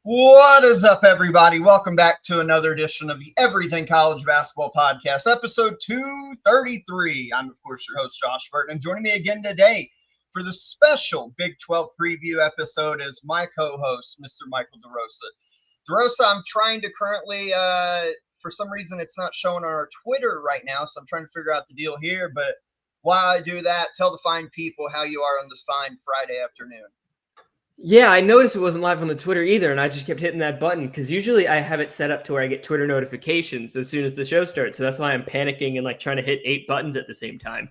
What is up, everybody? Welcome back to another edition of the Everything College Basketball Podcast, episode 233. I'm, of course, your host, Josh Burton, and joining me again today for the special Big 12 preview episode is my co-host, Mr. Michael DeRosa. DeRosa, I'm trying to currently, for some reason, it's not showing on our Twitter right now, so I'm trying to figure out the deal here, but while I do that, tell the fine people how you are on this fine Friday afternoon. Yeah, I noticed it wasn't live on the Twitter either, and I just kept hitting that button because usually I have it set up to where I get Twitter notifications as soon as the show starts. So that's why I'm panicking and like trying to hit 8 buttons at the same time.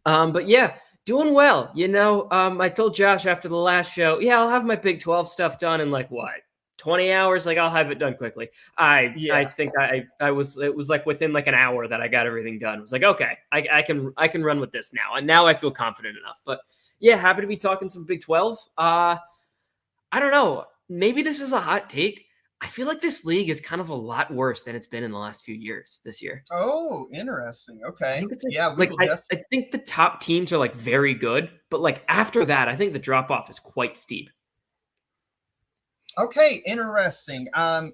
But yeah, doing well. I told Josh after the last show, I'll have my Big 12 stuff done in like what, 20 hours? Like I'll have it done quickly. I think it was like within like an hour that I got everything done. It was like, okay, I can run with this now. And now I feel confident enough. But yeah, happy to be talking some Big 12. I don't know. Maybe this is a hot take. I feel like this league is kind of a lot worse than it's been in the last few years this year. Oh, interesting. Okay. I think the top teams are like very good, but like after that, I think the drop off is quite steep. Okay, interesting. I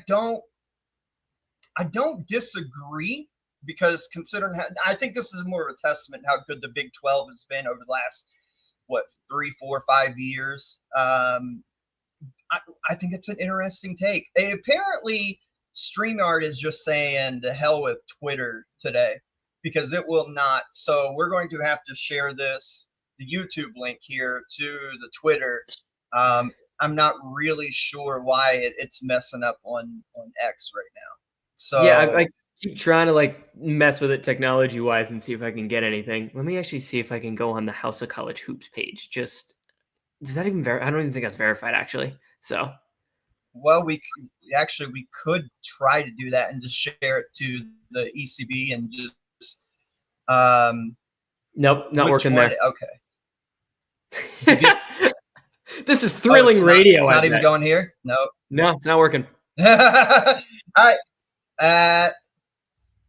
don't disagree because considering I think this is more of a testament to how good the Big 12 has been over the last 3, 4, 5 years. I think it's an interesting take. Apparently, StreamYard is just saying to hell with Twitter today because it will not. So we're going to have to share the YouTube link here to the Twitter. I'm not really sure why it's messing up on X right now. So yeah, I keep trying to like mess with it technology wise and see if I can get anything. Let me actually see if I can go on the House of College Hoops page. Does that even I don't even think that's verified actually. So, well, we could try to do that and just share it to the ECB and just nope, not working there. Okay. This is thrilling radio. Not even going here. No, it's not working.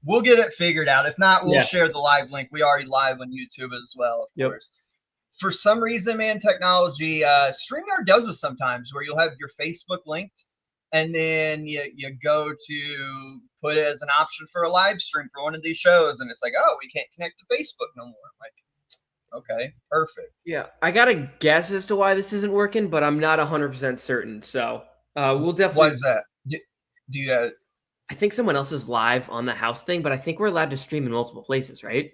We'll get it figured out. If not, we'll share the live link. We already live on YouTube as well, of course. For some reason, man, technology, StreamYard does this sometimes where you'll have your Facebook linked and then you go to put it as an option for a live stream for one of these shows. And it's like, oh, we can't connect to Facebook no more. I'm like, okay, perfect. Yeah, I got a guess as to why this isn't working, but I'm not 100% certain. So we'll definitely. Why is that? Do you I think someone else is live on the house thing, but I think we're allowed to stream in multiple places, right?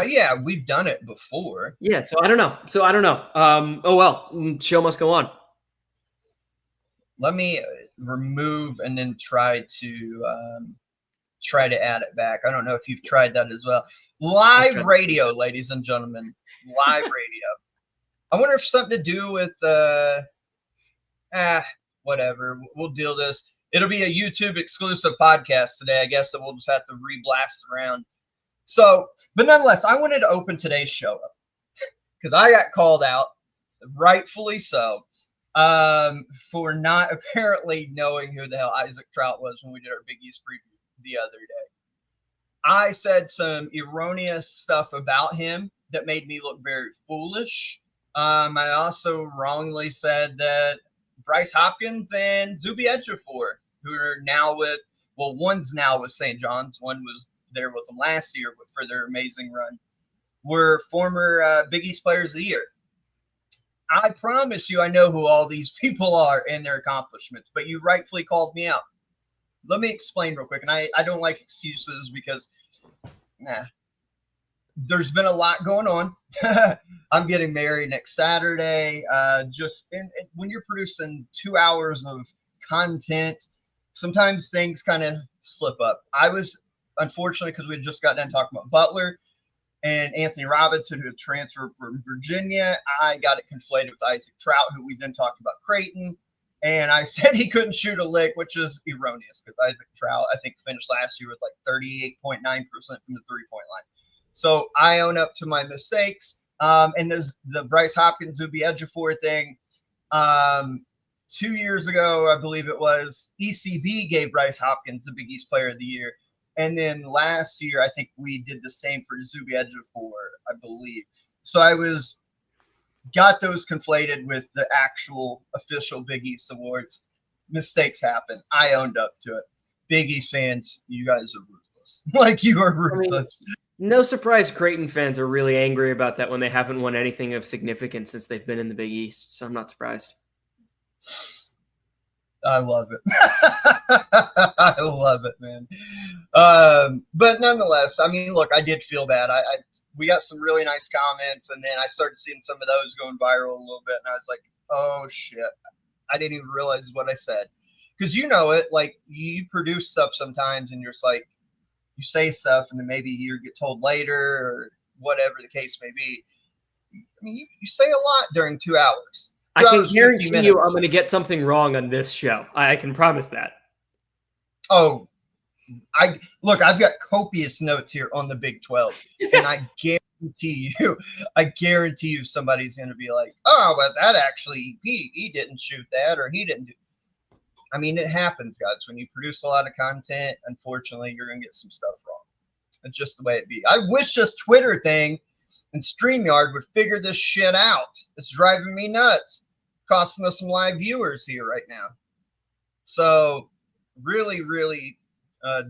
Yeah, we've done it before. Yeah, so I don't know. Oh well, show must go on. Let me remove and then try to add it back. I don't know if you've tried that as well. Live radio, ladies and gentlemen. Live radio. I wonder if something to do with whatever. We'll deal this. It'll be a YouTube exclusive podcast today. I guess that we'll just have to re-blast around. So, but nonetheless, I wanted to open today's show up because I got called out, rightfully so, for not apparently knowing who the hell Isaac Trout was when we did our Big East preview the other day. I said some erroneous stuff about him that made me look very foolish. I also wrongly said that Bryce Hopkins and Zuby Ejiofor, who are now one's now with St. John's, one was there with them last year, but for their amazing run, were former Big East Players of the Year. I promise you I know who all these people are and their accomplishments, but you rightfully called me out. Let me explain real quick, and I don't like excuses because, there's been a lot going on. I'm getting married next Saturday. When you're producing 2 hours of content, sometimes things kind of slip up. I was, unfortunately, because we just got done talking about Butler and Anthony Robinson, who had transferred from Virginia, I got it conflated with Isaac Trout, who we then talked about Creighton. And I said he couldn't shoot a lick, which is erroneous because Isaac Trout, I think, finished last year with like 38.9% from the three-point line. So I own up to my mistakes. And there's the Bryce Hopkins, Zuby Ejiofor thing. 2 years ago, I believe it was, ECB gave Bryce Hopkins the Big East Player of the Year. And then last year, I think we did the same for Zuby Ejiofor, I believe. So I got those conflated with the actual official Big East awards. mistakes happen. I owned up to it. Big East fans, you guys are ruthless. Like, you are ruthless. No surprise Creighton fans are really angry about that when they haven't won anything of significance since they've been in the Big East. So I'm not surprised. I love it. I love it, man. But nonetheless, I mean, look, I did feel bad. We got some really nice comments, and then I started seeing some of those going viral a little bit, and I was like, oh, shit. I didn't even realize what I said. Because you know it, like, you produce stuff sometimes, and you're just like, you say stuff, and then maybe you get told later, or whatever the case may be. I mean, you say a lot during 2 hours. I can guarantee you I'm going to get something wrong on this show. I can promise that. Oh, I've got copious notes here on the Big 12, and I guarantee you somebody's going to be like, oh, but that actually, he didn't shoot that, or he didn't do. I mean, it happens, guys. When you produce a lot of content, unfortunately, you're going to get some stuff wrong. It's just the way it be. I wish this Twitter thing and StreamYard would figure this shit out. It's driving me nuts. Costing us some live viewers here right now. So really, really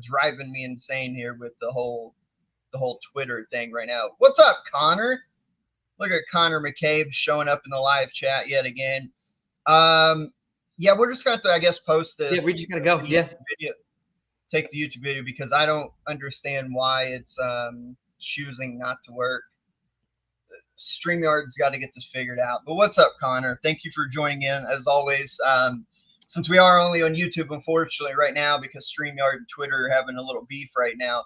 driving me insane here with the whole Twitter thing right now. What's up, Connor? Look at Connor McCabe showing up in the live chat yet again. Yeah, we're just going to, I guess, post this. Yeah, we're just going to go. Yeah. Video, take the YouTube video because I don't understand why it's choosing not to work. StreamYard's got to get this figured out. But what's up, Connor? Thank you for joining in, as always. Since we are only on YouTube, unfortunately, right now, because StreamYard and Twitter are having a little beef right now.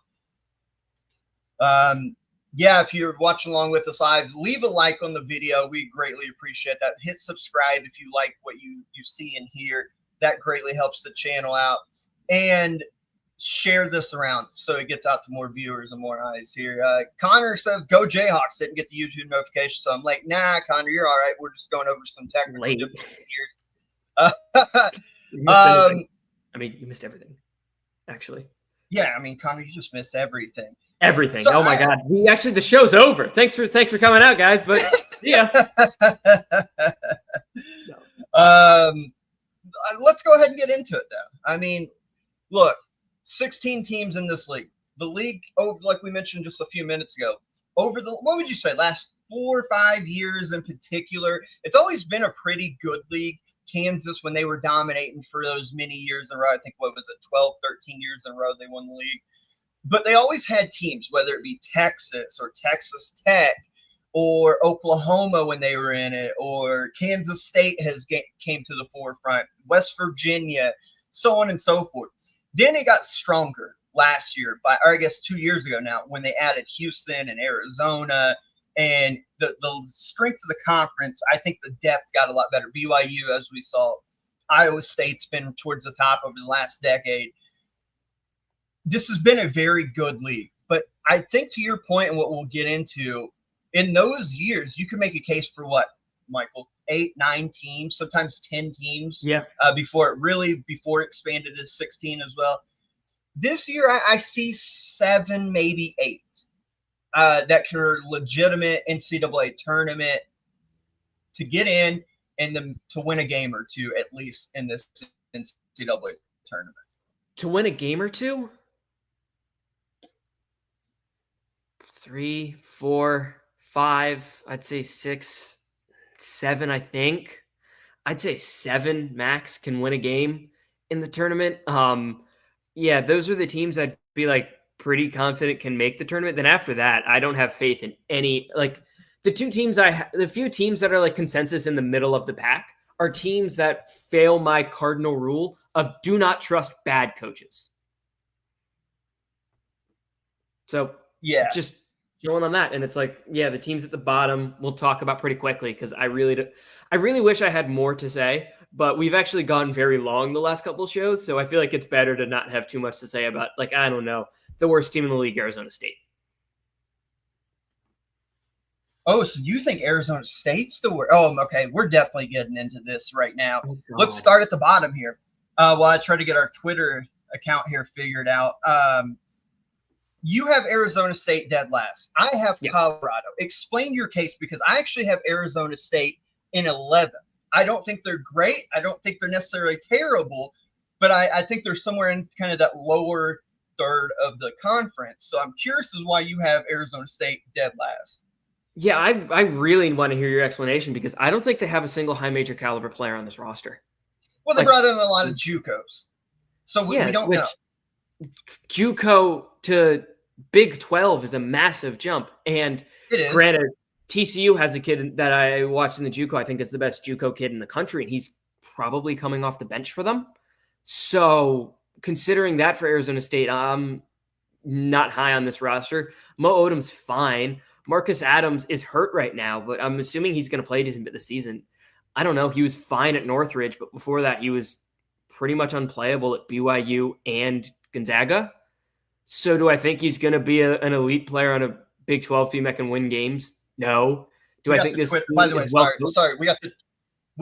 Yeah, if you're watching along with us live, leave a like on the video. We greatly appreciate that. Hit subscribe if you like what you see and hear. That greatly helps the channel out. And share this around so it gets out to more viewers and more eyes here. Connor says, go Jayhawks. Didn't get the YouTube notification. So I'm like, nah, Connor, you're all right. We're just going over some technical difficulties here. I mean, you missed everything, actually. Yeah, I mean, Connor, you just missed everything. Everything. So my God. The show's over. Thanks for coming out, guys. But yeah. Let's go ahead and get into it now. I mean, look, 16 teams in this league. The league, like we mentioned just a few minutes ago, over the, what would you say, last 4 or 5 years in particular, it's always been a pretty good league. Kansas, when they were dominating for those many years in a row, I think, what was it, 12, 13 years in a row they won the league. But they always had teams, whether it be Texas or Texas Tech or Oklahoma when they were in it, or Kansas State came to the forefront, West Virginia, so on and so forth. Then it got stronger last year, or I guess 2 years ago now, when they added Houston and Arizona, and the strength of the conference. I think the depth got a lot better. BYU, as we saw, Iowa State's been towards the top over the last decade. This has been a very good league. But I think, to your point and what we'll get into, in those years, you can make a case for what, Michael? 8, 9 teams, sometimes 10 teams. Yeah. Before it expanded to 16 as well. This year, I see 7, maybe 8 that can are legitimate NCAA tournament to get in and to win a game or two, at least in this NCAA tournament. To win a game or two? 3, 4, 5, I'd say 6, 7, I think. I'd say 7 max can win a game in the tournament. Yeah, those are the teams I'd be like pretty confident can make the tournament. Then after that, I don't have faith in any, like the few teams that are like consensus in the middle of the pack are teams that fail my cardinal rule of do not trust bad coaches. So yeah, just going on that. And it's like, yeah, the teams at the bottom we'll talk about pretty quickly because I really wish I had more to say, but we've actually gone very long the last couple of shows. So I feel like it's better to not have too much to say about, like, I don't know, the worst team in the league, Arizona State. Oh, so you think Arizona State's the worst? Oh, okay. We're definitely getting into this right now. Oh, let's start at the bottom here. While I try to get our Twitter account here figured out. You have Arizona State dead last. I have Colorado. Explain your case, because I actually have Arizona State in 11th. I don't think they're great. I don't think they're necessarily terrible, but I think they're somewhere in kind of that lower third of the conference. So I'm curious as why you have Arizona State dead last. Yeah, I really want to hear your explanation because I don't think they have a single high major caliber player on this roster. Well, they brought in a lot of JUCOs, so we don't know. JUCO to Big 12 is a massive jump, and it is. Granted, TCU has a kid that I watched in the JUCO. I think is the best JUCO kid in the country, and he's probably coming off the bench for them. So considering that for Arizona State, I'm not high on this roster. Mo Odom's fine. Marcus Adams is hurt right now, but I'm assuming he's going to play a decent bit this season. I don't know. He was fine at Northridge, but before that, he was pretty much unplayable at BYU and Gonzaga. So do I think he's going to be an elite player on a Big 12 team that can win games? No. Do I think this? By the way, sorry.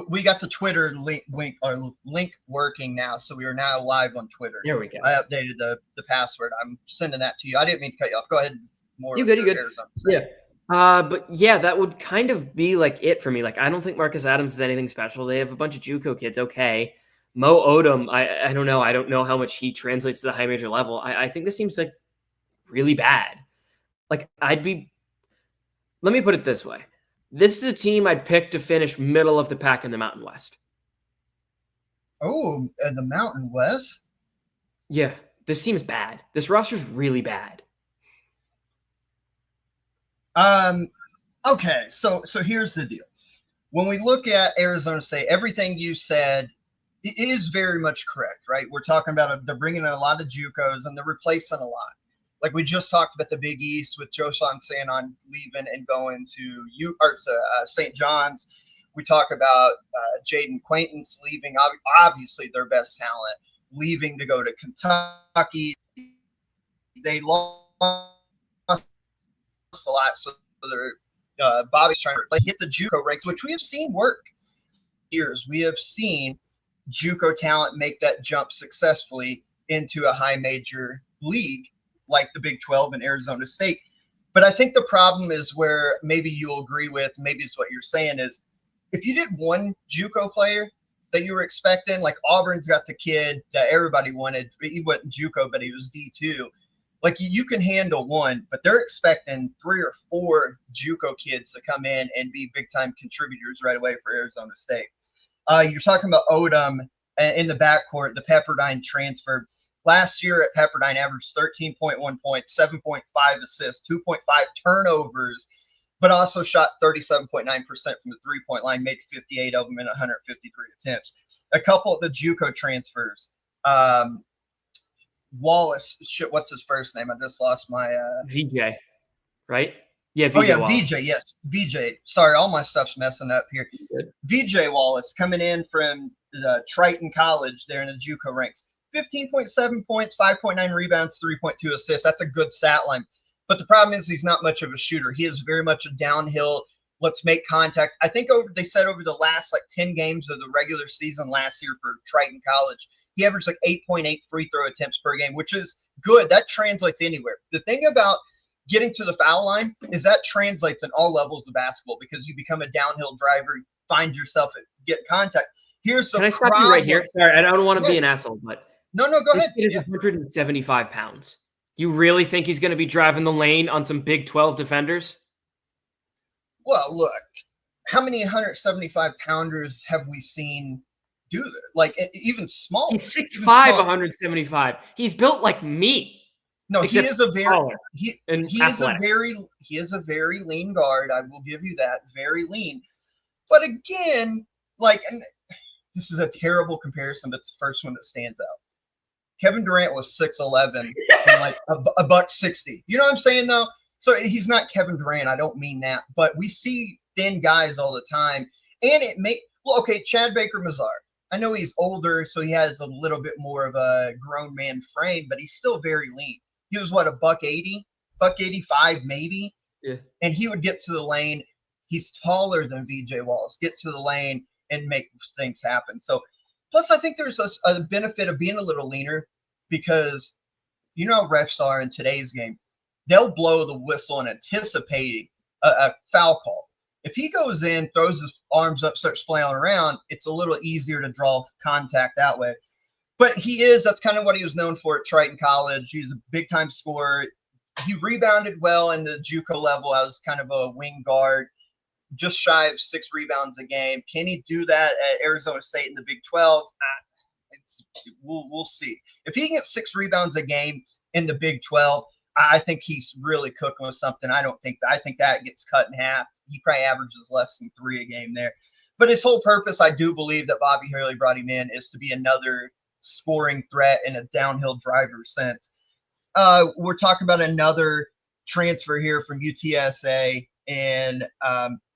We got the Twitter link working now, so we are now live on Twitter. There we go. I updated the password. I'm sending that to you. I didn't mean to cut you off. Go ahead. You good. Yeah. But yeah, that would kind of be like it for me. Like, I don't think Marcus Adams is anything special. They have a bunch of JUCO kids. Okay. Mo Odom, I don't know. I don't know how much he translates to the high major level. I think this seems like really bad. Like, let me put it this way. This is a team I'd pick to finish middle of the pack in the Mountain West. Oh, in the Mountain West? Yeah, this seems bad. This roster's really bad. Okay, so here's the deal. When we look at Arizona State, everything you said is very much correct, right? We're talking about they're bringing in a lot of JUCOs and they're replacing a lot. Like we just talked about the Big East with Josan Sanon leaving and going to St. John's. We talk about Jaden Quaintance leaving, obviously their best talent, leaving to go to Kentucky. They lost a lot, so Bobby's trying to hit the JUCO ranks, which we have seen work years. We have seen JUCO talent make that jump successfully into a high major league like the Big 12 and Arizona State. But I think the problem is where maybe you'll agree with, maybe it's what you're saying is if you did one JUCO player that you were expecting, like Auburn's got the kid that everybody wanted. He wasn't JUCO, but he was D2. Like you can handle one, but they're expecting 3 or 4 JUCO kids to come in and be big time contributors right away for Arizona State. You're talking about Odom in the backcourt, the Pepperdine transfer. Last year at Pepperdine averaged 13.1 points, 7.5 assists, 2.5 turnovers, but also shot 37.9% from the three-point line, made 58 of them in 153 attempts. A couple of the JUCO transfers. Wallace, what's his first name? I just lost my VJ, right? Yeah, VJ. Oh yeah, Wallace. VJ. Yes, VJ. Sorry, all my stuff's messing up here. VJ Wallace coming in from Triton College there in the JUCO ranks. 15.7 points, 5.9 rebounds, 3.2 assists. That's a good stat line. But the problem is he's not much of a shooter. He is very much a downhill, let's make contact. I think they said over the last 10 games of the regular season last year for Triton College, he averaged 8.8 free throw attempts per game, which is good. That translates anywhere. The thing about getting to the foul line is that translates in all levels of basketball because you become a downhill driver, find yourself get contact. Here's the Can I stop you right here? Sorry, I don't want to be an asshole, but no, go ahead. This kid is 175 pounds. You really think he's going to be driving the lane on some Big 12 defenders? Well, look, how many 175-pounders have we seen do that? Even small. He's 6'5", 175. He's built like me. No, he is a very lean guard. I will give you that. Very lean. But again, and this is a terrible comparison, but it's the first one that stands out. Kevin Durant was 6'11" and a $160. You know what I'm saying, though? So he's not Kevin Durant. I don't mean that. But we see thin guys all the time. And Chad Baker-Mazar. I know he's older, so he has a little bit more of a grown man frame, but he's still very lean. He was, $180, $185 maybe? Yeah. And he would get to the lane. He's taller than VJ Wallace. Get to the lane and make things happen. So, plus, I think there's a benefit of being a little leaner because you know how refs are in today's game. They'll blow the whistle and anticipating a foul call. If he goes in, throws his arms up, starts flailing around, it's a little easier to draw contact that way. But that's kind of what he was known for at Triton College. He's a big-time scorer. He rebounded well in the JUCO level as kind of a wing guard, just shy of 6 rebounds a game. Can he do that at Arizona State in the Big 12? We'll see. If he can get 6 rebounds a game in the Big 12, I think he's really cooking with something. I think that gets cut in half. He probably averages less than 3 a game there. But his whole purpose, I do believe that Bobby Hurley brought him in, is to be another scoring threat in a downhill driver sense. We're talking about another transfer here from UTSA, and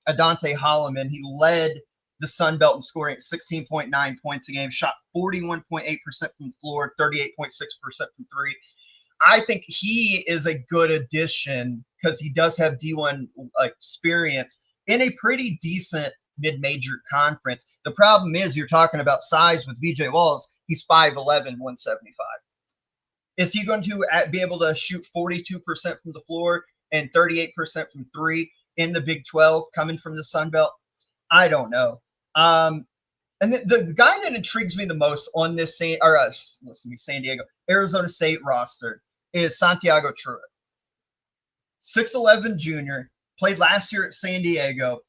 Adante Holloman. He led the Sun Belt in scoring at 16.9 points a game, shot 41.8% from the floor, 38.6% from 3. I think he is a good addition because he does have D1 experience in a pretty decent mid-major conference. The problem is you're talking about size with VJ Walls. He's 5'11", 175. Is he going to be able to shoot 42% from the floor and 38% from 3 in the Big 12 coming from the Sun Belt? I don't know. And the guy that intrigues me the most on this San Diego, Arizona State roster is Santiago Truitt. 6'11" junior, played last year at San Diego.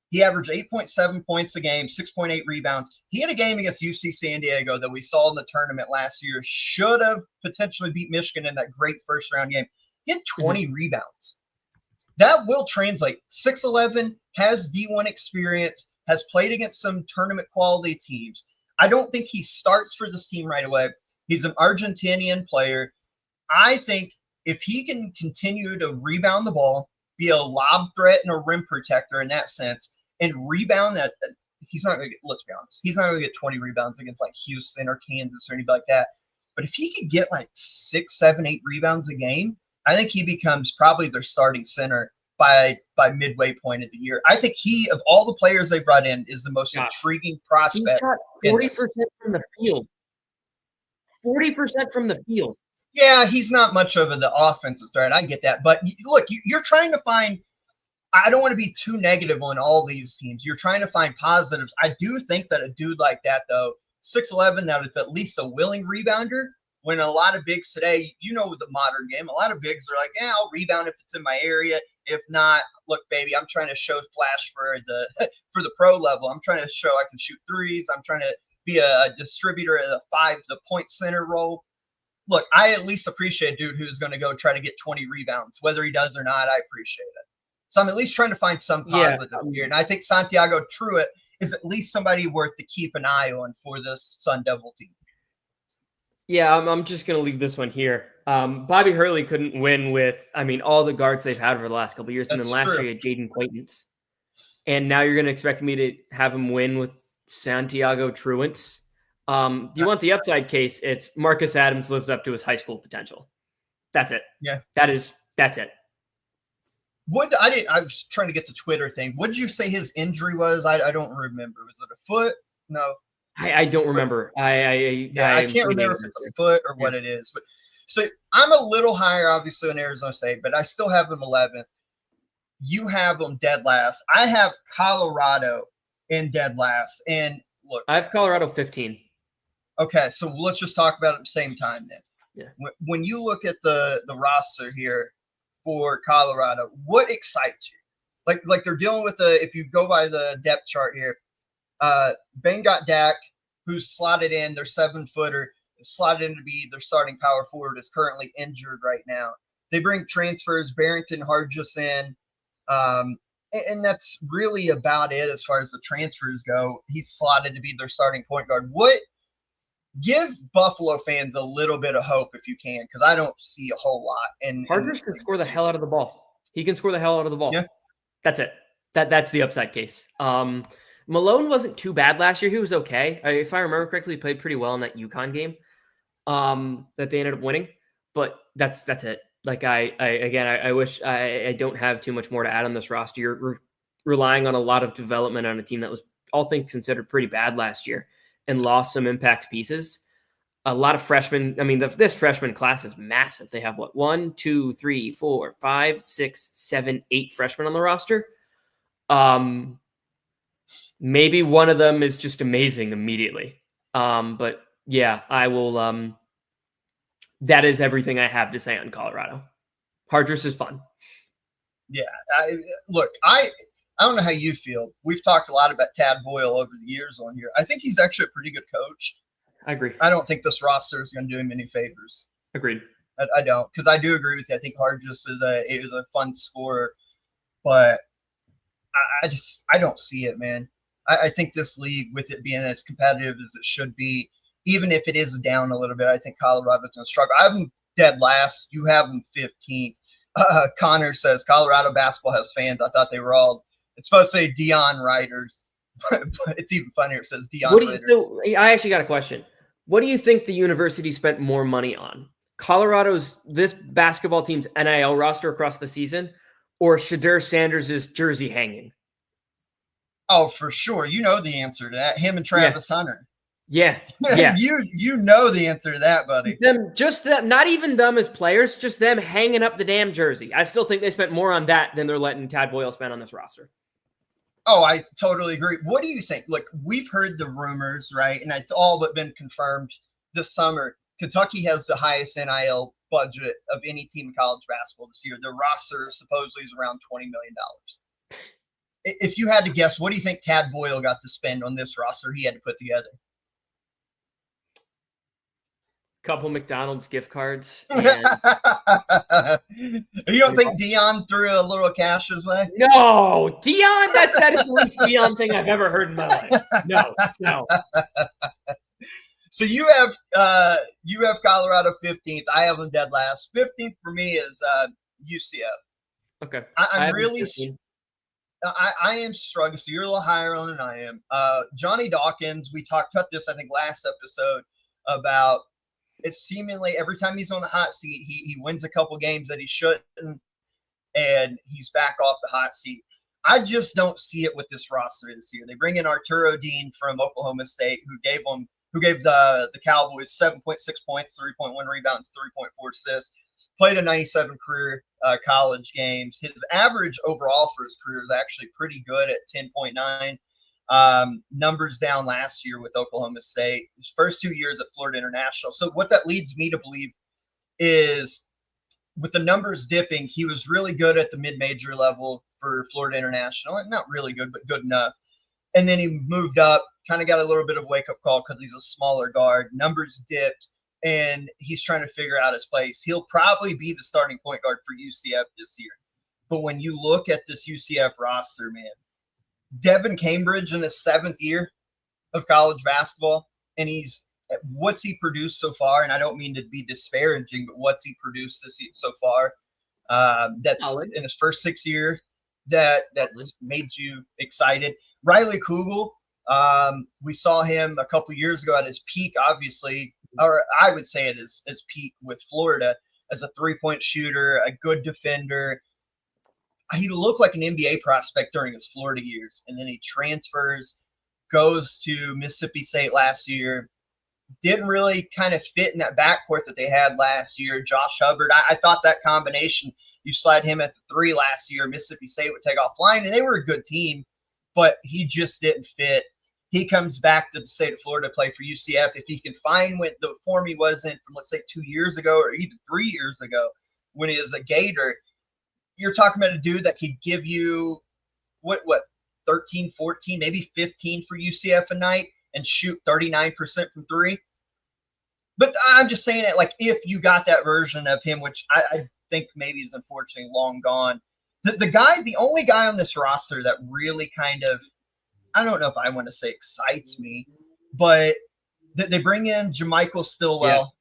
He averaged 8.7 points a game, 6.8 rebounds. He had a game against UC San Diego that we saw in the tournament last year. Should have potentially beat Michigan in that great first-round game. He had 20 rebounds. That will translate. 6'11", has D1 experience, has played against some tournament-quality teams. I don't think he starts for this team right away. He's an Argentinian player. I think if he can continue to rebound the ball, be a lob threat and a rim protector in that sense, and rebound that, he's not going to get, let's be honest, he's not going to get 20 rebounds against like Houston or Kansas or anybody like that. But if he could get like 6, 7, 8 rebounds a game, I think he becomes probably their starting center by midway point of the year. I think he, of all the players they brought in, is the most intriguing prospect. He shot 40% from the field. 40% from the field. Yeah, he's not much of the offensive threat. I get that. But look, you're trying to find – I don't want to be too negative on all these teams. You're trying to find positives. I do think that a dude like that, though, 6'11", that is at least a willing rebounder. When a lot of bigs today, with the modern game, a lot of bigs are like, yeah, I'll rebound if it's in my area. If not, look, baby, I'm trying to show flash for the pro level. I'm trying to show I can shoot threes. I'm trying to be a distributor at the point center role. Look, I at least appreciate a dude who's going to go try to get 20 rebounds. Whether he does or not, I appreciate it. So I'm at least trying to find some positive here. And I think Santiago Truitt is at least somebody worth to keep an eye on for this Sun Devil team. Yeah, I'm just going to leave this one here. Bobby Hurley couldn't win with, all the guards they've had over the last couple of years. And then last year, you had Jaden Quaintance. And now you're going to expect me to have him win with Santiago Truitt. Do you want the upside case? It's Marcus Adams lives up to his high school potential. That's it. Yeah. That's it. I was trying to get the Twitter thing. What did you say his injury was? I don't remember. Was it a foot? No. I don't remember. I can't remember if it's a foot or what it is. But so I'm a little higher, obviously, in Arizona State, but I still have him 11th. You have him dead last. I have Colorado in dead last. And look, I have Colorado 15. Okay, so let's just talk about it at the same time then. Yeah. When you look at the roster here for Colorado, what excites you? Like they're dealing with if you go by the depth chart here, Bengot Dak, who's slotted in, their 7-footer, slotted in to be their starting power forward, is currently injured right now. They bring transfers, Barrington Hargis, and that's really about it as far as the transfers go. He's slotted to be their starting point guard. Give Buffalo fans a little bit of hope if you can, because I don't see a whole lot. And Hargis can score the hell out of the ball. He can score the hell out of the ball. Yeah. That's it. That's the upside case. Malone wasn't too bad last year. He was okay. If I remember correctly, he played pretty well in that UConn game that they ended up winning. But that's it. Like I wish I don't have too much more to add on this roster. You're relying on a lot of development on a team that was, all things considered, pretty bad last year and lost some impact pieces. A lot of freshmen. This freshman class is massive. They have 1, 2, 3, 4, 5, 6, 7, 8 freshmen on the roster. Maybe one of them is just amazing immediately. But yeah, I will. That is everything I have to say on Colorado. Hardress is fun. Yeah. I don't know how you feel. We've talked a lot about Tad Boyle over the years on here. I think he's actually a pretty good coach. I agree. I don't think this roster is going to do him any favors. Agreed. I don't, because I do agree with you. I think Hardress is a fun scorer, but I don't see it, man. I think this league, with it being as competitive as it should be, even if it is down a little bit, I think Colorado's going to struggle. I have them dead last. You have them 15th. Connor says Colorado basketball has fans. I thought they were all. It's supposed to say Dion Riders, but it's even funnier. It says Dion Riders. So I actually got a question. What do you think the university spent more money on? This basketball team's NIL roster across the season, or Shadur Sanders' jersey hanging? Oh, for sure. You know the answer to that. Him and Travis Hunter. Yeah. you know the answer to that, buddy. Them, not even them as players, just them hanging up the damn jersey. I still think they spent more on that than they're letting Tad Boyle spend on this roster. Oh, I totally agree. What do you think? Look, we've heard the rumors, right? And it's all but been confirmed this summer. Kentucky has the highest NIL budget of any team in college basketball this year. Their roster supposedly is around $20 million. If you had to guess, what do you think Tad Boyle got to spend on this roster he had to put together? Couple McDonald's gift cards. You don't think Dion threw a little cash his way? No, Dion. That is the least Dion thing I've ever heard in my life. No. So you have Colorado 15th. I have them dead last. 15th for me is UCF. Okay. I'm really. I am struggling. So you're a little higher on than I am. Johnny Dawkins. We talked about this, I think, last episode about. It's seemingly every time he's on the hot seat, he wins a couple games that he shouldn't, and he's back off the hot seat. I just don't see it with this roster this year. They bring in Arturo Dean from Oklahoma State, who gave the Cowboys 7.6 points, 3.1 rebounds, 3.4 assists. Played a 97 career college games. His average overall for his career is actually pretty good at 10.9. Numbers down last year with Oklahoma State. His first 2 years at Florida International. So what that leads me to believe is with the numbers dipping, he was really good at the mid-major level for Florida International. Not really good, but good enough. And then he moved up, kind of got a little bit of wake-up call because he's a smaller guard. Numbers dipped, and he's trying to figure out his place. He'll probably be the starting point guard for UCF this year. But when you look at this UCF roster, man, Devin Cambridge in his 7th year of college basketball, and what's he produced so far? And I don't mean to be disparaging, but what's he produced this year so far? That's in his first 6 years. That's made you excited. Riley Kugel, we saw him a couple years ago at his peak, obviously, or I would say at his peak with Florida as a 3-point shooter, a good defender. He looked like an NBA prospect during his Florida years, and then he transfers, goes to Mississippi State last year. Didn't really kind of fit in that backcourt that they had last year. Josh Hubbard, I thought that combination, you slide him at the 3 last year, Mississippi State would take off flying, and they were a good team, but he just didn't fit. He comes back to the state of Florida to play for UCF. If he can find what the form he was in from, let's say, 2 years ago or even 3 years ago when he was a Gator, you're talking about a dude that could give you, what 13, 14, maybe 15 for UCF a night and shoot 39% from 3. But I'm just saying it, like, if you got that version of him, which I think maybe is unfortunately long gone. The only guy on this roster that really kind of, I don't know if I want to say excites me, but they bring in JaMychal Stillwell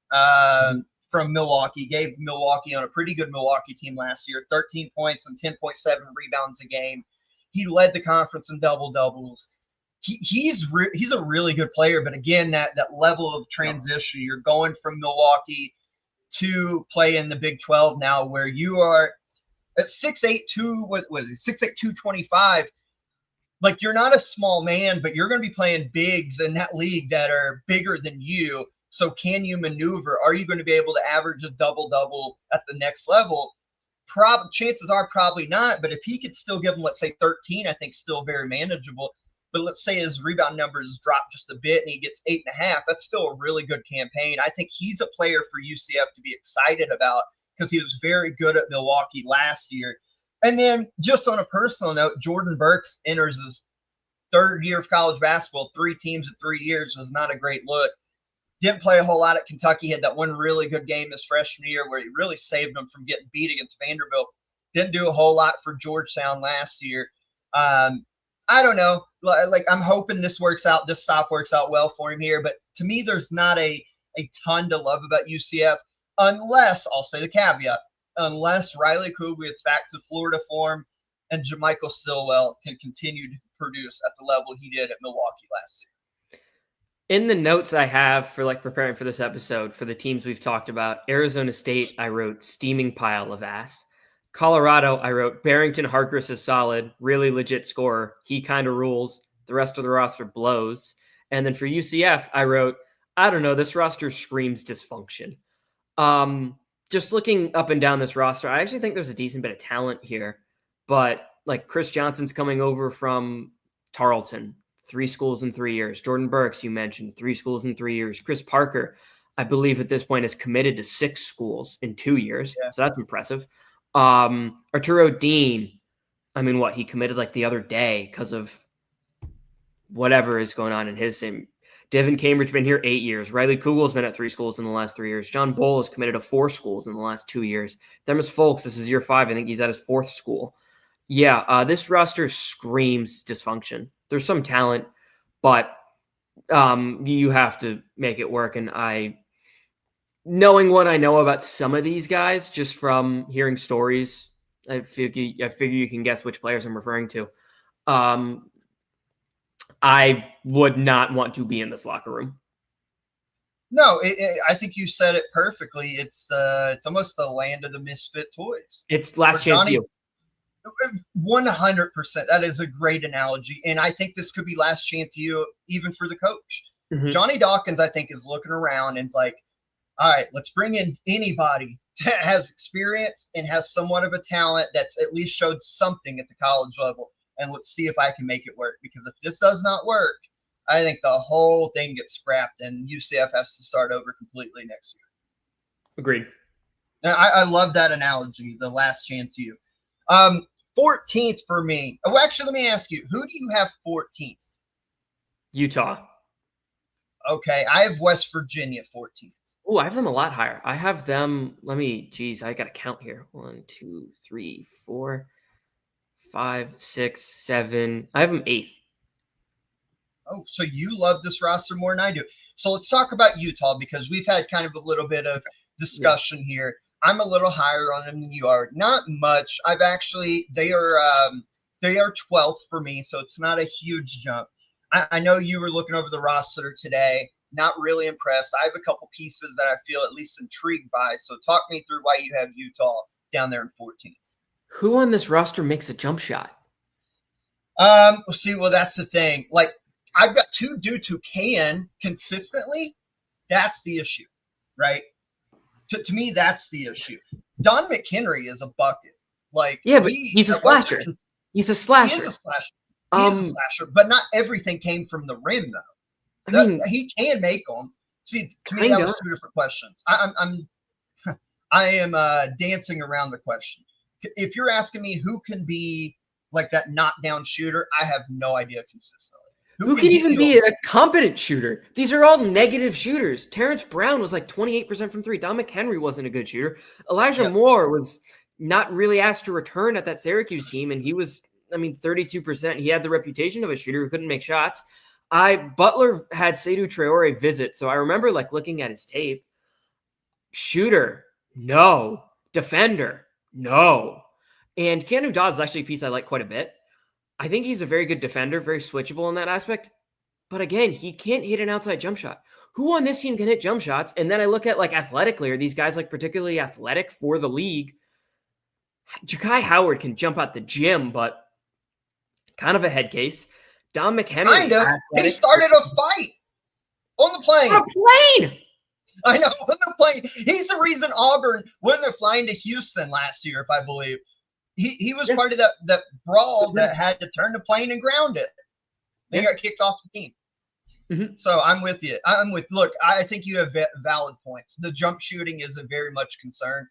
from Milwaukee, gave Milwaukee on a pretty good Milwaukee team last year, 13 points and 10.7 rebounds a game. He led the conference in double-doubles. He's a really good player, but again, that level of transition, you're going from Milwaukee to play in the Big 12 now, where you are at 6'8", 225. Like, you're not a small man, but you're going to be playing bigs in that league that are bigger than you. So can you maneuver? Are you going to be able to average a double-double at the next level? chances are probably not. But if he could still give them, let's say 13, I think still very manageable. But let's say his rebound numbers drop just a bit and he gets 8.5. That's still a really good campaign. I think he's a player for UCF to be excited about because he was very good at Milwaukee last year. And then just on a personal note, Jordan Burks enters his third year of college basketball. 3 teams in 3 years was not a great look. Didn't play a whole lot at Kentucky. Had that one really good game his freshman year where he really saved them from getting beat against Vanderbilt. Didn't do a whole lot for Georgetown last year. I don't know. Like, I'm hoping this stop works out well for him here. But to me, there's not a ton to love about UCF unless, I'll say the caveat, unless Riley Kugler gets back to Florida form and JaMychal Stillwell can continue to produce at the level he did at Milwaukee last year. In the notes I have for like preparing for this episode for the teams we've talked about, Arizona State, I wrote steaming pile of ass. Colorado, I wrote Barrington Hargress is solid, really legit scorer. He kind of rules. The rest of the roster blows. And then for UCF, I wrote, I don't know, this roster screams dysfunction. Just looking up and down this roster, I actually think there's a decent bit of talent here. But like Chris Johnson's coming over from Tarleton, 3 schools in 3 years. Jordan Burks, you mentioned, 3 schools in 3 years. Chris Parker, I believe at this point is committed to 6 schools in 2 years. Yeah. So that's impressive. Arturo Dean, I mean, he committed like the other day because of whatever is going on in his same. Devin Cambridge been here 8 years. Riley Kugel's been at 3 schools in the last 3 years. John Bull has committed to 4 schools in the last 2 years. Themis Folks, this is year 5. I think he's at his 4th school. Yeah, this roster screams dysfunction. There's some talent, but you have to make it work. And knowing what I know about some of these guys, just from hearing stories, I figure you can guess which players I'm referring to. I would not want to be in this locker room. No, I think you said it perfectly. It's almost the land of the misfit toys. It's last chance to you. 100%. That is a great analogy. And I think this could be last chance to you, even for the coach. Mm-hmm. Johnny Dawkins, I think, is looking around and like, all right, let's bring in anybody that has experience and has somewhat of a talent that's at least showed something at the college level. And let's see if I can make it work. Because if this does not work, I think the whole thing gets scrapped and UCF has to start over completely next year. Agreed. Now, I love that analogy, the last chance you. 14th for me. Oh, actually, let me ask you, who do you have 14th? Utah. Okay, I have West Virginia 14th. Oh, I have them a lot higher. I have them, I got to count here. 1, 2, 3, 4, 5, 6, 7. I have them 8th. Oh, so you love this roster more than I do. So let's talk about Utah because we've had kind of a little bit of discussion here. I'm a little higher on them than you are. Not much. They are 12th for me, so it's not a huge jump. I know you were looking over the roster today. Not really impressed. I have a couple pieces that I feel at least intrigued by. So talk me through why you have Utah down there in 14th. Who on this roster makes a jump shot? See, well, that's the thing. Like, I've got 2 dudes who can consistently. That's the issue, right? To me, that's the issue. Don McHenry is a bucket. Like, yeah, but he's a slasher. He's a slasher. He is a slasher. He is a slasher, but not everything came from the rim, though. I mean, he can make them. See, to me, that was 2 different questions. I am dancing around the question. If you're asking me who can be like that knockdown shooter, I have no idea consistently. Who can even be a competent shooter? These are all negative shooters. Terrence Brown was like 28% from 3. Don McHenry wasn't a good shooter. Elijah Moore was not really asked to return at that Syracuse team, and he was, 32%. He had the reputation of a shooter who couldn't make shots. Butler had Seydou Traore visit, so I remember like looking at his tape. Shooter, no. Defender, no. And Keanu Dawes is actually a piece I like quite a bit. I think he's a very good defender, very switchable in that aspect. But again, he can't hit an outside jump shot. Who on this team can hit jump shots? And then I look at like athletically, are these guys like particularly athletic for the league? Ja'Kai Howard can jump out the gym, but kind of a head case. Don McHenry. Kind of. He started a fight on the plane. On a plane! I know when they're playing. He's the reason Auburn, when they're flying to Houston last year, if I believe, he was part of that brawl that had to turn the plane and ground it. They got kicked off the team. Mm-hmm. So I'm with you. Look, I think you have valid points. The jump shooting is a very much concern.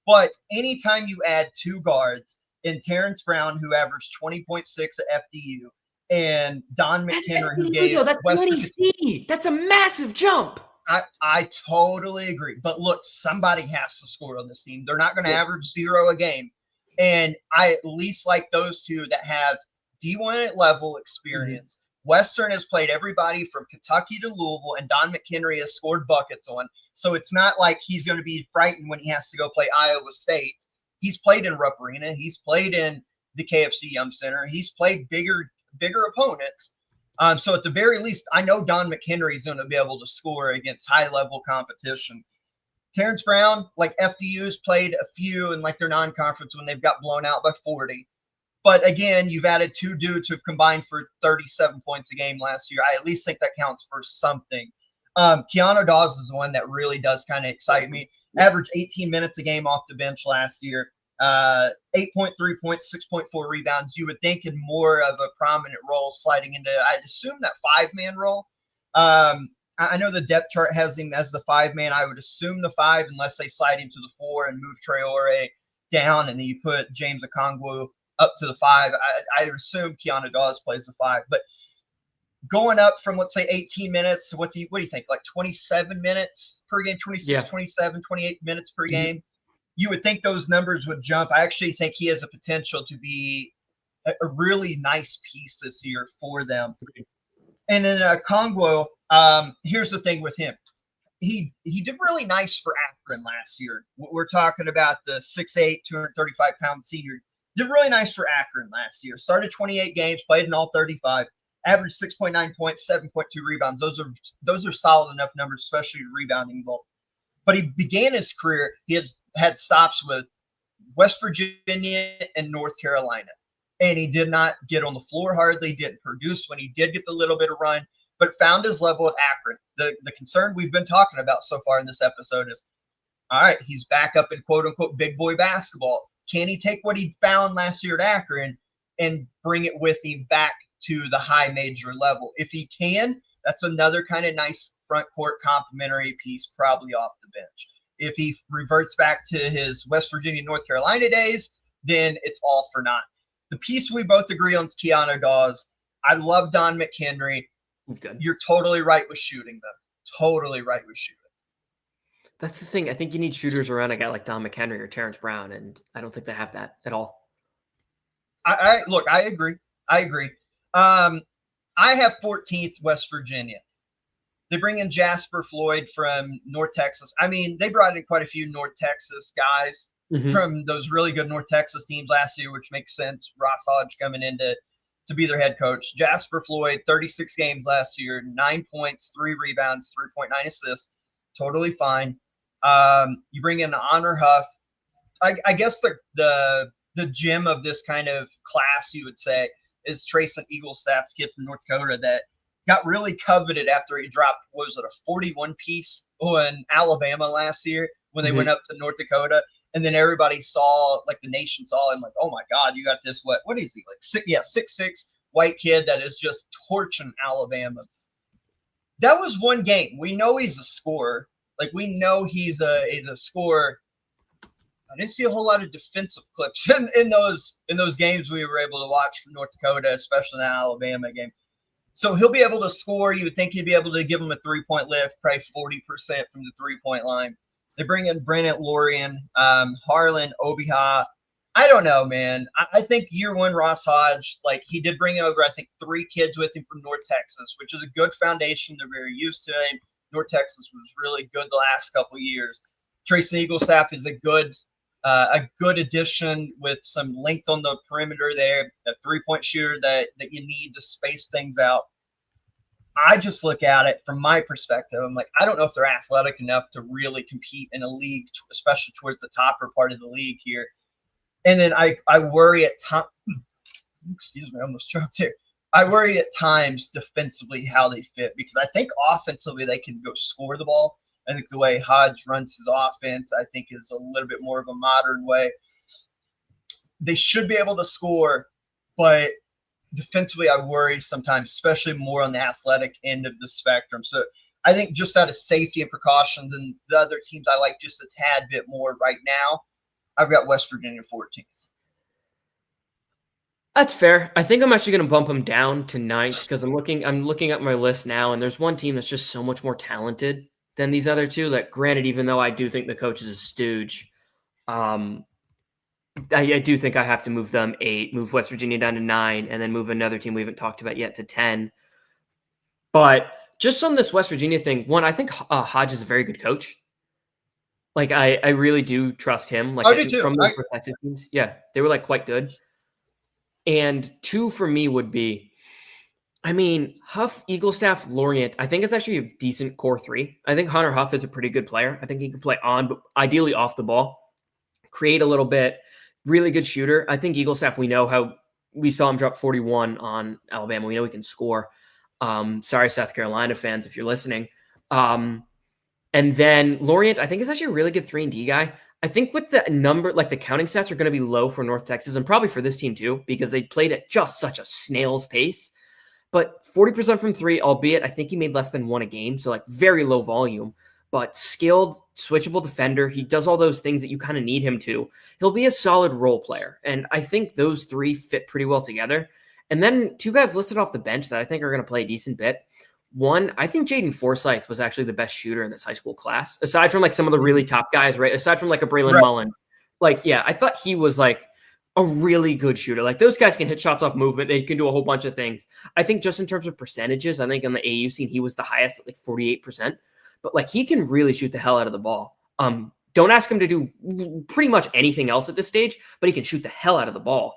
But anytime you add two guards in Terrence Brown, who averaged 20.6 at FDU, and Don McHenry, who gave Western. That's a massive jump. I totally agree. But look, somebody has to score on this team. They're not going to average 0 a game. And I at least like those two that have D1 level experience. Mm-hmm. Western has played everybody from Kentucky to Louisville, and Don McHenry has scored buckets on. So it's not like he's going to be frightened when he has to go play Iowa State. He's played in Rupp Arena. He's played in the KFC Yum Center. He's played bigger opponents. So at the very least, I know Don McHenry is going to be able to score against high-level competition. Terrence Brown, like FDU's played a few in like their non-conference when they've got blown out by 40. But again, you've added two dudes who've combined for 37 points a game last year. I at least think that counts for something. Keanu Dawes is the one that really does kind of excite me. Averaged 18 minutes a game off the bench last year. 8.3 points, 6.4 rebounds. You would think in more of a prominent role sliding into, I'd assume, that 5-man role. I know the depth chart has him as the 5-man. I would assume the 5 unless they slide him to the 4 and move Traore down, and then you put James Okongwu up to the 5. I assume Keanu Dawes plays the 5. But going up from, let's say, 18 minutes to what do you think, like 27 minutes per game, 26, 27, 28 minutes per game? You would think those numbers would jump. I actually think he has a potential to be a really nice piece this year for them. And then Okongwu, here's the thing with him. He did really nice for Akron last year. We're talking about the 6'8", 235-pound senior. Did really nice for Akron last year. Started 28 games, played in all 35, averaged 6.9 points, 7.2 rebounds. Those are solid enough numbers, especially rebounding ball. But he began his career, he had stops with West Virginia and North Carolina. And he did not get on the floor hardly, didn't produce when he did get the little bit of run, but found his level at Akron. The concern we've been talking about so far in this episode is, all right, he's back up in quote-unquote big boy basketball. Can he take what he found last year at Akron and bring it with him back to the high major level? If he can, that's another kind of nice front court complimentary piece, probably off the bench. If he reverts back to his West Virginia, North Carolina days, then it's all for naught. The piece we both agree on is Keanu Dawes. I love Don McHenry. You're totally right with shooting them. Totally right with shooting. That's the thing. I think you need shooters around a guy like Don McHenry or Terrence Brown, and I don't think they have that at all. I agree. I have 14th West Virginia. They bring in Jasper Floyd from North Texas. I mean, they brought in quite a few North Texas guys from those really good North Texas teams last year, which makes sense. Ross Hodge coming in to be their head coach. Jasper Floyd, 36 games last year, 9 points, 3 rebounds, 3.9 assists. Totally fine. You bring in Honor Huff. I guess the gem of this kind of class, you would say, is Trayson Eaglestaff, kid from North Dakota that got really coveted after he dropped, what was it, a 41-piece on Alabama last year when they went up to North Dakota. And then everybody saw, like the nation saw him, like, oh my God, you got this, what is he, like 6'6", white kid that is just torching Alabama. That was one game. We know he's a scorer. Like, we know he's a scorer. I didn't see a whole lot of defensive clips in those games we were able to watch from North Dakota, especially in the Alabama game. So he'll be able to score. You would think he'd be able to give him a three-point lift, probably 40% from the three-point line. They bring in Brennan Lorian, Harlan Obiha. I don't know, man. I think year one Ross Hodge, like he did bring over, I think, 3 kids with him from North Texas, which is a good foundation. They're very used to him. North Texas was really good the last couple of years. Trayson Eaglestaff is a good addition with some length on the perimeter there, a three-point shooter that you need to space things out. I just look at it from my perspective. I'm like, I don't know if they're athletic enough to really compete in a league, especially towards the topper part of the league here. And then I worry at times. Excuse me, I almost choked here. I worry at times defensively how they fit, because I think offensively they can go score the ball. I think the way Hodge runs his offense, I think, is a little bit more of a modern way. They should be able to score, but defensively, I worry sometimes, especially more on the athletic end of the spectrum. So I think just out of safety and precautions, and the other teams I like just a tad bit more right now, I've got West Virginia 14th. That's fair. I think I'm actually going to bump them down to 9th because I'm looking at my list now, and there's one team that's just so much more talented than these other two. That, granted, even though I do think the coach is a stooge, I do think I have to move them 8, move West Virginia down to 9, and then move another team we haven't talked about yet to 10. But just on this West Virginia thing, one, I think Hodge is a very good coach. Like, I really do trust him. Like, I do too. From those protected teams, yeah, they were like quite good. And 2 for me would be, I mean, Huff, Eaglestaff, Lorient, I think it's actually a decent core 3. I think Hunter Huff is a pretty good player. I think he can play on, but ideally off the ball, create a little bit, really good shooter. I think Eaglestaff, we know how we saw him drop 41 on Alabama. We know he can score. Sorry, South Carolina fans, if you're listening. And then Lorient, I think is actually a really good 3-and-D guy. I think with the number, like the counting stats are going to be low for North Texas and probably for this team too, because they played at just such a snail's pace. But 40% from 3, albeit I think he made less than 1 a game. So like very low volume, but skilled, switchable defender. He does all those things that you kind of need him to. He'll be a solid role player. And I think those 3 fit pretty well together. And then 2 guys listed off the bench that I think are going to play a decent bit. One, I think Jaden Forsyth was actually the best shooter in this high school class, aside from like some of the really top guys, right? Aside from like a Braylon Mullen. Like, yeah, I thought he was like a really good shooter. Like those guys can hit shots off movement. They can do a whole bunch of things. I think just in terms of percentages, I think on the AU scene, he was the highest at like 48%. But like he can really shoot the hell out of the ball. Don't ask him to do pretty much anything else at this stage, but he can shoot the hell out of the ball.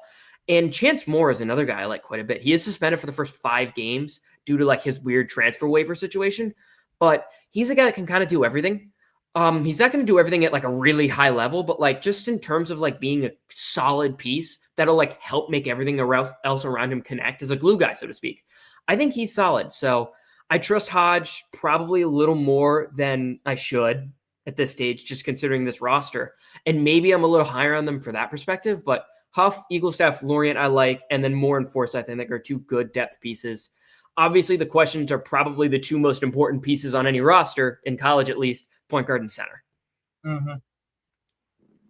And Chance Moore is another guy I like quite a bit. He is suspended for the first 5 games due to like his weird transfer waiver situation, but he's a guy that can kind of do everything. He's not going to do everything at like a really high level, but like just in terms of like being a solid piece that'll like help make everything else around him connect as a glue guy, so to speak. I think he's solid. So I trust Hodge probably a little more than I should at this stage, just considering this roster. And maybe I'm a little higher on them for that perspective, but Huff, Eaglestaff, Lorient I like, and then Moore and Forsyth I think are 2 good depth pieces. Obviously, the questions are probably the 2 most important pieces on any roster, in college at least, point guard and center. Mm-hmm.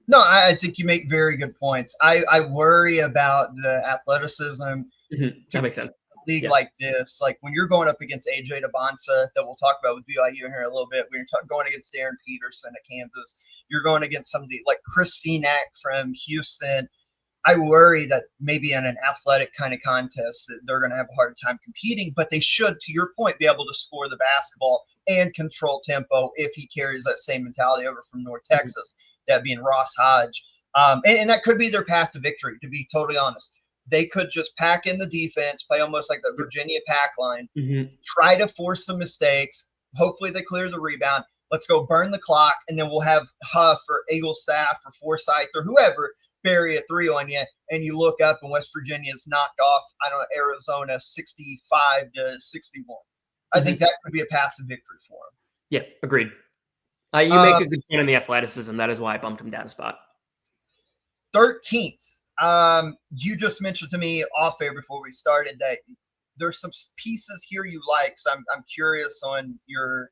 No, I think you make very good points. I worry about the athleticism That makes sense. League like this. Like when you're going up against AJ DeBonsa, that we'll talk about with BYU here in a little bit, when you're going against Darren Peterson at Kansas, you're going against somebody like Chris Senack from Houston. I worry that maybe in an athletic kind of contest that they're going to have a hard time competing, but they should, to your point, be able to score the basketball and control tempo if he carries that same mentality over from North Texas, that being Ross Hodge. And that could be their path to victory, to be totally honest. They could just pack in the defense, play almost like the Virginia pack line, try to force some mistakes. Hopefully they clear the rebound. Let's go burn the clock, and then we'll have Huff or Eaglestaff or Forsyth or whoever bury a 3 on you, and you look up and West Virginia's knocked off, I don't know, Arizona 65 to 61. I think that could be a path to victory for them. Yeah, agreed. You make a good point on the athleticism. That is why I bumped him down a spot. 13th. You just mentioned to me off air before we started that there's some pieces here you like, so I'm curious on your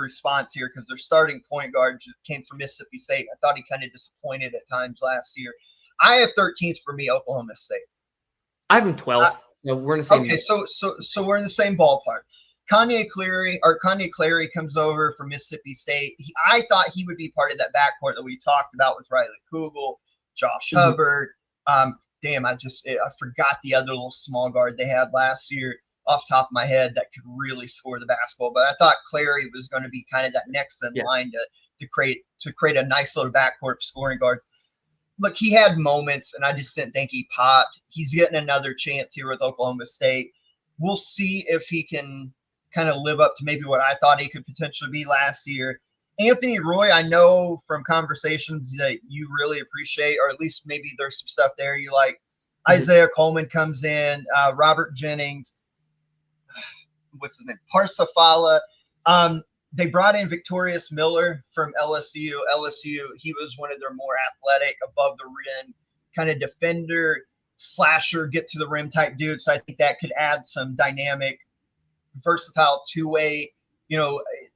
response here, because their starting point guard came from Mississippi State. I thought he kind of disappointed at times last year. I have 13th for me, Oklahoma State. I have him 12th. So we're in the same. Okay, so we're in the same ballpark. Kanye Clary comes over from Mississippi State. I thought he would be part of that backcourt that we talked about with Riley Kugel, Josh Hubbard. I forgot the other little small guard they had last year off the top of my head that could really score the basketball. But I thought Clary was going to be kind of that next in line to create a nice little backcourt of scoring guards. Look, he had moments, and I just didn't think he popped. He's getting another chance here with Oklahoma State. We'll see if he can kind of live up to maybe what I thought he could potentially be last year. Anthony Roy, I know from conversations that you really appreciate, or at least maybe there's some stuff there you like. Isaiah Coleman comes in, Robert Jennings, what's his name? Parsafala. They brought in Victorious Miller from LSU. LSU, he was one of their more athletic, above the rim, kind of defender, slasher, get to the rim type dude. So I think that could add some dynamic, versatile two-way.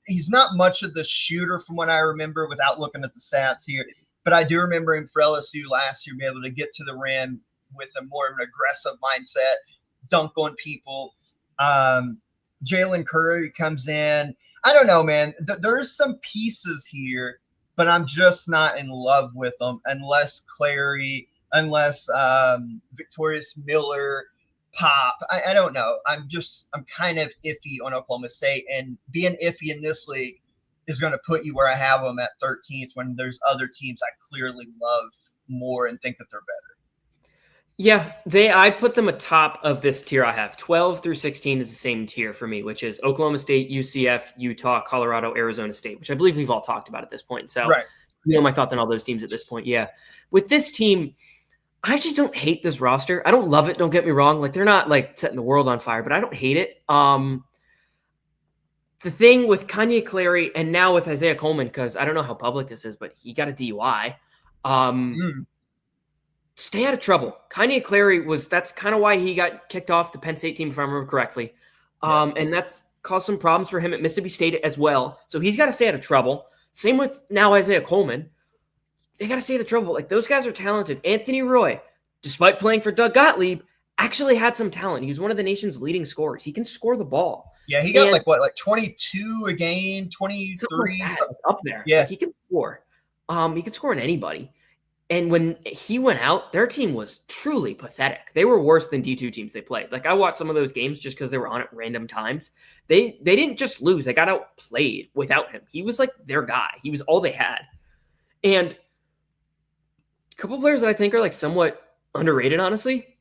He's not much of the shooter from what I remember without looking at the stats here, but I do remember him for LSU last year being able to get to the rim with a more of an aggressive mindset, dunk on people. Jalen Curry comes in. I don't know, man. There's some pieces here, but I'm just not in love with them unless Clary, unless Victorious Miller pop. I don't know. I'm kind of iffy on Oklahoma State, and being iffy in this league is going to put you where I have them at 13th when there's other teams I clearly love more and think that they're better. Yeah, I put them atop of this tier I have. 12 through 16 is the same tier for me, which is Oklahoma State, UCF, Utah, Colorado, Arizona State, which I believe we've all talked about at this point. So, right. My thoughts on all those teams at this point. Yeah. With this team, I actually don't hate this roster. I don't love it. Don't get me wrong. Like, they're not like setting the world on fire, but I don't hate it. The thing with Kanye Clary and now with Isaiah Coleman, because I don't know how public this is, but he got a DUI. Stay out of trouble. Kanye Clary that's kind of why he got kicked off the Penn State team, if I remember correctly. And that's caused some problems for him at Mississippi State as well. So he's got to stay out of trouble. Same with now Isaiah Coleman. They got to stay out of trouble. Like, those guys are talented. Anthony Roy, despite playing for Doug Gottlieb, actually had some talent. He was one of the nation's leading scorers. He can score the ball. Yeah, he got like 22 a game, 23 like up there. Yeah, like, he can score. He could score on anybody. And when he went out, their team was truly pathetic. They were worse than D2 teams they played. Like, I watched some of those games just because they were on at random times. They didn't just lose. They got outplayed without him. He was like their guy. He was all they had. And a couple players that I think are like somewhat underrated, honestly.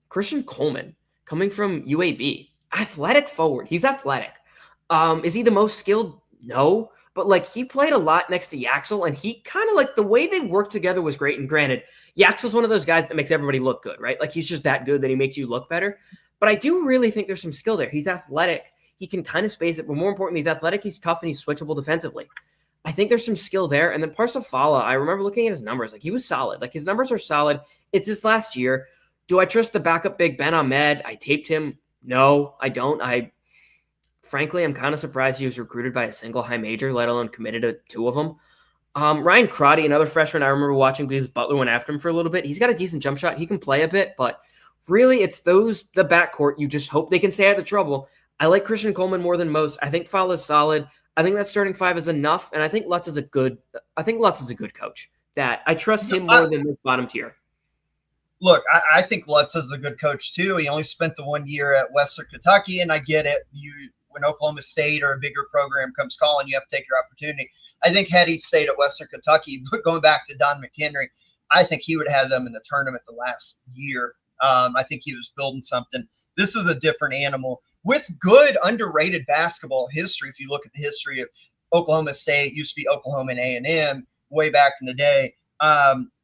Christian Coleman, coming from UAB. Athletic forward. He's athletic. Is he the most skilled? No. But, like, he played a lot next to Yaxel, and he kind of, like, the way they worked together was great. And granted, Yaxel's one of those guys that makes everybody look good, right? Like, he's just that good that he makes you look better. But I do really think there's some skill there. He's athletic. He can kind of space it. But more importantly, he's athletic, he's tough, and he's switchable defensively. I think there's some skill there. And then Parsafala, I remember looking at his numbers. Like, he was solid. Like, his numbers are solid. It's his last year. Do I trust the backup big Ben Ahmed? I taped him. No, I don't. Frankly, I'm kind of surprised he was recruited by a single high major, let alone committed to two of them. Ryan Crotty, another freshman I remember watching because Butler went after him for a little bit. He's got a decent jump shot. He can play a bit, but really it's the backcourt. You just hope they can stay out of trouble. I like Christian Coleman more than most. I think Fowle is solid. I think that starting five is enough, and I think Lutz is a good coach. That I trust him more than this bottom tier. Look, I think Lutz is a good coach too. He only spent the 1 year at Western Kentucky, and I get it. When Oklahoma State or a bigger program comes calling, you have to take your opportunity. I think had he stayed at Western Kentucky, but going back to Don McHenry, I think he would have had them in the tournament the last year. I think he was building something. This is a different animal with good underrated basketball history. If you look at the history of Oklahoma State, used to be Oklahoma and A&M way back in the day.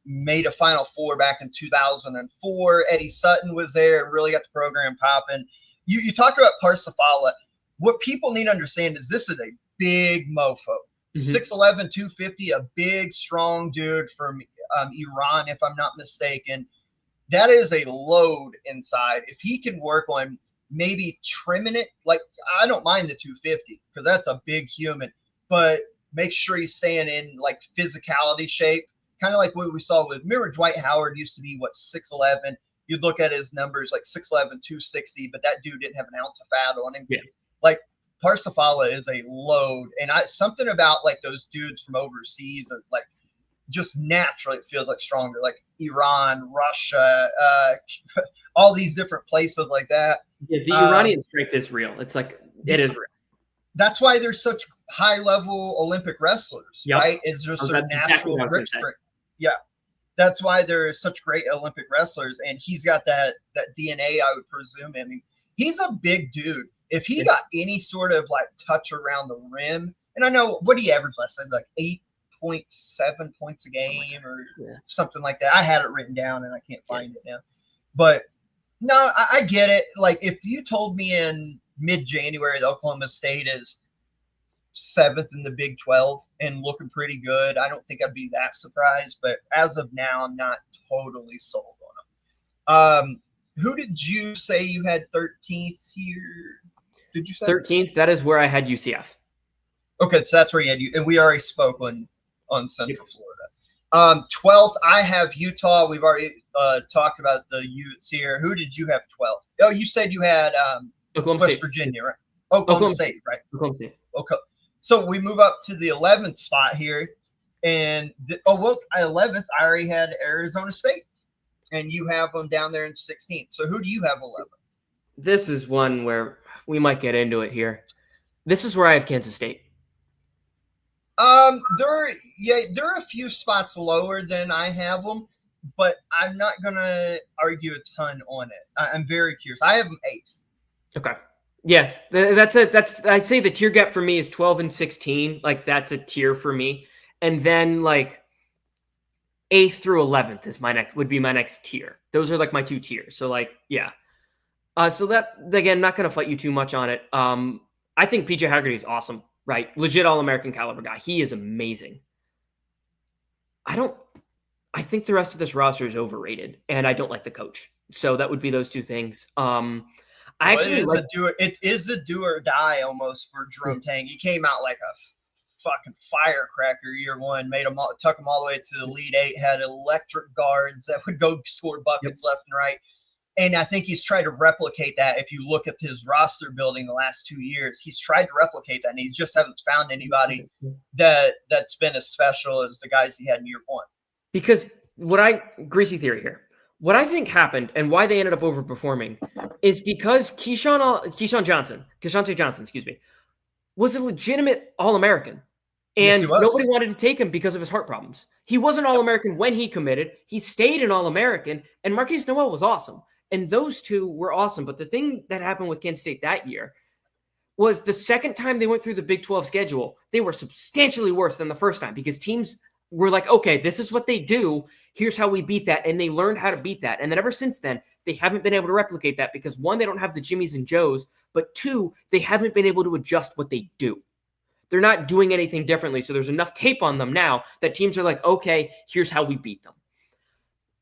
Made a Final Four back in 2004. Eddie Sutton was there and really got the program popping. You talked about Parsafala. What people need to understand is this is a big mofo. 6'11", 250, a big, strong dude from Iran, if I'm not mistaken. That is a load inside. If he can work on maybe trimming it, like, I don't mind the 250 because that's a big human, but make sure he's staying in, like, physicality shape, kind of like what we saw with, remember Dwight Howard used to be, 6'11"? You'd look at his numbers, like 6'11", 260, but that dude didn't have an ounce of fat on him. Yeah. Like, Parsafala is a load, and something about, like, those dudes from overseas are, like, just naturally it feels like stronger, like Iran, Russia, all these different places like that. Yeah, the Iranian strength is real. It's like, it is real. That's why there's such high-level Olympic wrestlers, right? It's just a natural grip strength. Yeah. That's why there are such great Olympic wrestlers, and he's got that DNA, I would presume. I mean, he's a big dude. If he got any sort of, like, touch around the rim, and I know, what do you average last time? Like 8.7 points a game or something like that. I had it written down, and I can't find it now. But, no, I get it. Like, if you told me in mid-January that Oklahoma State is 7th in the Big 12 and looking pretty good. I don't think I'd be that surprised, but as of now, I'm not totally sold on them. Who did you say you had 13th here? Did you say 13th? That is where I had UCF. Okay, so that's where you had you, and we already spoke on Central Florida. 12th, I have Utah. We've already talked about the Utes here. Who did you have 12th? Oh, you said you had Oklahoma West State. Virginia, right? Oklahoma State, right? Oklahoma State. Okay. So we move up to the 11th spot here. And, 11th, I already had Arizona State. And you have them down there in 16th. So who do you have 11th? This is one where we might get into it here. This is where I have Kansas State. There are a few spots lower than I have them, but I'm not gonna argue a ton on it. I'm very curious. I have them 8th. Okay. Yeah, that's it. I'd say the tier gap for me is 12 and 16. Like that's a tier for me, and then like 8th through 11th would be my next tier. Those are like my 2 tiers. So like yeah. So that again, not gonna fight you too much on it. I think PJ Haggerty is awesome. Right. Legit All-American caliber guy. He is amazing. I think the rest of this roster is overrated, and I don't like the coach. So that would be those 2 things. It is a do or die almost for Jerome Tang. He came out like a fucking firecracker year one, tuck him all the way to the Elite Eight, had electric guards that would go score buckets left and right. And I think he's tried to replicate that. If you look at his roster building the last 2 years, he's tried to replicate that, and he just hasn't found anybody that's been as special as the guys he had in year one. Because greasy theory here. What I think happened and why they ended up overperforming is because Keyshawn Johnson, was a legitimate All-American. And Yes, nobody wanted to take him because of his heart problems. He was an All-American when he committed. He stayed an All-American, and Marquise Noel was awesome. And those 2 were awesome. But the thing that happened with Kansas State that year was the second time they went through the Big 12 schedule, they were substantially worse than the first time because teams were like, okay, this is what they do. Here's how we beat that. And they learned how to beat that. And then ever since then, they haven't been able to replicate that because 1, they don't have the Jimmies and Joes, but 2, they haven't been able to adjust what they do. They're not doing anything differently. So there's enough tape on them now that teams are like, okay, here's how we beat them.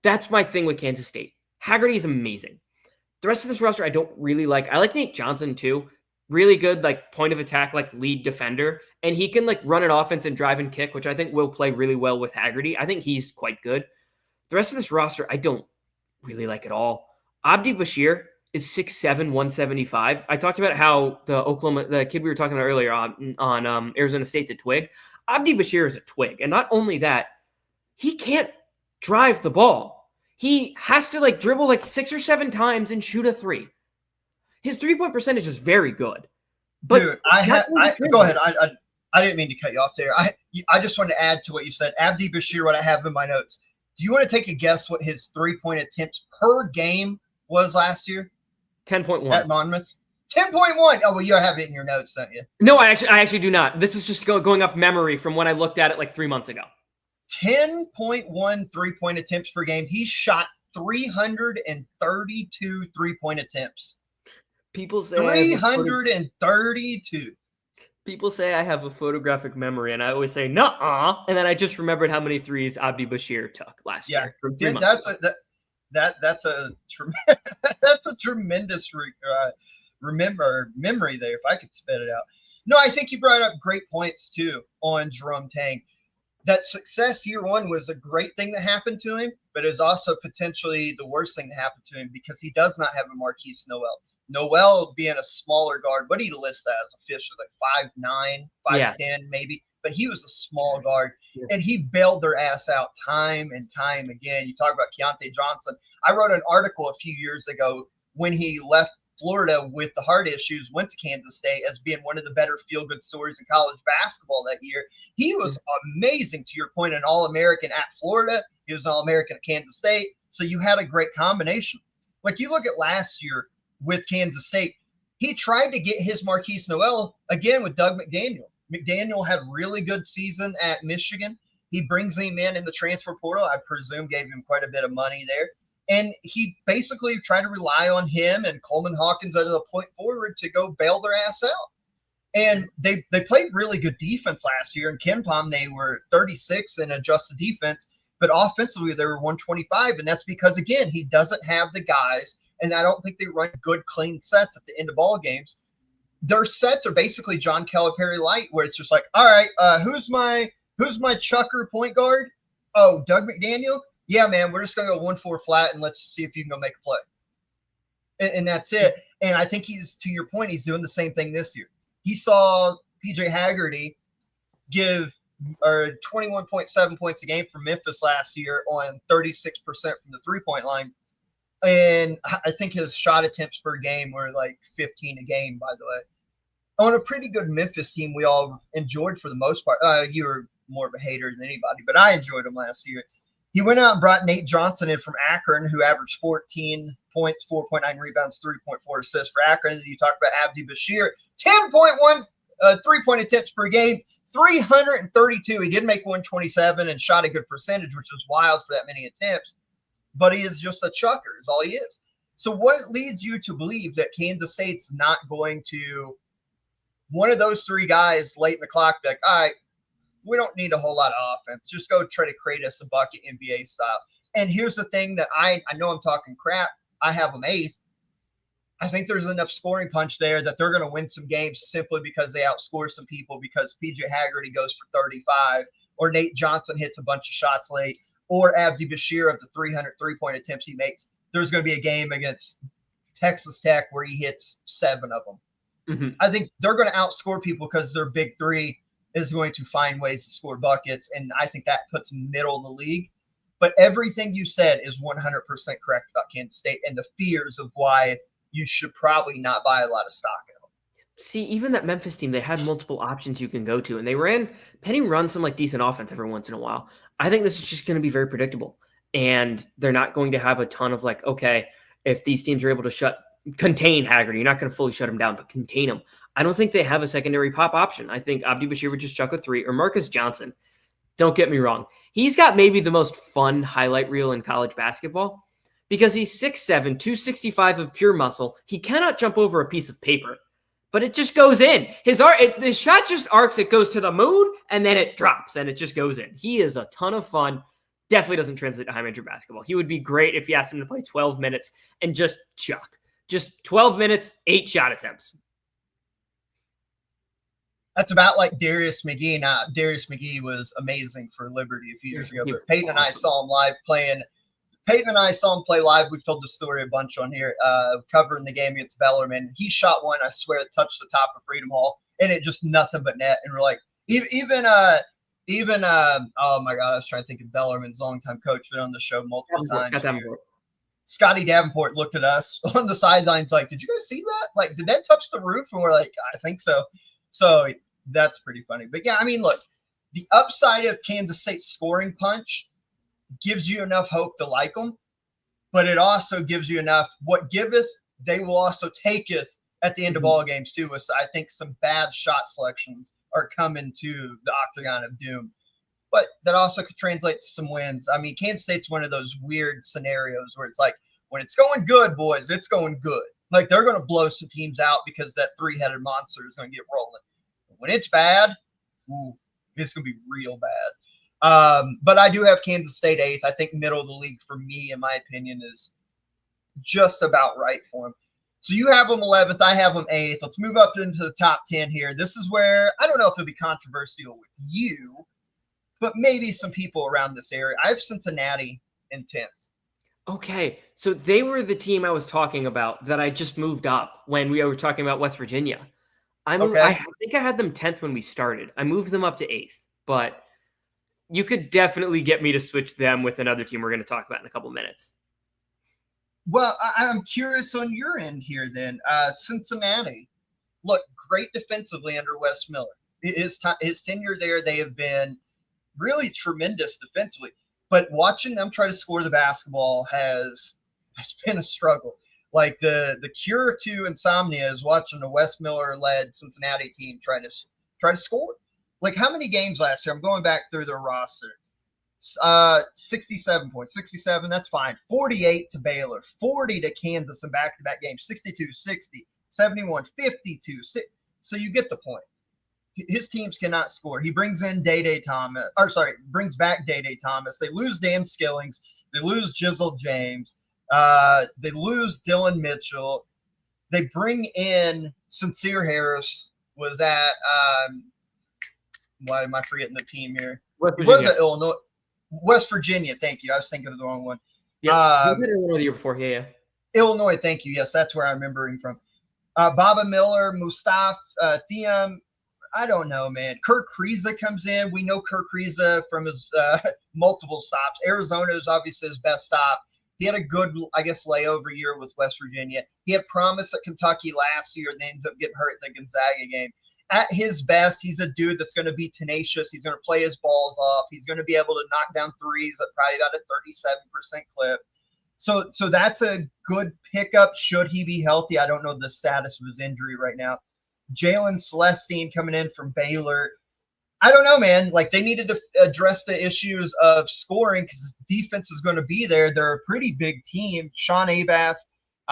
That's my thing with Kansas State. Haggerty is amazing. The rest of this roster, I don't really like. I like Nate Johnson too. Really good, like point of attack, like lead defender. And he can like run an offense and drive and kick, which I think will play really well with Haggerty. I think he's quite good. The rest of this roster, I don't really like at all. Abdi Bashir is 6'7", 175. I talked about how the kid we were talking about earlier on Arizona State's a twig. Abdi Bashir is a twig. And not only that, he can't drive the ball. He has to like dribble like 6 or 7 times and shoot a 3. His 3-point percentage is very good. But dude, go ahead. I didn't mean to cut you off there. I just wanted to add to what you said. Abdi Bashir, what I have in my notes. Do you want to take a guess what his 3-point attempts per game was last year? 10.1 at Monmouth. 10.1. Oh, well, you have it in your notes, don't you? No, I actually do not. This is just going off memory from when I looked at it like 3 months ago. 10.1 3-point attempts per game. He shot 332 3-point attempts. People say 332. People say I have a photographic memory, and I always say nuh-uh, and then I just remembered how many threes Abdi Bashir took last year. From 3 months ago. That's a tremendous memory there. If I could spit it out. No, I think you brought up great points too on Jerome Tang. That success year one was a great thing that happened to him, but it's also potentially the worst thing that happened to him because he does not have a Marquise Noel. Noel being a smaller guard, what he lists as officially like 5'9", 5'10", maybe, but he was a small guard, and he bailed their ass out time and time again. You talk about Keontae Johnson. I wrote an article a few years ago when he left Florida with the heart issues, went to Kansas State as being one of the better feel-good stories in college basketball that year. He was amazing, to your point, an All-American at Florida. He was an All-American at Kansas State. So you had a great combination. Like you look at last year with Kansas State, he tried to get his Marquise Noel again with Doug McDaniel. McDaniel had really good season at Michigan. He brings him in the transfer portal. I presume gave him quite a bit of money there. And he basically tried to rely on him and Coleman Hawkins as a point forward to go bail their ass out. And they played really good defense last year. In KenPom, they were 36 in adjusted defense, but offensively they were 125, and that's because, again, he doesn't have the guys, and I don't think they run good, clean sets at the end of ball games. Their sets are basically John Calipari light, where it's just like, all right, who's my chucker point guard? Oh, Doug McDaniel? Yeah, man, we're just going to go 1-4 flat, and let's see if you can go make a play. And that's it. And I think he's, to your point, he's doing the same thing this year. He saw PJ Haggerty give 21.7 points a game for Memphis last year on 36% from the three-point line. And I think his shot attempts per game were like 15 a game, by the way. On a pretty good Memphis team we all enjoyed for the most part. You were more of a hater than anybody, but I enjoyed him last year. He went out and brought Nate Johnson in from Akron, who averaged 14 points, 4.9 rebounds, 3.4 assists for Akron. And then you talk about Abdi Bashir, 10.1 three-point attempts per game, 332. He did make 127 and shot a good percentage, which was wild for that many attempts. But he is just a chucker, is all he is. So what leads you to believe that Kansas State's not going to – one of those three guys late in the clock be like, all right, we don't need a whole lot of offense. Just go try to create us a bucket NBA style. And here's the thing that I know I'm talking crap. I have them eighth. I think there's enough scoring punch there that they're going to win some games simply because they outscore some people, because PJ Haggerty goes for 35 or Nate Johnson hits a bunch of shots late or Abdi Bashir of the 300 three-point attempts he makes. There's going to be a game against Texas Tech where he hits 7 of them. Mm-hmm. I think they're going to outscore people because their big three is going to find ways to score buckets, and I think that puts them middle of the league. But everything you said is 100% correct about Kansas State and the fears of why you should probably not buy a lot of stock in them. See, even that Memphis team, they had multiple options you can go to, and Penny runs some like decent offense every once in a while. I think this is just going to be very predictable, and they're not going to have a ton of like, okay, if these teams are able to contain Haggerty, you're not going to fully shut him down, but contain him. I don't think they have a secondary pop option. I think Abdi Bashir would just chuck a 3, or Marcus Johnson. Don't get me wrong. He's got maybe the most fun highlight reel in college basketball because he's 6'7", 265 of pure muscle. He cannot jump over a piece of paper, but it just goes in. His shot just arcs, it goes to the moon, and then it drops, and it just goes in. He is a ton of fun. Definitely doesn't translate to high major basketball. He would be great if you asked him to play 12 minutes and just chuck. Just 12 minutes, 8 shot attempts. That's about like Darius McGee. Now, Darius McGee was amazing for Liberty a few years ago, but Peyton and I saw him live playing. Peyton and I saw him play live. We've told the story a bunch on here, covering the game against Bellarmine. He shot one, I swear, that touched the top of Freedom Hall, and it just nothing but net. And we're like, even oh my God, I was trying to think of Bellarmine's longtime coach, been on the show multiple times. Scotty Davenport looked at us on the sidelines like, did you guys see that? Like, did that touch the roof? And we're like, I think so. So that's pretty funny. But yeah, I mean, look, the upside of Kansas State's scoring punch gives you enough hope to like them, but it also gives you enough, what giveth, they will also taketh at the end of ball games too. So I think some bad shot selections are coming to the Octagon of Doom. But that also could translate to some wins. I mean, Kansas State's one of those weird scenarios where it's like, when it's going good, boys, it's going good. Like, they're going to blow some teams out because that 3-headed monster is going to get rolling. When it's bad, it's going to be real bad. But I do have Kansas State 8th. I think middle of the league for me, in my opinion, is just about right for them. So you have them 11th. I have them 8th. Let's move up into the top 10 here. This is where, I don't know if it'll be controversial with you, but maybe some people around this area. I have Cincinnati in 10th. Okay, so they were the team I was talking about that I just moved up when we were talking about West Virginia. I think I had them 10th when we started. I moved them up to 8th, but you could definitely get me to switch them with another team we're going to talk about in a couple minutes. Well, I'm curious on your end here then. Cincinnati, look, great defensively under Wes Miller. His tenure there, they have been really tremendous defensively. But watching them try to score the basketball has been a struggle. Like the cure to insomnia is watching the Wes Miller-led Cincinnati team try to score. Like, how many games last year? I'm going back through their roster. 67 points. 67, that's fine. 48 to Baylor. 40 to Kansas in back-to-back games. 62, 60, 71, 52, So you get the point. His teams cannot score. He brings in brings back Day Thomas. They lose Dan Skillings. They lose Jizzle James. They lose Dylan Mitchell. They bring in Sincere Harris. Was at why am I forgetting the team here? He was at Illinois, West Virginia. Thank you. I was thinking of the wrong one. Yeah, he did Illinois the year before. Yeah. Illinois. Thank you. Yes, that's where I'm remembering from. Baba Miller, Mustafa Thiam. I don't know, man. Kirk Kriisa comes in. We know Kirk Kriisa from his multiple stops. Arizona is obviously his best stop. He had a good, I guess, layover year with West Virginia. He had promise at Kentucky last year and then ends up getting hurt in the Gonzaga game. At his best, he's a dude that's going to be tenacious. He's going to play his balls off. He's going to be able to knock down threes at probably about a 37% clip. So that's a good pickup should he be healthy. I don't know the status of his injury right now. Jalen Celestine coming in from Baylor. I don't know, man. Like, they needed to address the issues of scoring because defense is going to be there. They're a pretty big team. Sean Abath,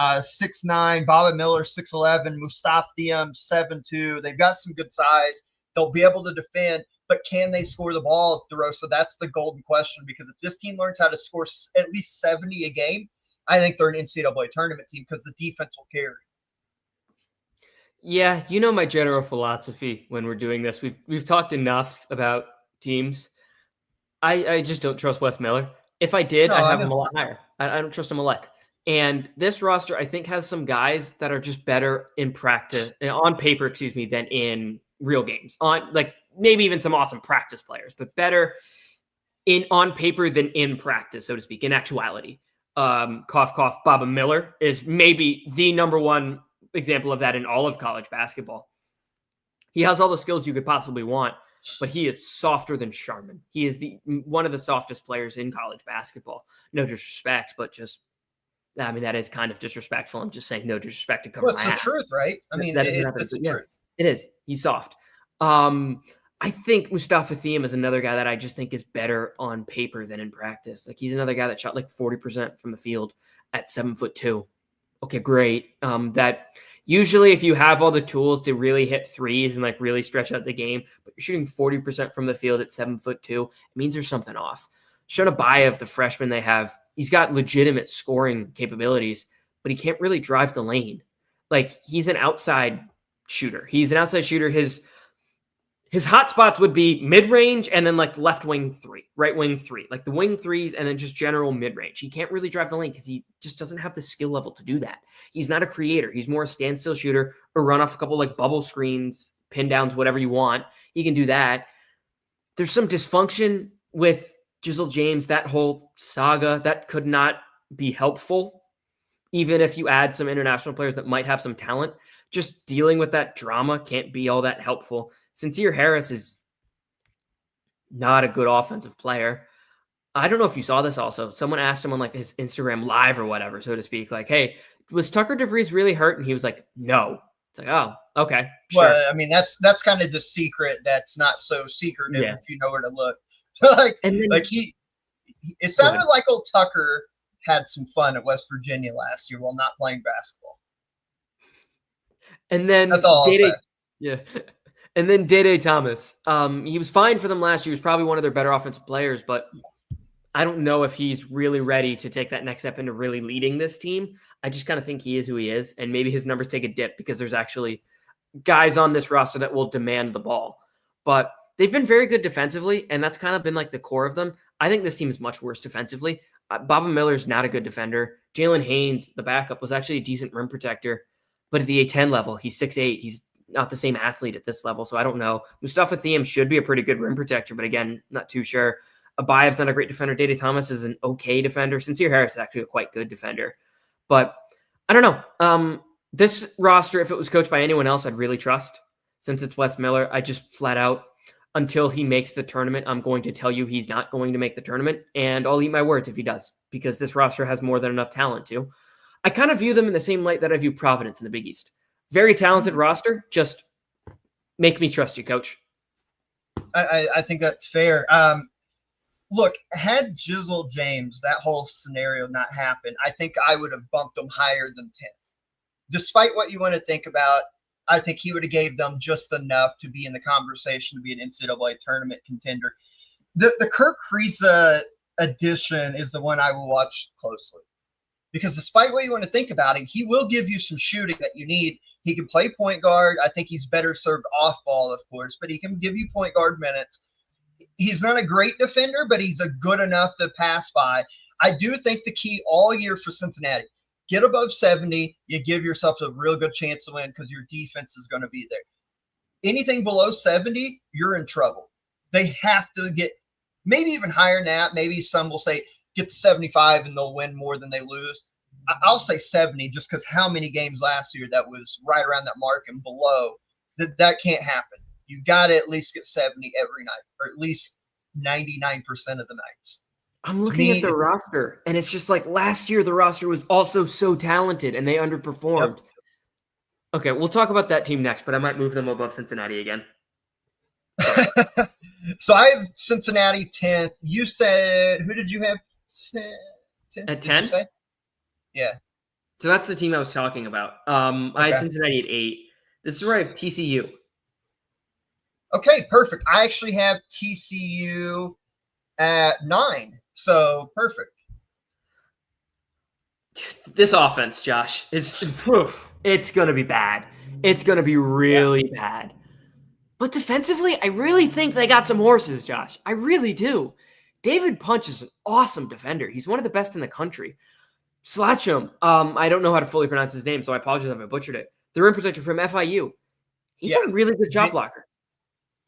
6'9", Baba Miller, 6'11", Mustafa Thiam, 7'2". They've got some good size. They'll be able to defend, but can they score the ball, DeRosa? That's the golden question, because if this team learns how to score at least 70 a game, I think they're an NCAA tournament team because the defense will carry. Yeah, you know my general philosophy when we're doing this. We've talked enough about teams. I just don't trust Wes Miller. If I did, I'd have him a lot higher. I don't trust him a lick. And this roster, I think, has some guys that are just better in practice, on paper, than in real games. On, like, maybe even some awesome practice players, but better on paper than in practice, so to speak, in actuality. Cough, cough, Baba Miller is maybe the number one example of that in all of college basketball. He has all the skills you could possibly want, but he is softer than Sharman. He is one of the softest players in college basketball. No disrespect, but just, I mean, that is kind of disrespectful. I'm just saying no disrespect to cover my ass. It's the truth, right? I mean, it's the truth. It is. He's soft. I think Mustafa Thiam is another guy that I just think is better on paper than in practice. Like, he's another guy that shot like 40% from the field at 7'2". Okay, great. That usually if you have all the tools to really hit threes and like really stretch out the game, but you're shooting 40% from the field at 7'2", it means there's something off. Shona Bayev, the freshman they have, he's got legitimate scoring capabilities, but he can't really drive the lane. Like, he's an outside shooter. His hot spots would be mid-range and then like left wing three, right wing three, like the wing threes and then just general mid-range. He can't really drive the lane because he just doesn't have the skill level to do that. He's not a creator. He's more a standstill shooter or run off a couple like bubble screens, pin downs, whatever you want. He can do that. There's some dysfunction with Jizzle James, that whole saga that could not be helpful. Even if you add some international players that might have some talent, just dealing with that drama can't be all that helpful. Sincere Harris is not a good offensive player. I don't know if you saw this also. Someone asked him on like his Instagram live or whatever, so to speak, like, hey, was Tucker DeVries really hurt? And he was like, no. It's like, oh, okay. Sure. Well, I mean, that's kind of the secret that's not so secretive if you know where to look. It sounded like old Tucker had some fun at West Virginia last year while not playing basketball. And then that's all I'll say. Yeah. And then Day Thomas. He was fine for them last year. He was probably one of their better offensive players, but I don't know if he's really ready to take that next step into really leading this team. I just kind of think he is who he is, and maybe his numbers take a dip because there's actually guys on this roster that will demand the ball. But they've been very good defensively, and that's kind of been like the core of them. I think this team is much worse defensively. Baba Miller's not a good defender. Jalen Haynes, the backup, was actually a decent rim protector, but at the A10 level, he's 6'8". He's not the same athlete at this level, so I don't know. Mustafa Thiam should be a pretty good rim protector, but again, not too sure. Abayev's not a great defender. Day Thomas is an okay defender. Sincere Harris is actually a quite good defender. But I don't know. This roster, if it was coached by anyone else, I'd really trust. Since it's Wes Miller, I just flat out, until he makes the tournament, I'm going to tell you he's not going to make the tournament, and I'll eat my words if he does, because this roster has more than enough talent to. I kind of view them in the same light that I view Providence in the Big East. Very talented roster. Just make me trust you, coach. I think that's fair. Look, had Jizzle James, that whole scenario not happened, I think I would have bumped them higher than 10th. Despite what you want to think about I think he would have gave them just enough to be in the conversation to be an NCAA tournament contender. The Kirk Kriisa addition is the one I will watch closely. Because despite what you want to think about him, he will give you some shooting that you need. He can play point guard. I think he's better served off ball, of course, but he can give you point guard minutes. He's not a great defender, but he's a good enough to pass by. I do think the key all year for Cincinnati, get above 70, you give yourself a real good chance to win because your defense is going to be there. Anything below 70, you're in trouble. They have to get maybe even higher than that. Maybe some will say get to 75 and they'll win more than they lose. I'll say 70 just because how many games last year that was right around that mark and below, that can't happen. You got to at least get 70 every night, or at least 99% of the nights. I'm looking at the roster, and it's just like last year the roster was also so talented, and they underperformed. Yep. Okay, we'll talk about that team next, but I might move them above Cincinnati again. So I have Cincinnati 10th. You said, who did you have 10th? At 10? Yeah. So that's the team I was talking about. I had Cincinnati at 8. This is where I have TCU. Okay, perfect. I actually have TCU at 9. So perfect. This offense, Josh, it's going to be bad. It's going to be really bad. But defensively, I really think they got some horses, Josh. I really do. David Punch is an awesome defender. He's one of the best in the country. Slachum, I don't know how to fully pronounce his name, so I apologize if I butchered it. The rim protector from FIU. He's a really good shot blocker.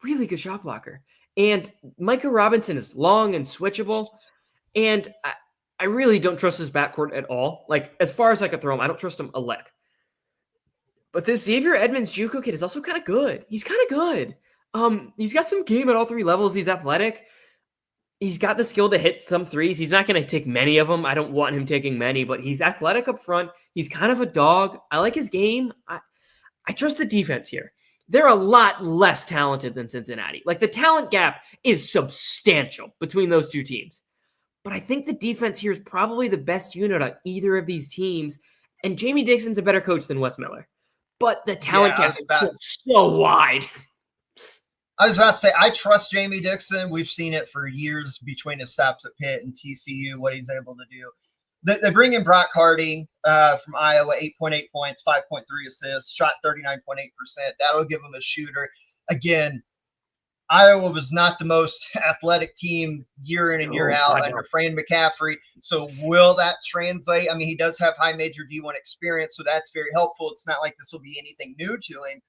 Really good shot blocker. And Micah Robinson is long and switchable. And I really don't trust his backcourt at all. Like, as far as I could throw him, I don't trust him a lick. But this Xavier Edmonds JUCO kid is also kind of good. He's kind of good. He's got some game at all 3 levels. He's athletic. He's got the skill to hit some threes. He's not going to take many of them. I don't want him taking many, but he's athletic up front. He's kind of a dog. I like his game. I trust the defense here. They're a lot less talented than Cincinnati. Like, the talent gap is substantial between those two teams. But I think the defense here is probably the best unit on either of these teams. And Jamie Dixon's a better coach than Wes Miller. But the talent gap is so wide. I was about to say, I trust Jamie Dixon. We've seen it for years between his stops at Pitt and TCU, what he's able to do. They bring in Brock Harding from Iowa, 8.8 points, 5.3 assists, shot 39.8%. That'll give him a shooter. Again, Iowa was not the most athletic team year in and year out under Fran McCaffrey. So will that translate? I mean, he does have high major D1 experience, so that's very helpful. It's not like this will be anything new to him.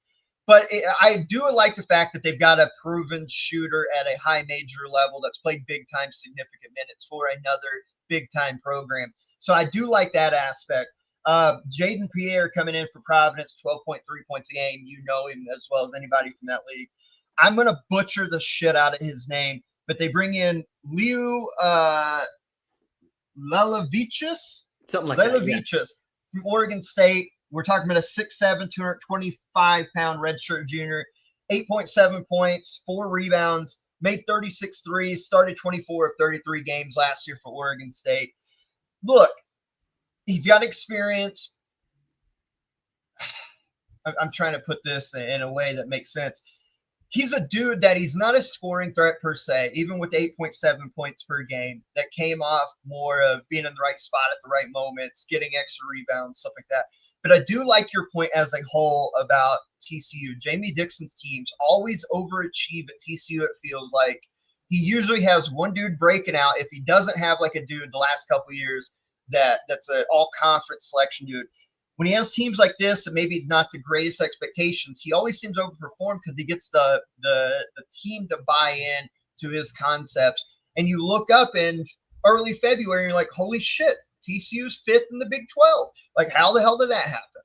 But I do like the fact that they've got a proven shooter at a high major level that's played big-time significant minutes for another big-time program. So I do like that aspect. Jaden Pierre coming in for Providence, 12.3 points a game. You know him as well as anybody from that league. I'm going to butcher the shit out of his name, but they bring in Leo Lelavichus? Something like that, from Oregon State. We're talking about a 6'7", 225-pound redshirt junior, 8.7 points, 4 rebounds, made 36 threes, started 24 of 33 games last year for Oregon State. Look, he's got experience. I'm trying to put this in a way that makes sense. He's a dude that he's not a scoring threat per se, even with 8.7 points per game, that came off more of being in the right spot at the right moments, getting extra rebounds, stuff like that. But I do like your point as a whole about TCU. Jamie Dixon's teams always overachieve at TCU, it feels like. He usually has one dude breaking out. If he doesn't have like a dude the last couple of years that's an all-conference selection dude, when he has teams like this and maybe not the greatest expectations, he always seems to overperform because he gets the team to buy in to his concepts. And you look up in early February and you're like, holy shit, TCU's 5th in the Big 12. Like, how the hell did that happen?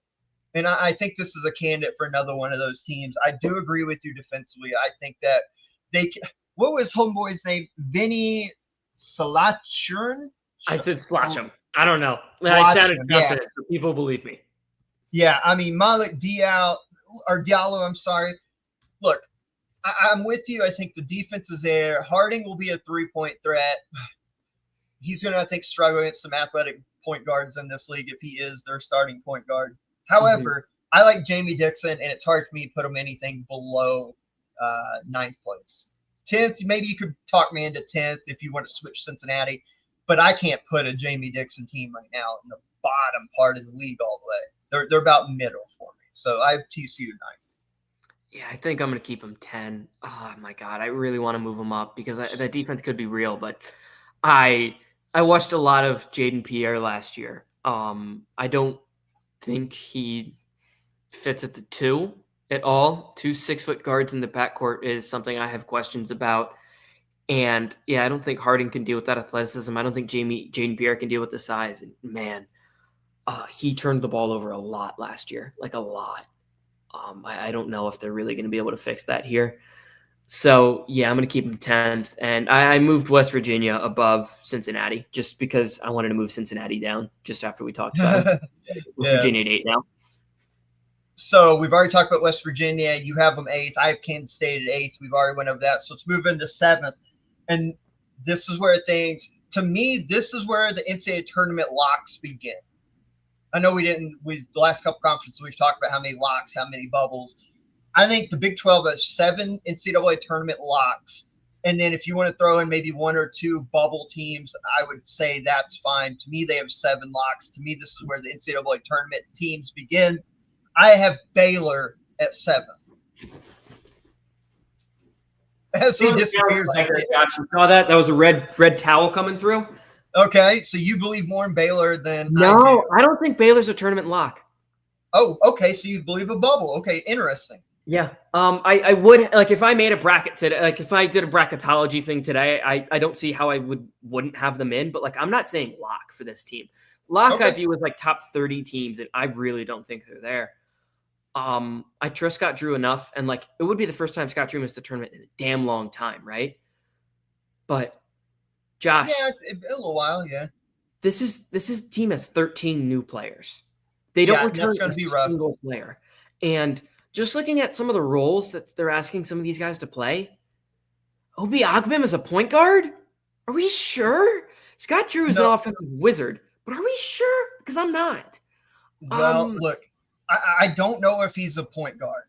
And I think this is a candidate for another one of those teams. I do agree with you defensively. I think that what was homeboy's name? Vinny Salachurn? I said Slachum. I don't know. I sounded confident, so people believe me. Yeah, I mean, Malik Diallo, I'm sorry. Look, I'm with you. I think the defense is there. Harding will be a 3-point threat. He's going to, I think, struggle against some athletic point guards in this league if he is their starting point guard. However, I like Jamie Dixon, and it's hard for me to put him anything below ninth place. 10th, maybe you could talk me into 10th if you want to switch Cincinnati, but I can't put a Jamie Dixon team right now in the bottom part of the league all the way. They're about middle for me. So I have TCU ninth. Yeah, I think I'm going to keep him 10. Oh, my God. I really want to move him up because the defense could be real, but I watched a lot of Jaden Pierre last year. I don't think he fits at the 2 at all. 2 6-foot guards in the backcourt is something I have questions about. And yeah, I don't think Harding can deal with that athleticism. I don't think Jaden Pierre can deal with the size. And man, he turned the ball over a lot last year, like a lot. I don't know if they're really going to be able to fix that here. So yeah, I'm going to keep him 10th. And I moved West Virginia above Cincinnati just because I wanted to move Cincinnati down just after we talked about it. West Virginia at 8 now. So we've already talked about West Virginia. You have them 8th. I have Kansas State at 8th. We've already went over that. So let's move into 7th. And this is where to me, this is where the NCAA tournament locks begin. I know the last couple conferences, we've talked about how many locks, how many bubbles. I think the Big 12 has 7 NCAA tournament locks. And then if you want to throw in maybe 1 or 2 bubble teams, I would say that's fine. To me, they have 7 locks. To me, this is where the NCAA tournament teams begin. I have Baylor at 7th. As he disappears. You saw that? That was a red towel coming through. Okay, so you believe more in Baylor than No, I don't think Baylor's a tournament lock. Oh, okay, so you believe a bubble. Okay, interesting. Yeah. I would, like, if I made a bracket today, like if I did a bracketology thing today, I don't see how I wouldn't have them in, but like I'm not saying lock for this team. Lock I view as like top 30 teams, and I really don't think they're there. I trust Scott Drew enough, and like it would be the first time Scott Drew missed the tournament in a damn long time, right? But Josh, yeah, a little while, yeah. This team has 13 new players. They don't return a single player, and just looking at some of the roles that they're asking some of these guys to play, Obi Ogbim is a point guard. Are we sure? Scott Drew is an offensive wizard, but are we sure? Because I'm not. Well, look. I don't know if he's a point guard.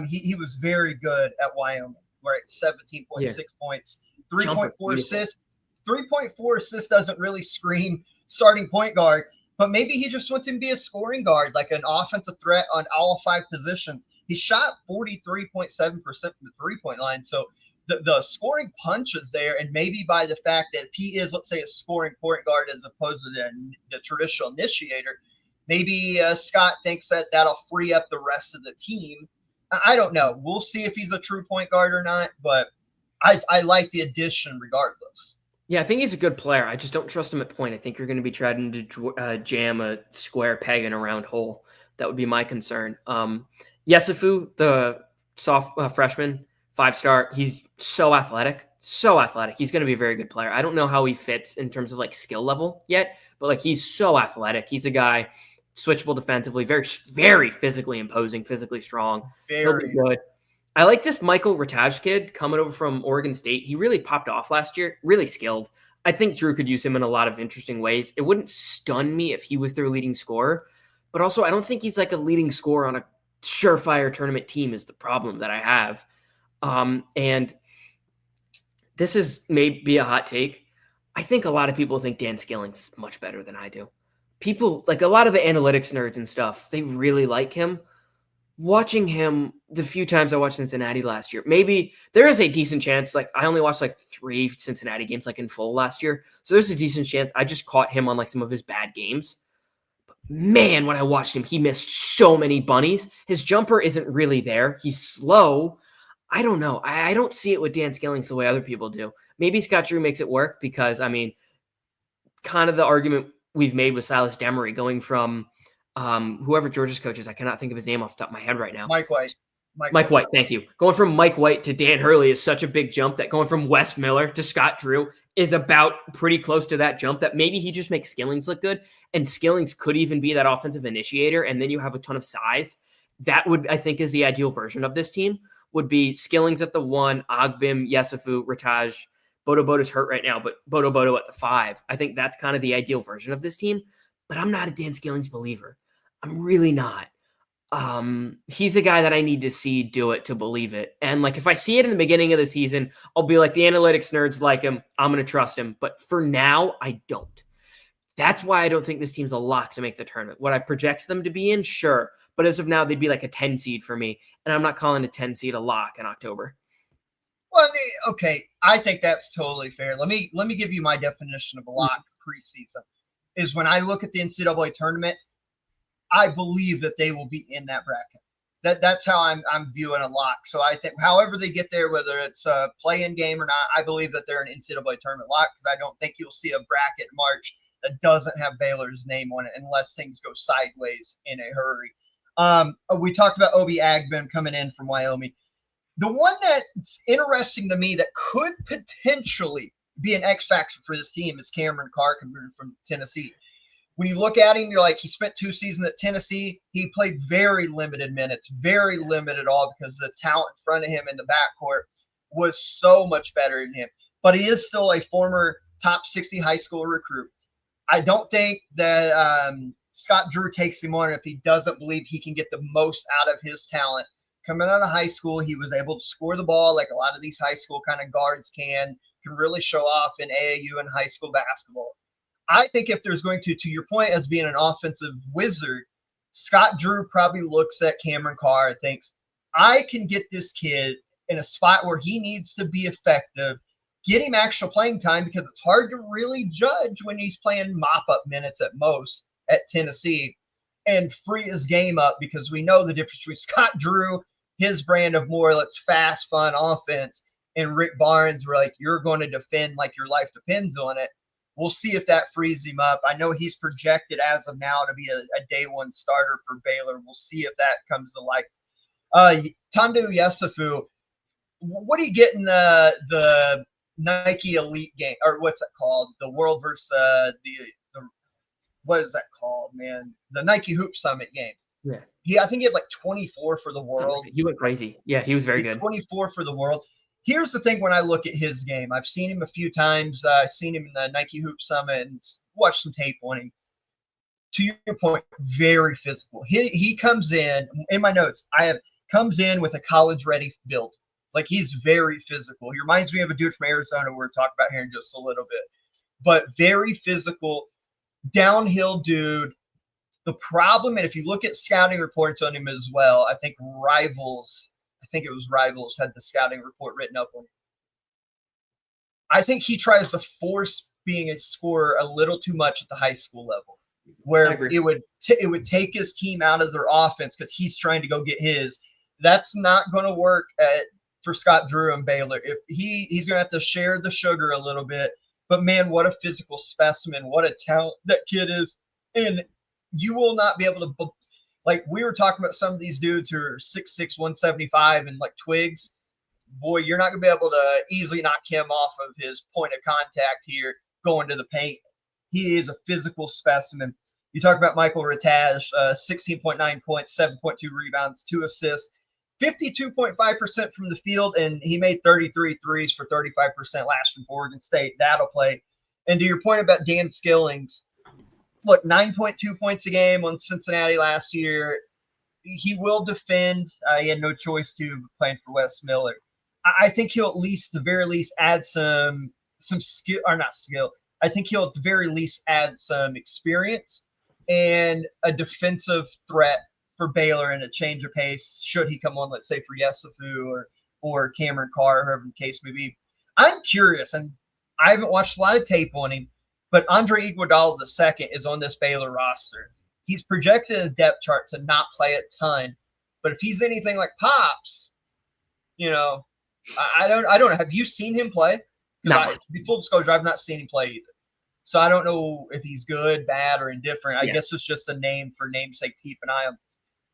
He was very good at Wyoming, right? 17.6 points, 3.4 assists. 3.4 assists doesn't really scream starting point guard, but maybe he just wants to be a scoring guard, like an offensive threat on all 5 positions. He shot 43.7% from the three-point line. So the scoring punch is there, and maybe by the fact that if he is, let's say, a scoring point guard as opposed to the traditional initiator, maybe Scott thinks that that'll free up the rest of the team. I don't know. We'll see if he's a true point guard or not, but I like the addition regardless. Yeah, I think he's a good player. I just don't trust him at point. I think you're going to be trying to jam a square peg in a round hole. That would be my concern. Yesufu, the freshman, 5-star, he's so athletic. He's going to be a very good player. I don't know how he fits in terms of like skill level yet, but like he's so athletic. He's a guy switchable defensively, very, very physically imposing, physically strong. He'll be good. I like this Michael Rataj kid coming over from Oregon State. He really popped off last year, really skilled. I think Drew could use him in a lot of interesting ways. It wouldn't stun me if he was their leading scorer, but also I don't think he's like a leading scorer on a surefire tournament team is the problem that I have. And this is maybe a hot take. I think a lot of people think Dan Skilling's much better than I do. People, like a lot of the analytics nerds and stuff, they really like him. Watching him the few times I watched Cincinnati last year, maybe there is a decent chance, like I only watched like 3 Cincinnati games like in full last year. So there's a decent chance I just caught him on like some of his bad games. But man, when I watched him, he missed so many bunnies. His jumper isn't really there. He's slow. I don't know. I don't see it with Dan Skillings the way other people do. Maybe Scott Drew makes it work because, I mean, kind of the argument we've made with Silas Demery going from whoever Georgia's coach is. I cannot think of his name off the top of my head right now. Mike White. Mike White, thank you. Going from Mike White to Dan Hurley is such a big jump that going from Wes Miller to Scott Drew is about pretty close to that jump that maybe he just makes Skillings look good, and Skillings could even be that offensive initiator, and then you have a ton of size. That would, I think, is the ideal version of this team, would be Skillings at the 1, Ogbim, Yesufu, Rataj. Bodo's hurt right now, but Bodo at the 5. I think that's kind of the ideal version of this team, but I'm not a Dan Skillings believer. I'm really not. He's a guy that I need to see do it to believe it. And like, if I see it in the beginning of the season, I'll be like, the analytics nerds like him. I'm going to trust him. But for now, I don't. That's why I don't think this team's a lock to make the tournament. What I project them to be in, sure. But as of now, they'd be like a 10 seed for me. And I'm not calling a 10 seed a lock in October. Well, okay, I think that's totally fair. Let me give you my definition of a lock preseason. Is when I look at the NCAA tournament, I believe that they will be in that bracket. That's how I'm viewing a lock. So I think however they get there, whether it's a play-in game or not, I believe that they're an NCAA tournament lock because I don't think you'll see a bracket in March that doesn't have Baylor's name on it unless things go sideways in a hurry. We talked about Obi Agben coming in from Wyoming. The one that's interesting to me that could potentially be an X factor for this team is Cameron Carr from Tennessee. When you look at him, you're like, he spent 2 seasons at Tennessee. He played very limited minutes, very limited all because the talent in front of him in the backcourt was so much better than him. But he is still a former top 60 high school recruit. I don't think that Scott Drew takes him on if he doesn't believe he can get the most out of his talent. Coming out of high school, he was able to score the ball like a lot of these high school kind of guards can really show off in AAU and high school basketball. I think if there's going to your point as being an offensive wizard, Scott Drew probably looks at Cameron Carr and thinks, I can get this kid in a spot where he needs to be effective, get him actual playing time because it's hard to really judge when he's playing mop-up minutes at most at Tennessee and free his game up because we know the difference between Scott Drew, his brand of more let's fast, fun offense, and Rick Barnes, where like you're going to defend like your life depends on it. We'll see if that frees him up. I know he's projected as of now to be a day one starter for Baylor. We'll see if that comes to life. Tondo Yesufu, what do you get in the Nike Elite game, or what's it called? The World versus the what is that called, man? The Nike Hoop Summit game. Yeah. I think he had like 24 for the world. He went crazy. Yeah, he was very good. 24 for the world. Here's the thing when I look at his game. I've seen him a few times. I've seen him in the Nike Hoop Summit and watched some tape on him. To your point, very physical. He comes in my notes, I have comes in with a college-ready build. Like, he's very physical. He reminds me of a dude from Arizona we're talking about here in just a little bit. But very physical, downhill dude. The problem, and if you look at scouting reports on him as well, I think it was Rivals had the scouting report written up on him. I think he tries to force being a scorer a little too much at the high school level, where it would take his team out of their offense because he's trying to go get his. That's not going to work for Scott Drew and Baylor. If he's going to have to share the sugar a little bit. But man, what a physical specimen! What a talent that kid is, and you will not be able to. Like, we were talking about some of these dudes who are 6'6", 175 and like twigs. Boy, you're not going to be able to easily knock him off of his point of contact here going to the paint. He is a physical specimen. You talk about Michael Rataj, 16.9 points, 7.2 rebounds, 2 assists, 52.5% from the field, and he made 33 threes for 35% last from Oregon State. That'll play. And to your point about Dan Skillings, look, 9.2 points a game on Cincinnati last year. He will defend. He had no choice to playing for Wes Miller. I think he'll at least, the very least, add some skill, or not skill. I think he'll at the very least add some experience and a defensive threat for Baylor and a change of pace should he come on, let's say, for Yesufu or Cameron Carr, whoever the case may be. I'm curious, and I haven't watched a lot of tape on him, but Andre Iguodala II is on this Baylor roster. He's projected in the depth chart to not play a ton, but if he's anything like Pops, I don't know. Have you seen him play? No. To be full disclosure, I've not seen him play either. So I don't know if he's good, bad, or indifferent. I guess it's just a name for namesake to keep an eye on.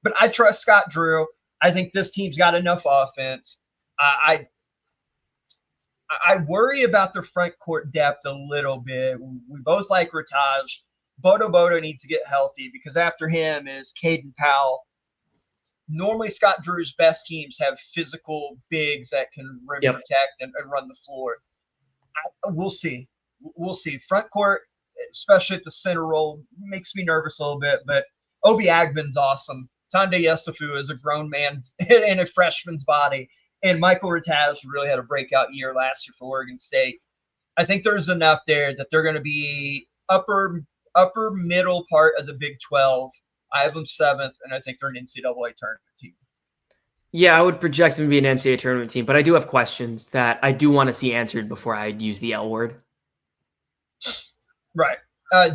But I trust Scott Drew. I think this team's got enough offense. I worry about their front court depth a little bit. We both like Rataj. Bodo needs to get healthy because after him is Caden Powell. Normally, Scott Drew's best teams have physical bigs that can rim protect and run the floor. We'll see. We'll see. Front court, especially at the center role, makes me nervous a little bit. But Obi Agben's awesome. Tande Yesufu is a grown man in a freshman's body. And Michael Rataj really had a breakout year last year for Oregon State. I think there's enough there that they're going to be upper middle part of the Big 12. I have them 7th, and I think they're an NCAA tournament team. Yeah, I would project them to be an NCAA tournament team, but I do have questions that I do want to see answered before I use the L word. Right.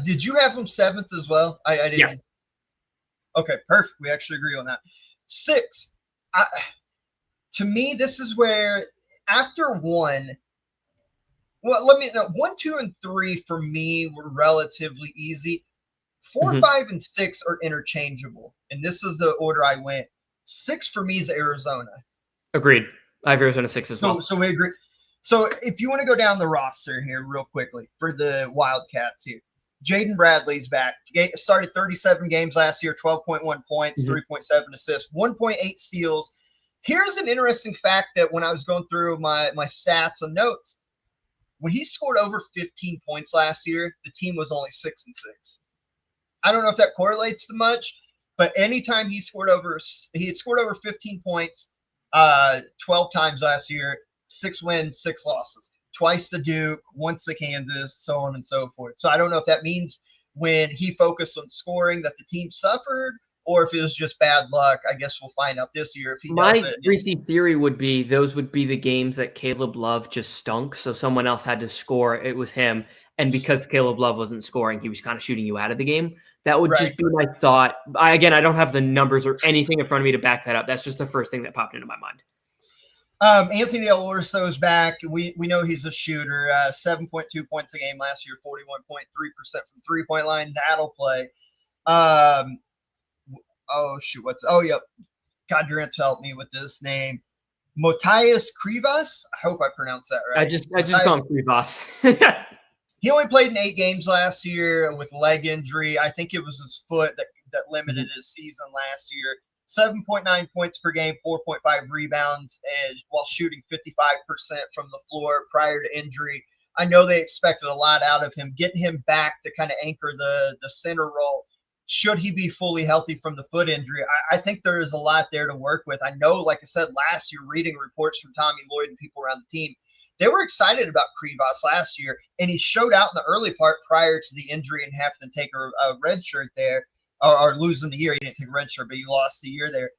Did you have them 7th as well? I didn't. Yes. Okay, perfect. We actually agree on that. 6th. To me, this is where after 1, well, let me know. 1, 2, and 3 for me were relatively easy. 4, 5, and 6 are interchangeable, and this is the order I went. 6 for me is Arizona. Agreed. I have Arizona 6 as well. So we agree. So if you want to go down the roster here real quickly for the Wildcats here, Jaden Bradley's back. He started 37 games last year, 12.1 points, 3.7 assists, 1.8 steals. Here's an interesting fact that when I was going through my stats and notes, when he scored over 15 points last year, the team was only 6-6. I don't know if that correlates to much, but anytime he had scored over 15 points 12 times last year, 6 wins, 6 losses, twice to Duke, once to Kansas, so on and so forth. So I don't know if that means when he focused on scoring that the team suffered, or if it was just bad luck. I guess we'll find out this year if he does it. My greasy theory would be those would be the games that Caleb Love just stunk, so someone else had to score. It was him. And because Caleb Love wasn't scoring, he was kind of shooting you out of the game. That would just be my thought. I don't have the numbers or anything in front of me to back that up. That's just the first thing that popped into my mind. Anthony Elorso is back. We know he's a shooter. 7.2 points a game last year, 41.3% from three-point line. That'll play. Yep. God, you're going to help me with this name. Motias Krivas. I hope I pronounced that right. I just call him Krivas. He only played in 8 games last year with leg injury. I think it was his foot that limited his season last year. 7.9 points per game, 4.5 rebounds, while shooting 55% from the floor prior to injury. I know they expected a lot out of him. Getting him back to kind of anchor the center role, should he be fully healthy from the foot injury, I think there is a lot there to work with. I know, like I said, last year, reading reports from Tommy Lloyd and people around the team, they were excited about Krivas last year, and he showed out in the early part prior to the injury and having to take a red shirt there, or losing the year. He didn't take a red shirt, but he lost the year there.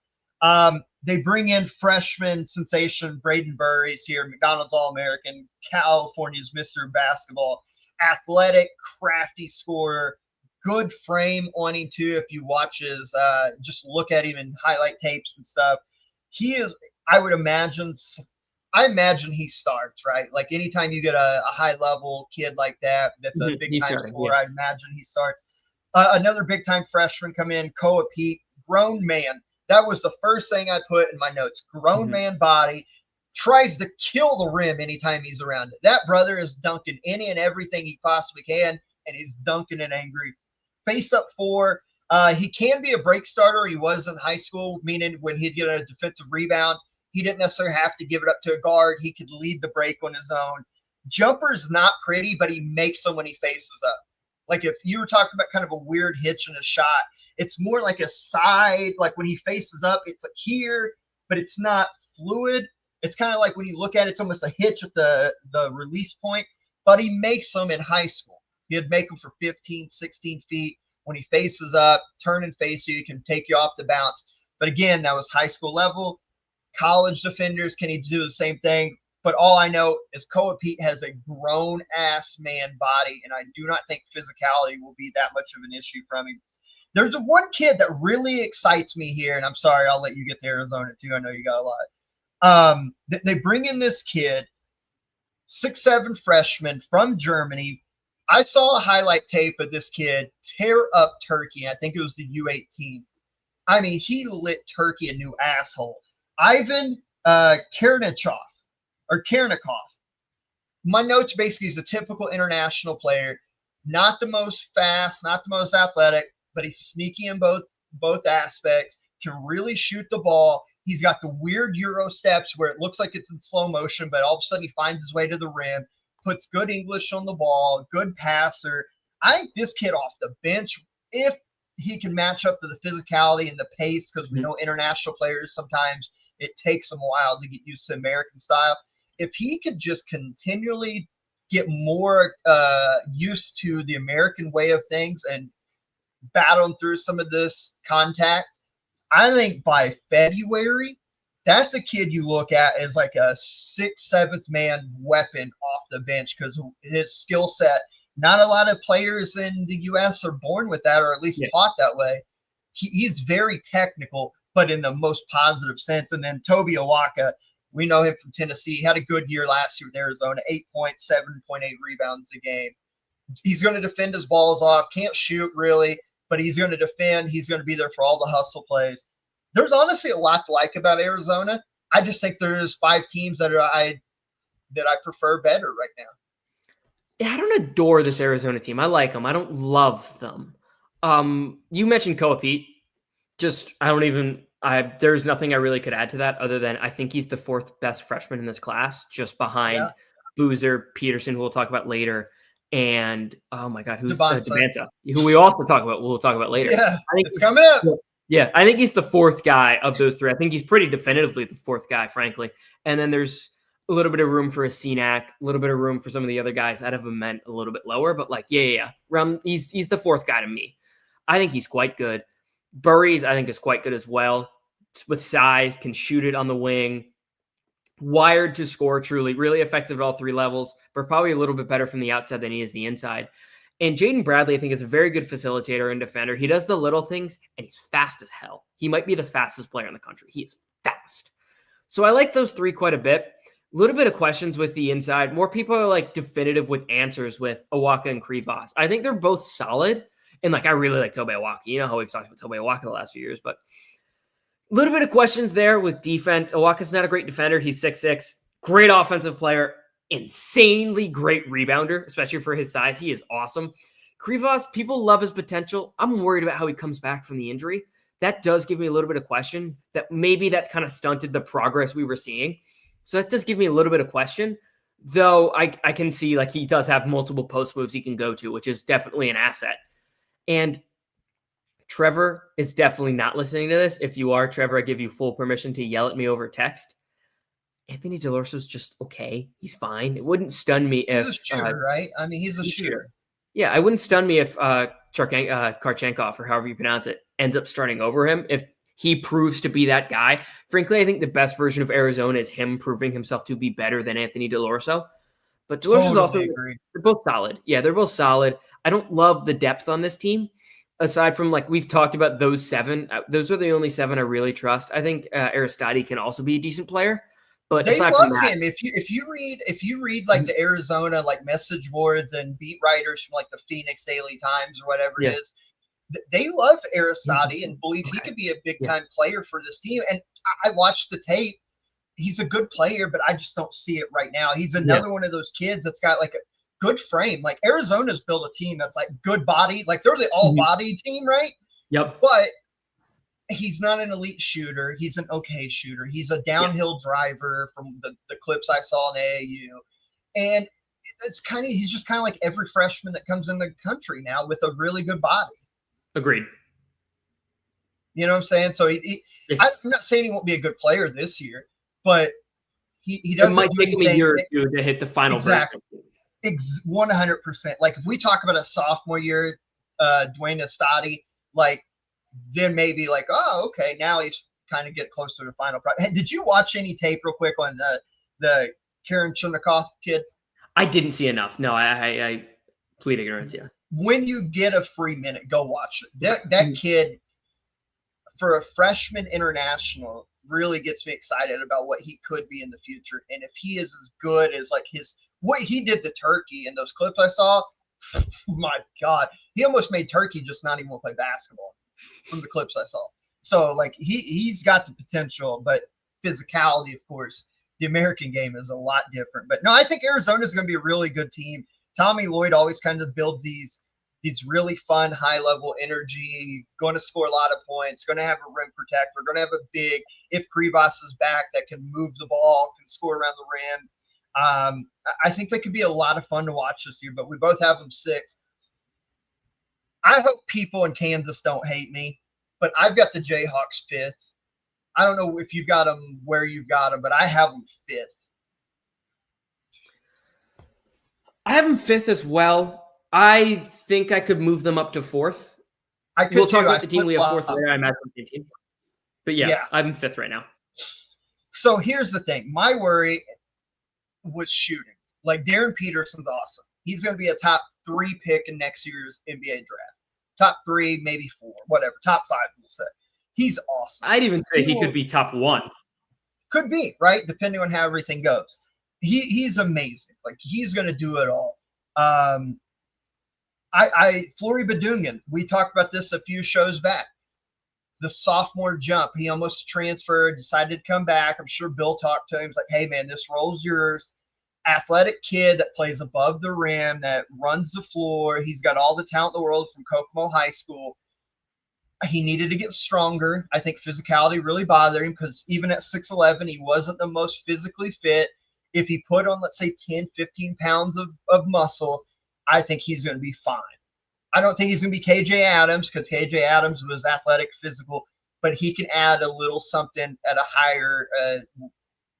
They bring in freshman sensation Braden Burries here, McDonald's All-American, California's Mr. Basketball, athletic, crafty scorer, good frame on him too. If you watch his, just look at him in highlight tapes and stuff, he is. I imagine he starts, right? Like anytime you get a high level kid like that's a big time scorer, I imagine he starts. Another big time freshman come in, Koa Pete, grown man. That was the first thing I put in my notes. Grown man body, tries to kill the rim anytime he's around it. That brother is dunking any and everything he possibly can, and he's dunking it angry. Face up 4. He can be a break starter. He was in high school, meaning when he'd get a defensive rebound, he didn't necessarily have to give it up to a guard. He could lead the break on his own. Jumper's not pretty, but he makes them when he faces up. Like if you were talking about kind of a weird hitch in a shot, it's more like a side, like when he faces up, it's like here, but it's not fluid. It's kind of like when you look at it, it's almost a hitch at the release point, but he makes them in high school. He'd make them for 15, 16 feet. When he faces up, turn and face you, he can take you off the bounce. But again, that was high school level. College defenders, can he do the same thing? But all I know is Koa Pete has a grown-ass man body, and I do not think physicality will be that much of an issue from him. There's one kid that really excites me here, and I'm sorry, I'll let you get to Arizona too. I know you got a lot. They bring in this kid, 6'7" freshman from Germany. I saw a highlight tape of this kid tear up Turkey. I think it was the U18. I mean, he lit Turkey a new asshole. Ivan Kernikov. My notes basically is a typical international player, not the most fast, not the most athletic, but he's sneaky in both aspects, can really shoot the ball. He's got the weird Euro steps where it looks like it's in slow motion, but all of a sudden he finds his way to the rim, puts good English on the ball, good passer. I think this kid off the bench, if he can match up to the physicality and the pace, because we know international players, sometimes it takes them a while to get used to American style. If he could just continually get more used to the American way of things and battling through some of this contact, I think by February, that's a kid you look at as like a sixth, seventh man weapon off the bench, because his skill set, not a lot of players in the U.S. are born with that, or at least taught that way. He's very technical, but in the most positive sense. And then Toby Awaka, we know him from Tennessee. He had a good year last year with Arizona, 8 points, 7.8 rebounds a game. He's going to defend his balls off, can't shoot really, but he's going to defend. He's going to be there for all the hustle plays. There's honestly a lot to like about Arizona. I just think there's 5 teams that I prefer better right now. Yeah, I don't adore this Arizona team. I like them. I don't love them. You mentioned Koa Pete. There's nothing I really could add to that other than I think he's the 4th best freshman in this class, just behind Boozer, Peterson, who we'll talk about later, and oh my God, who's Devanza, who we'll talk about later. Yeah, I think it's coming up. Yeah, I think he's the 4th guy of those 3. I think he's pretty definitively the 4th guy, frankly. And then there's a little bit of room for a CNAC, a little bit of room for some of the other guys. I'd have him meant a little bit lower, but like, he's the 4th guy to me. I think he's quite good. Burries, I think, is quite good as well. With size, can shoot it on the wing. Wired to score, truly. Really effective at all 3 levels, but probably a little bit better from the outside than he is the inside. And Jaden Bradley, I think, is a very good facilitator and defender. He does the little things, and he's fast as hell. He might be the fastest player in the country. He is fast. So I like those 3 quite a bit. A little bit of questions with the inside. More people are like definitive with answers with Awaka and Krivas. I think they're both solid. And like, I really like Tobe Awaka. You know how we've talked about Tobe Awaka the last few years, but a little bit of questions there with defense. Awaka's not a great defender. He's 6'6", great offensive player, insanely great rebounder, especially for his size. He is awesome. Krivas, people love his potential. I'm worried about how he comes back from the injury. That does give me a little bit of question that maybe that kind of stunted the progress we were seeing. So that does give me a little bit of question, though I can see like he does have multiple post moves he can go to, which is definitely an asset. And Trevor is definitely not listening to this. If you are, Trevor, I give you full permission to yell at me over text. Anthony DeLorso's just okay. He's fine. It wouldn't stun me if... He's a shooter, right? I mean, he's a shooter. Yeah, it wouldn't stun me if Karchenkov, or however you pronounce it, ends up starting over him. If he proves to be that guy. Frankly, I think the best version of Arizona is him proving himself to be better than Anthony DeLorso. But DeLorso's they're both solid. Yeah, they're both solid. I don't love the depth on this team. Aside from, like, we've talked about those 7. Those are the only 7 I really trust. I think Aristide can also be a decent player. But they love him. If you read like the Arizona like message boards and beat writers from like the Phoenix Daily Times or whatever it is, they love Aristide and believe he could be a big time player for this team. And I watched the tape. He's a good player, but I just don't see it right now. He's another one of those kids that's got like a good frame. Like Arizona's built a team that's like good body. Like they're the all body team, right? Yep. But he's not an elite shooter. He's an okay shooter. He's a downhill driver from the clips I saw in AAU. And he's just kind of like every freshman that comes in the country now with a really good body. Agreed. You know what I'm saying? So I'm not saying he won't be a good player this year, but he doesn't. It might take him a year or 2 to hit the final. Exactly. 100%. Like if we talk about a sophomore year, Dwayne Estadi, like then maybe like, oh, okay, now he's kind of get closer to final product. Hey, did you watch any tape real quick on the Karen Chunikoff kid? I didn't see enough. No, I plead ignorance. Yeah. When you get a free minute, go watch it. That kid, for a freshman international, really gets me excited about what he could be in the future. And if he is as good as like what he did to Turkey in those clips I saw, my God, he almost made Turkey just not even want to play basketball from the clips I saw. So like he's got the potential, but physicality, of course, the American game is a lot different. But no, I think Arizona is going to be a really good team. Tommy Lloyd always kind of builds these really fun, high-level energy, going to score a lot of points, going to have a rim protector, going to have a big, if Krivas is back, that can move the ball, can score around the rim. I think that could be a lot of fun to watch this year, but we both have them 6. I hope people in Kansas don't hate me, but I've got the Jayhawks 5th. I don't know if you've got them where you've got them, but I have them 5th. I have them 5th as well. I think I could move them up to 4th. I could We'll too. talk about the team we have 4th later. I imagine the team. But yeah, I'm 5th right now. So here's the thing. My worry was shooting. Like, Darren Peterson's awesome. He's going to be a top 3 pick in next year's NBA draft. Top 3, maybe 4, whatever. Top 5, we'll say. He's awesome. I'd even say he could be top 1. Could be, right? Depending on how everything goes. He's amazing. Like, he's going to do it all. Flory Badungan, we talked about this a few shows back. The sophomore jump, he almost transferred, decided to come back. I'm sure Bill talked to him. He's like, hey, man, this role's yours. Athletic kid that plays above the rim, that runs the floor. He's got all the talent in the world from Kokomo High School. He needed to get stronger. I think physicality really bothered him because even at 6'11", he wasn't the most physically fit. If he put on, let's say, 10, 15 pounds of muscle, I think he's going to be fine. I don't think he's going to be KJ Adams because KJ Adams was athletic, physical, but he can add a little something at a higher,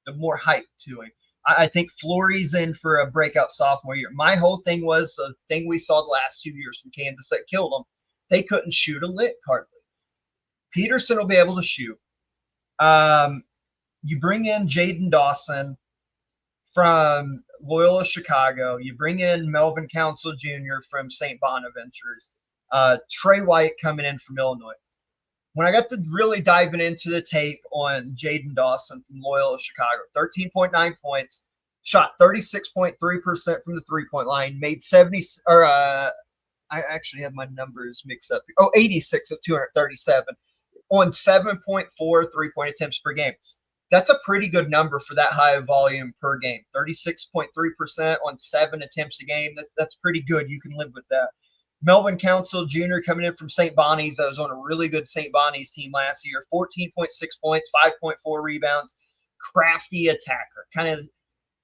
the more height to him. I think Flory's in for a breakout sophomore year. My whole thing was the thing we saw the last 2 years from Kansas that killed them. They couldn't shoot a lick hardly. Peterson will be able to shoot. You bring in Jaden Dawson from Loyola Chicago. You bring in Melvin Council Jr. from St. Bonaventures. Trey White coming in from Illinois. When I got to really diving into the tape on Jaden Dawson from Loyola Chicago, 13.9 points, shot 36.3% from the three-point line, made 70 or I actually have my numbers mixed up here. 86 of 237 on 7.4 three-point attempts per game. That's a pretty good number for that high of volume per game. 36.3% on 7 attempts a game. That's pretty good. You can live with that. Melvin Council Jr. coming in from St. Bonnie's. That was on a really good St. Bonnie's team last year. 14.6 points, 5.4 rebounds. Crafty attacker. Kind of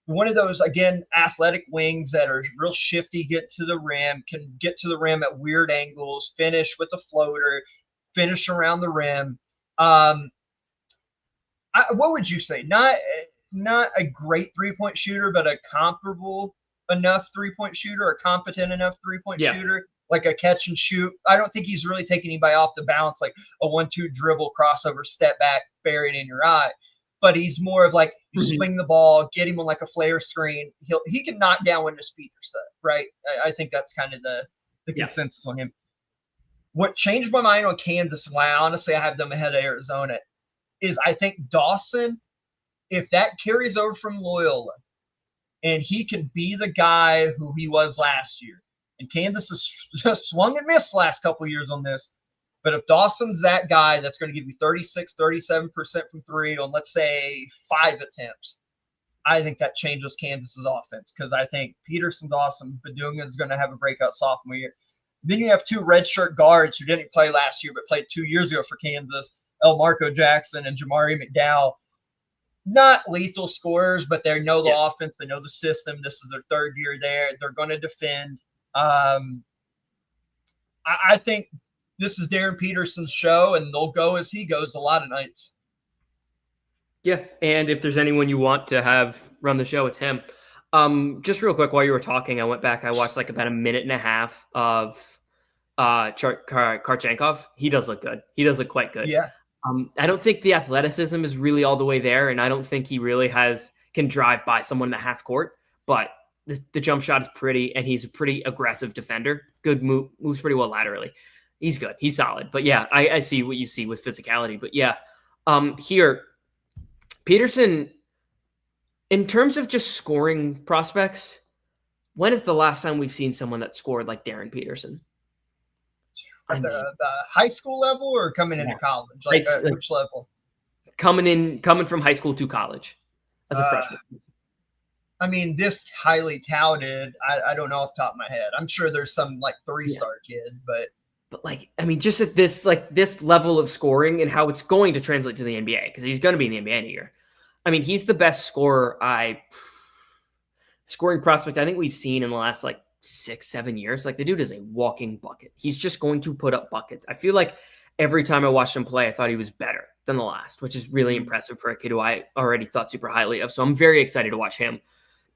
one of those, again, athletic wings that are real shifty, get to the rim, can get to the rim at weird angles, finish with a floater, finish around the rim. What would you say? Not a great three-point shooter, but a comparable enough three-point shooter, or competent enough three-point shooter, like a catch and shoot. I don't think he's really taking anybody off the bounce, like a 1-2 dribble, crossover, step back, bury it in your eye. But he's more of like you swing the ball, get him on like a flare screen. He can knock down when his feet are set, right? I think that's kind of the consensus on him. What changed my mind on Kansas, and why honestly I have them ahead of Arizona, is I think Dawson, if that carries over from Loyola, and he can be the guy who he was last year, and Kansas has swung and missed the last couple of years on this, but if Dawson's that guy that's going to give you 36, 37% from three on, let's say, 5 attempts, I think that changes Kansas's offense because I think Peterson's awesome. Badungan's going to have a breakout sophomore year. Then you have 2 redshirt guards who didn't play last year but played 2 years ago for Kansas, Marco Jackson and Jamari McDowell. Not lethal scorers, but they know the offense. They know the system. This is their 3rd year there. They're going to defend. I think this is Darren Peterson's show, and they'll go as he goes a lot of nights. Yeah, and if there's anyone you want to have run the show, it's him. Just real quick, while you were talking, I went back. I watched like about a minute and a half of Karchenkov. He does look good. He does look quite good. Yeah. I don't think the athleticism is really all the way there, and I don't think he really can drive by someone in the half court, but the jump shot is pretty, and he's a pretty aggressive defender. Good moves pretty well laterally. He's good. He's solid. But yeah, I see what you see with physicality. But yeah, here, Peterson, in terms of just scoring prospects, when is the last time we've seen someone that scored like Darren Peterson? At the high school level or coming into college? Like which level? Coming from high school to college as a freshman. I mean, this highly touted, I don't know off the top of my head. I'm sure there's some like 3-star kid, but like, I mean, just at this level of scoring and how it's going to translate to the NBA, because he's going to be in the NBA in a year. I mean, he's the best scoring prospect I think we've seen in the last like 6-7 years. Like, the dude is a walking bucket. He's just going to put up buckets. I feel like every time I watched him play, I thought he was better than the last, which is really impressive for a kid who I already thought super highly of. So I'm very excited to watch him.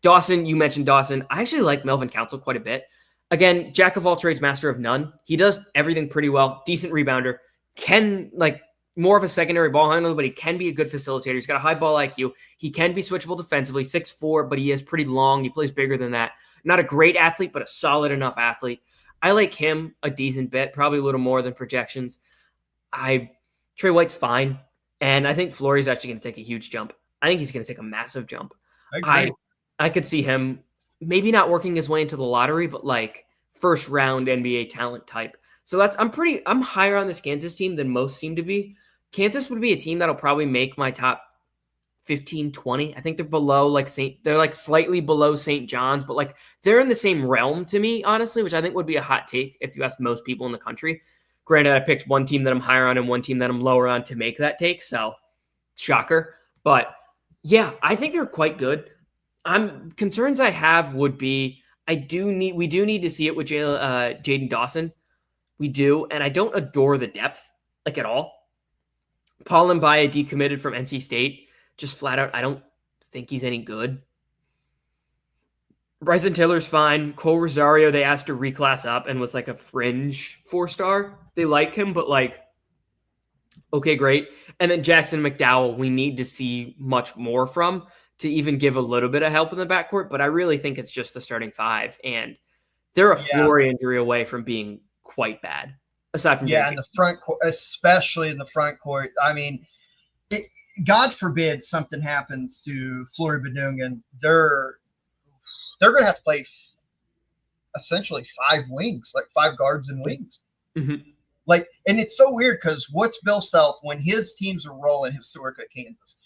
Dawson, you mentioned Dawson. I actually like Melvin Council quite a bit. Again, jack of all trades, master of none. He does everything pretty well. Decent rebounder. More of a secondary ball handler, but he can be a good facilitator. He's got a high ball IQ. He can be switchable defensively, 6'4", but he is pretty long. He plays bigger than that. Not a great athlete, but a solid enough athlete. I like him a decent bit, probably a little more than projections. Trey White's fine, and I think Flory's actually going to take a huge jump. I think he's going to take a massive jump. I could see him maybe not working his way into the lottery, but like first round NBA talent type. So I'm higher on this Kansas team than most seem to be. Kansas would be a team that'll probably make my top 15, 20. I think they're below they're like slightly below St. John's, but like they're in the same realm to me, honestly, which I think would be a hot take if you asked most people in the country. Granted, I picked one team that I'm higher on and one team that I'm lower on to make that take. So shocker. But yeah, I think they're quite good. Concerns I have would be we do need to see it with Jaden Dawson. We do, and I don't adore the depth like at all. Paul Mbaya decommitted from NC State. Just flat out, I don't think he's any good. Bryson Taylor's fine. Cole Rosario, they asked to reclass up and was like a fringe 4-star. They like him, but like, okay, great. And then Jackson McDowell, we need to see much more from to even give a little bit of help in the backcourt. But I really think it's just the starting five. And they're a Flory injury away from being quite bad. Aside from in the front court, especially in the front court. I mean, God forbid something happens to Flory Badungan. They're going to have to play essentially 5 wings, like 5 guards and wings. Mm-hmm. Like, and it's so weird because what's Bill Self when his teams are rolling historic at Kansas?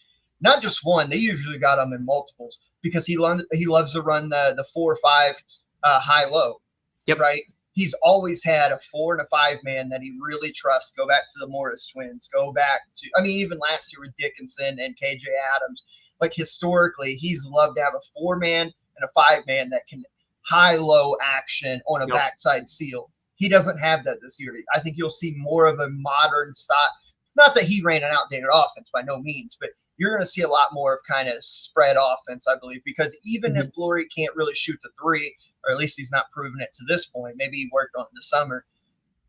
Not just one, they usually got them in multiples because he loves to run the 4 or 5 high-low. Yep. Right. He's always had a 4 and a 5 man that he really trusts. Go back to the Morris twins. Go back to, even last year with Dickinson and KJ Adams. Like historically, he's loved to have a 4-man and a 5-man that can high-low action on a backside seal. He doesn't have that this year. I think you'll see more of a modern style. Not that he ran an outdated offense by no means, but you're going to see a lot more of kind of spread offense, I believe, because even if Flory can't really shoot the 3, or at least he's not proven it to this point, maybe he worked on it in the summer,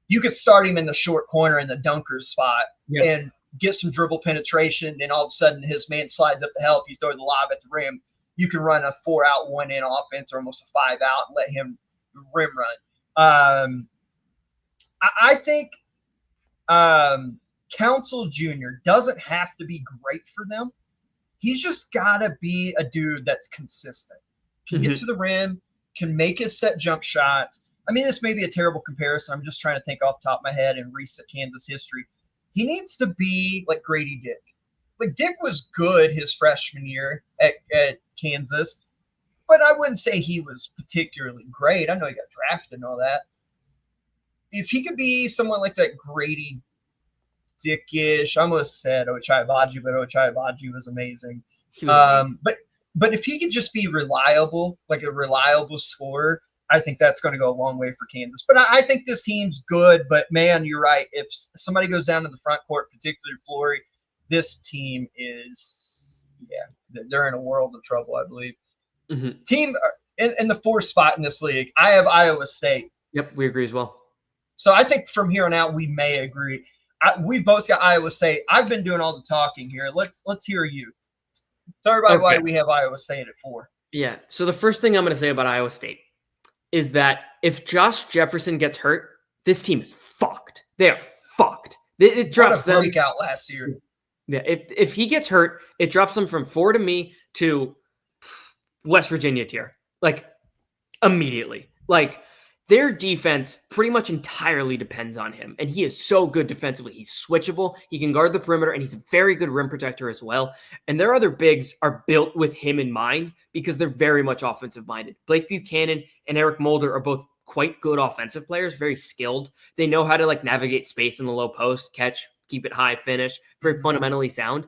you could start him in the short corner in the dunker spot and get some dribble penetration. Then all of a sudden his man slides up to help. You throw the lob at the rim. You can run a 4-out, 1-in offense or almost a 5-out and let him rim run. I think Council Jr. doesn't have to be great for them. He's just got to be a dude that's consistent. Can get to the rim, can make his set jump shots. I mean, this may be a terrible comparison. I'm just trying to think off the top of my head in recent Kansas history. He needs to be like Grady Dick. Like, Dick was good his freshman year at Kansas, but I wouldn't say he was particularly great. I know he got drafted and all that. If he could be someone like that Grady Dick-ish, I almost said Ochai Agbaji, but Ochai Agbaji was amazing. But if he could just be reliable, like a reliable scorer, I think that's going to go a long way for Kansas. But I think this team's good. But, man, you're right. If somebody goes down to the front court, particularly Flory, this team is, they're in a world of trouble, I believe. Mm-hmm. Team in the 4th spot in this league, I have Iowa State. Yep, we agree as well. So I think from here on out, we may agree. We both got Iowa State. I've been doing all the talking here. Let's hear you. Tell everybody why we have Iowa State at 4. Yeah. So the first thing I'm going to say about Iowa State is that if Josh Jefferson gets hurt, this team is fucked. They are fucked. It drops them. Breakout last year. Yeah. If he gets hurt, it drops them from 4 to me to West Virginia tier, like immediately. Like, their defense pretty much entirely depends on him, and he is so good defensively. He's switchable. He can guard the perimeter, and he's a very good rim protector as well. And their other bigs are built with him in mind because they're very much offensive-minded. Blake Buchanan and Eric Mulder are both quite good offensive players, very skilled. They know how to navigate space in the low post, catch, keep it high, finish, very fundamentally sound.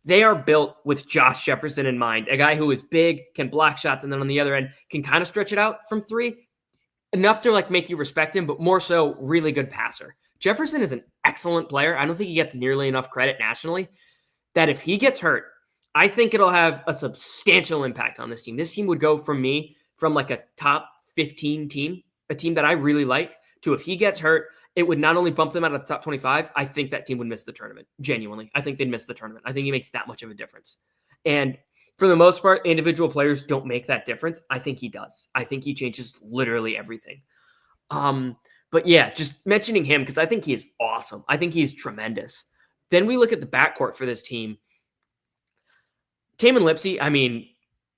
They are built with Josh Jefferson in mind, a guy who is big, can block shots, and then on the other end can kind of stretch it out from 3. enough to like make you respect him, but more so really good passer. Jefferson is an excellent player. I don't think he gets nearly enough credit nationally. That if he gets hurt, I think it'll have a substantial impact on this team. This team would go from like a top 15 team, a team that I really like, to if he gets hurt, it would not only bump them out of the top 25, I think that team would miss the tournament. Genuinely. I think they'd miss the tournament. I think he makes that much of a difference. And for the most part, individual players don't make that difference. I think he does. I think he changes literally everything. But yeah, just mentioning him because I think he is awesome. I think he is tremendous. Then we look at the backcourt for this team. Tamin Lipsey, I mean,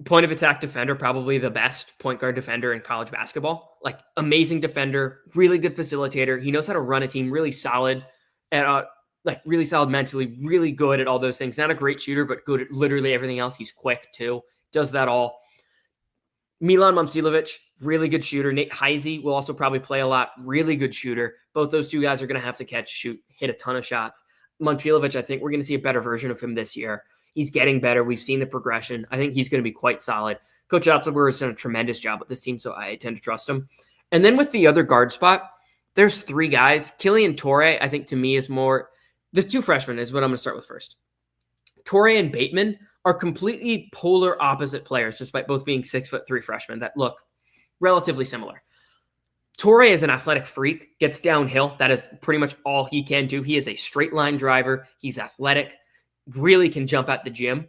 point of attack defender, probably the best point guard defender in college basketball. Like amazing defender, really good facilitator. He knows how to run a team, really solid at really solid mentally, really good at all those things. Not a great shooter, but good at literally everything else. He's quick too. Does that all. Milan Momcilovic, really good shooter. Nate Heisey will also probably play a lot. Really good shooter. Both those two guys are going to have to catch, shoot, hit a ton of shots. Momcilovic, I think we're going to see a better version of him this year. He's getting better. We've seen the progression. I think he's going to be quite solid. Coach Otzelberger has done a tremendous job with this team, so I tend to trust him. And then with the other guard spot, there's three guys. Killian Torrey, I think to me is more – the two freshmen is what I'm going to start with first. Torrey and Bateman are completely polar opposite players, despite both being 6'3" freshmen that look relatively similar. Torrey is an athletic freak, gets downhill. That is pretty much all he can do. He is a straight line driver. He's athletic, really can jump at the gym.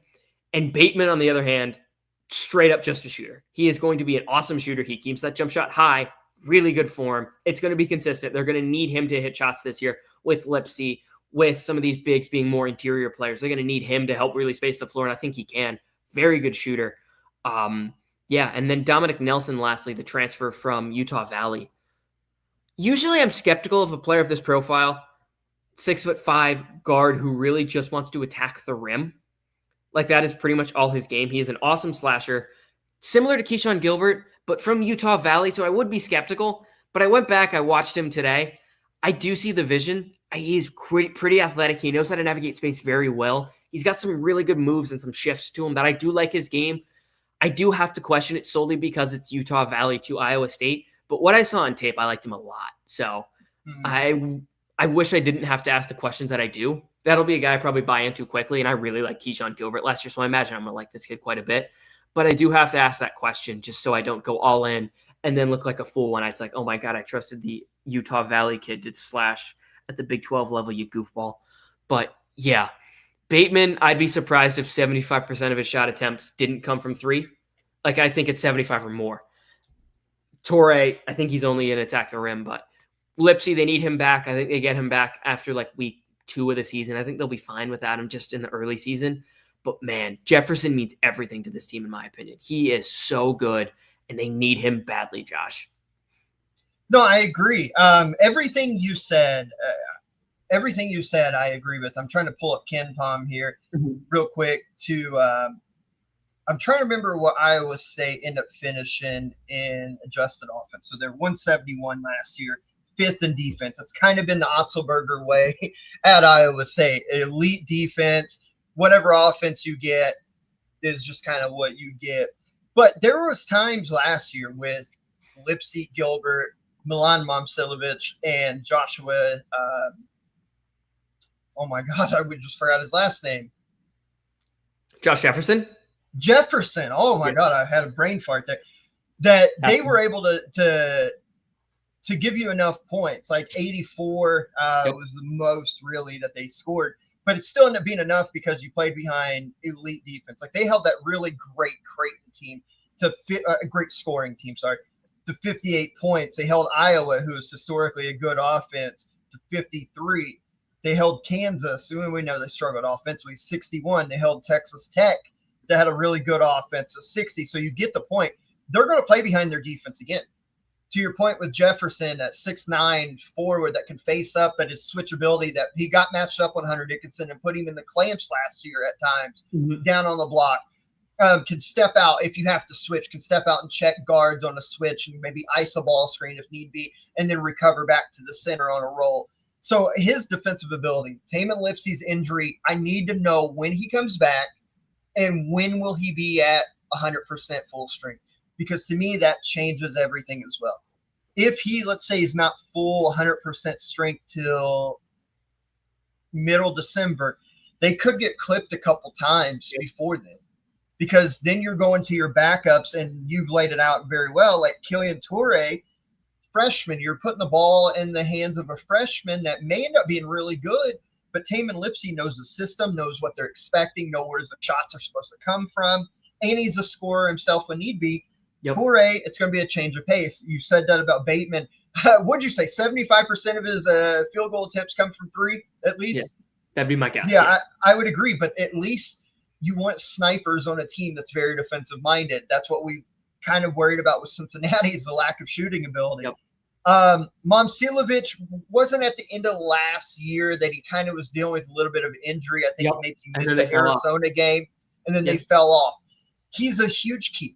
And Bateman, on the other hand, straight up just a shooter. He is going to be an awesome shooter. He keeps that jump shot high, really good form. It's going to be consistent. They're going to need him to hit shots this year with Lipsey, with some of these bigs being more interior players. They're going to need him to help really space the floor, and I think he can. Very good shooter. Yeah, and then Dominic Nelson, lastly, the transfer from Utah Valley. Usually I'm skeptical of a player of this profile, 6'5" guard who really just wants to attack the rim. Like that is pretty much all his game. He is an awesome slasher, similar to Keyshawn Gilbert, but from Utah Valley, so I would be skeptical. But I went back, I watched him today. I do see the vision. He's pretty athletic. He knows how to navigate space very well. He's got some really good moves and some shifts to him that I do like his game. I do have to question it solely because it's Utah Valley to Iowa State. But what I saw on tape, I liked him a lot. So I wish I didn't have to ask the questions that I do. That'll be a guy I probably buy into quickly. And I really like Keyshawn Gilbert last year. So I imagine I'm going to like this kid quite a bit. But I do have to ask that question just so I don't go all in and then look like a fool when it's like, oh my God, I trusted the Utah Valley kid to slash at the Big 12 level, you goofball. But yeah, Bateman, I'd be surprised if 75% of his shot attempts didn't come from three. Like I think it's 75 or more. Torrey, I think he's only in attack the rim, but Lipsey, they need him back. I think they get him back after like week 2 of the season. I think they'll be fine without him just in the early season. But man, Jefferson means everything to this team, in my opinion. He is so good, and they need him badly, Josh. No, I agree. Everything you said, I agree with. I'm trying to pull up Ken Palm here real quick I'm trying to remember what Iowa State ended up finishing in adjusted offense. So they're 171 last year, 5th in defense. That's kind of been the Otzelberger way at Iowa State. Elite defense, whatever offense you get is just kind of what you get. But there was times last year with Lipsey, Gilbert, Milan Momcilovic, and Joshua. Oh my God, I just forgot his last name. Josh Jefferson. Oh my God, I had a brain fart there. That they were able to give you enough points, like 84 was the most really that they scored, but it still ended up being enough because you played behind elite defense. Like they held that really great Creighton team to a great scoring team, to 58 points. They held Iowa, who is historically a good offense, to 53. They held Kansas, who we know they struggled offensively, 61. They held Texas Tech, that had a really good offense, of 60. So you get the point. They're going to play behind their defense again. To your point with Jefferson, at 6'9" forward that can face up, but his switchability, that he got matched up on Hunter Dickinson and put him in the clamps last year at times, down on the block. Can step out if you have to switch, can step out and check guards on a switch and maybe ice a ball screen if need be, and then recover back to the center on a roll. So his defensive ability, Tamin Lipsey's injury, I need to know when he comes back and when will he be at 100% full strength, because to me that changes everything as well. if he, let's say, he's not full 100% strength till middle December, they could get clipped a couple times before then, because then you're going to your backups, and you've laid it out very well. Like Killian Toure, freshman, you're putting the ball in the hands of a freshman that may end up being really good, but Taman Lipsey knows the system, knows what they're expecting, knows where the shots are supposed to come from, and he's a scorer himself when need be. Toure, it's going to be a change of pace. You said that about Bateman. What'd you say? 75% of his field goal attempts come from three, at least? Yeah, that'd be my guess. Yeah, I would agree, but at least you want snipers on a team that's very defensive-minded. That's what we kind of worried about with Cincinnati, is the lack of shooting ability. Momcilovic wasn't at the end of last year that he kind of was dealing with a little bit of injury. I think maybe he missed the Arizona game, and then they fell off. He's a huge key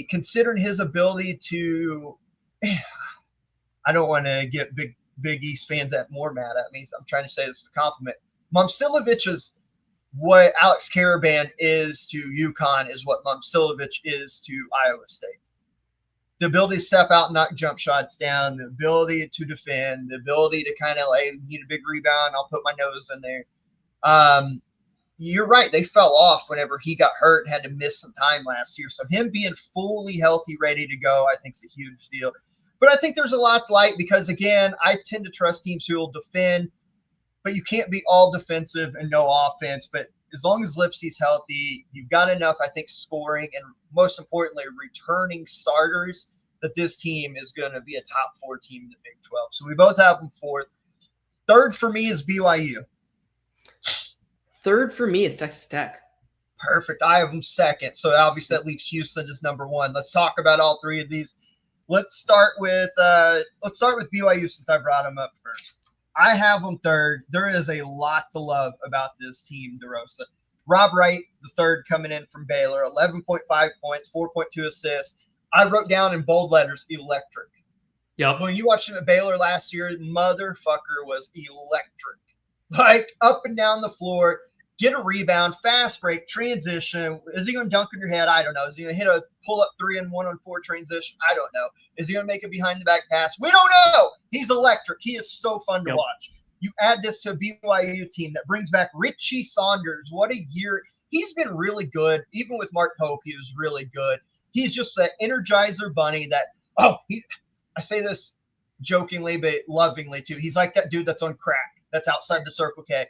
considering his ability to – I don't want to get Big East fans that more mad at me. I'm trying to say this as a compliment. Momcilovic is what Alex Karaban is to UConn, is what Momcilovic is to Iowa State. The ability to step out and knock jump shots down, the ability to defend, the ability to kind of like, need a big rebound, I'll put my nose in there. You're right. They fell off whenever he got hurt and had to miss some time last year. So him being fully healthy, ready to go, I think is a huge deal. But I think there's a lot to like, because, again, I tend to trust teams who will defend, but you can't be all defensive and no offense. But as long as Lipsey's healthy, you've got enough, I think, scoring and, most importantly, returning starters, that this team is going to be a top 4 team in the Big 12. So we both have them fourth. Third for me is BYU. Third for me is Texas Tech. Perfect. I have them second. So obviously that leaves Houston as number 1. Let's talk about all three of these. Let's start with BYU, since I brought them up first. I have them third. There is a lot to love about this team, DeRosa. Rob Wright, the third, coming in from Baylor, 11.5 points, 4.2 assists. I wrote down in bold letters, electric. Yep. When you watched him at Baylor last year, motherfucker was electric. Like, up and down the floor, get a rebound, fast break, transition. Is he going to dunk in your head? I don't know. Is he going to hit a pull-up 3 and 1-on-4 transition? I don't know. Is he going to make a behind-the-back pass? We don't know. He's electric. He is so fun to watch. You add this to a BYU team that brings back Richie Saunders. What a year. He's been really good. Even with Mark Pope, he was really good. He's just that energizer bunny that, I say this jokingly but lovingly too. He's like that dude that's on crack, that's outside the Circle K.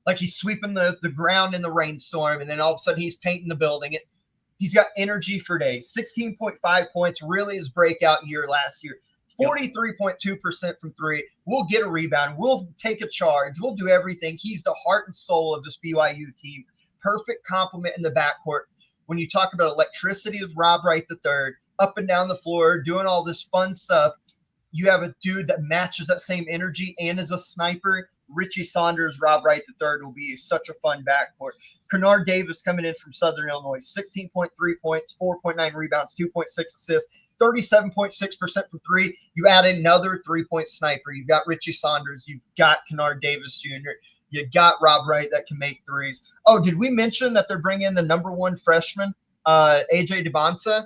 Like, he's sweeping the ground in the rainstorm, and then all of a sudden he's painting the building. He's got energy for days. 16.5 points, really his breakout year last year. 43.2% from 3. We'll get a rebound. We'll take a charge. We'll do everything. He's the heart and soul of this BYU team. Perfect complement in the backcourt. When you talk about electricity with Rob Wright III, up and down the floor, doing all this fun stuff, you have a dude that matches that same energy and is a sniper. Richie Saunders, Rob Wright III will be such a fun backcourt. Kennard Davis coming in from Southern Illinois, 16.3 points, 4.9 rebounds, 2.6 assists, 37.6% from 3. You add another 3-point sniper. You've got Richie Saunders. You've got Kennard Davis Jr. You got Rob Wright that can make threes. Oh, did we mention that they're bringing the number 1 freshman, AJ DeBonsa?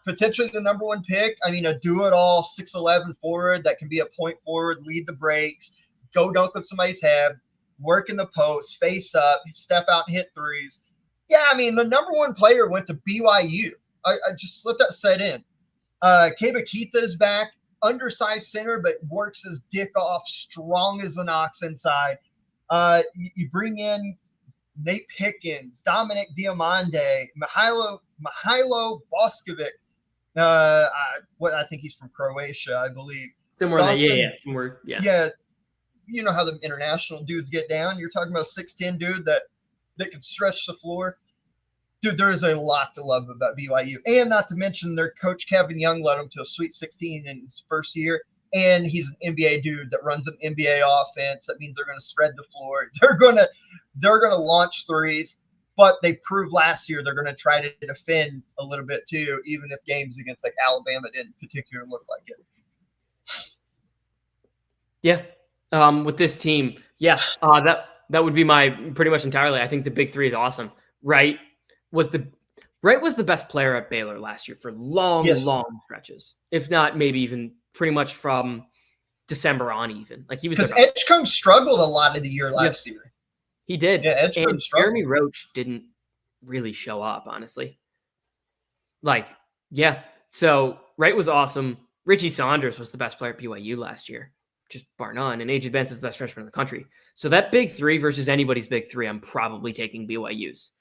Potentially the number 1 pick. I mean, a do-it-all 6'11" forward that can be a point forward, lead the breaks, go dunk on somebody's head, work in the post, face up, step out and hit threes. Yeah, I mean, the number 1 player went to BYU. I just let that set in. Kebakita is back, undersized center, but works his dick off, strong as an ox inside. You bring in Nate Pickens, Dominic Diamande, Mihailo Boskovic. What I think he's from Croatia, I believe. Somewhere somewhere. Yeah. You know how the international dudes get down. You're talking about a 6'10" dude that can stretch the floor. Dude, there is a lot to love about BYU. And not to mention their coach Kevin Young led them to a Sweet 16 in his first year. And he's an NBA dude that runs an NBA offense. That means they're going to spread the floor. They're going to launch threes. But they proved last year they're going to try to defend a little bit too, even if games against like Alabama didn't particularly look like it. Yeah. With this team, that would be my pretty much entirely. I think the big three is awesome. Right? Was the Wright was the best player at Baylor last year for long stretches, if not maybe even pretty much from December on even. Like he was because Edgecombe struggled a lot of the year last year. He did. Yeah, Edgecombe and struggled. Jeremy Roach didn't really show up, honestly. Like, yeah. So Wright was awesome. Richie Saunders was the best player at BYU last year, just bar none. And AJ Benson's the best freshman in the country. So that big three versus anybody's big three, I'm probably taking BYU's.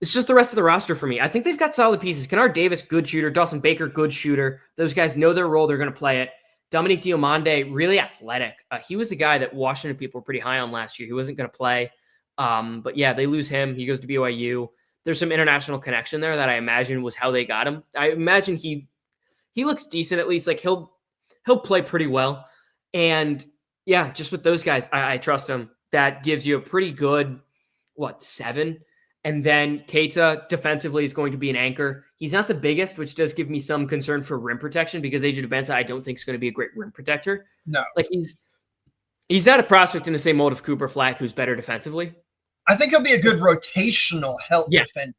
It's just the rest of the roster for me. I think they've got solid pieces. Kennard Davis, good shooter. Dawson Baker, good shooter. Those guys know their role. They're going to play it. Dominique Diomande, really athletic. He was a guy that Washington people were pretty high on last year. He wasn't going to play. But yeah, they lose him. He goes to BYU. There's some international connection there that I imagine was how they got him. I imagine he looks decent at least. Like he'll play pretty well. And yeah, just with those guys, I trust him. That gives you a pretty good, 7? And then Keita defensively is going to be an anchor. He's not the biggest, which does give me some concern for rim protection because AJ Benson I don't think is going to be a great rim protector. No. Like he's not a prospect in the same mold of Cooper Flack, who's better defensively. I think he'll be a good rotational help defender.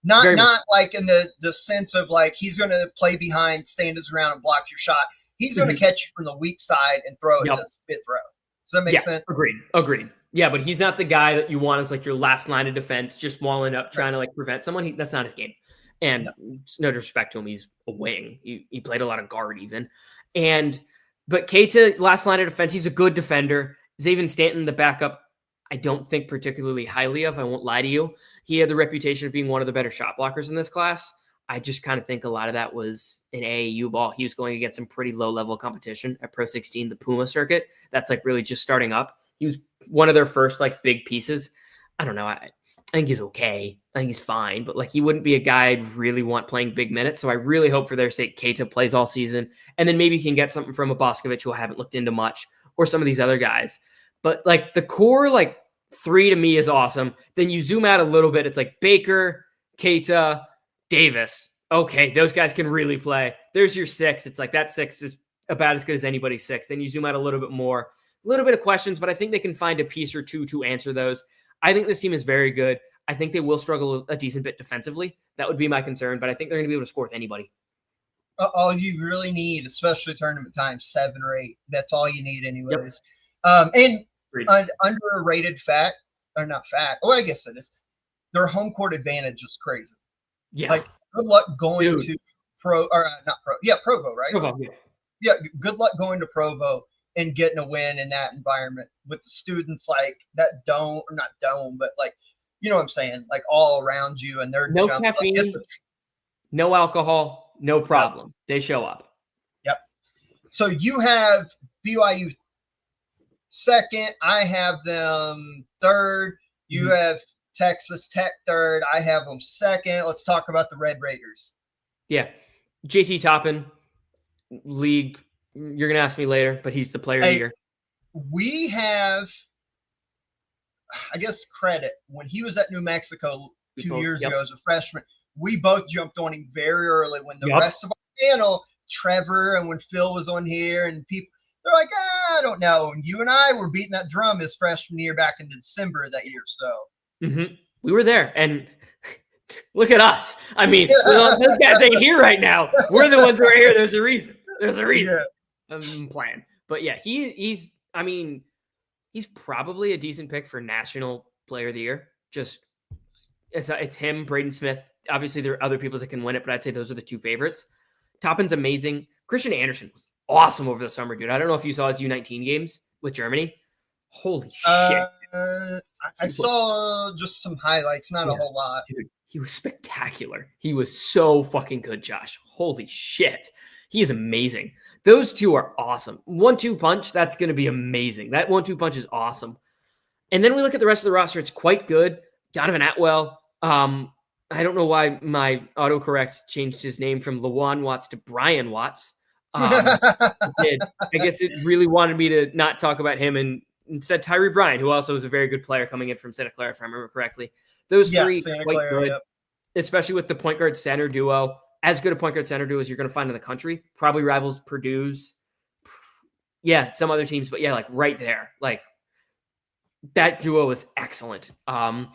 Not like in the sense of like he's going to play behind, stand his ground, and block your shot. He's going to catch you from the weak side and throw it in the fifth row. Does that make sense? Agreed. Yeah, but he's not the guy that you want as like your last line of defense, just walling up, trying to like prevent someone. That's not his game. And no disrespect to him, he's a wing. He played a lot of guard even. But Keita, last line of defense, he's a good defender. Zaven Stanton, the backup, I don't think particularly highly of. I won't lie to you. He had the reputation of being one of the better shot blockers in this class. I just kind of think a lot of that was an AAU ball. He was going against some pretty low-level competition at Pro 16, the Puma circuit. That's like really just starting up. He was one of their first like big pieces. I don't know. I think he's okay. I think he's fine, but like he wouldn't be a guy I'd really want playing big minutes. So I really hope for their sake Keita plays all season, and then maybe you can get something from a Boscovich who I haven't looked into much, or some of these other guys. But like the core like three to me is awesome. Then you zoom out a little bit. It's like Baker, Keita, Davis. Okay, those guys can really play. There's your six. It's like that six is about as good as anybody's six. Then you zoom out a little bit more. A little bit of questions, but I think they can find a piece or two to answer those. I think this team is very good. I think they will struggle a decent bit defensively. That would be my concern, but I think they're going to be able to score with anybody. All you really need, especially tournament time, 7 or 8. That's all you need anyways. Yep. And an underrated fact, or not fact, I guess it is, their home court advantage is crazy. Yeah. Like, good luck going to Provo, right? Provo, yeah, good luck going to Provo and getting a win in that environment with the students like that but like, you know what I'm saying? Like all around you and they're no caffeine, no alcohol, no problem. Yep. They show up. Yep. So you have BYU second. I have them third. You have Texas Tech third. I have them second. Let's talk about the Red Raiders. Yeah. JT Toppin, league. You're going to ask me later, but he's the player of the year. We have, I guess, credit. When he was at New Mexico 2 years ago as a freshman, we both jumped on him very early when the rest of our panel, Trevor, and when Phil was on here, and people, they're like, I don't know. And you and I were beating that drum his freshman year back in December of that year. So we were there. And look at us. I mean, those guys ain't here right now. We're the ones who are here. There's a reason. Yeah. Plan. But yeah, he's probably a decent pick for National Player of the Year. Just it's him, Braden Smith. Obviously, there are other people that can win it, but I'd say those are the two favorites. Toppin's amazing. Christian Anderson was awesome over the summer, dude. I don't know if you saw his U19 games with Germany. Holy shit. I saw just some highlights, not a whole lot. Dude, he was spectacular. He was so fucking good, Josh. Holy shit. He is amazing. Those two are awesome. 1-2 punch, that's going to be amazing. That 1-2 punch is awesome. And then we look at the rest of the roster. It's quite good. Donovan Atwell. I don't know why my autocorrect changed his name from Lawan Watts to Brian Watts. I guess it really wanted me to not talk about him and instead Tyree Bryan, who also is a very good player coming in from Santa Clara, if I remember correctly. Those three quite good, especially with the point guard center duo. As good a point guard center duo as you're going to find in the country. Probably rivals Purdue's. Yeah, some other teams, but yeah, like right there. Like that duo is excellent. I'd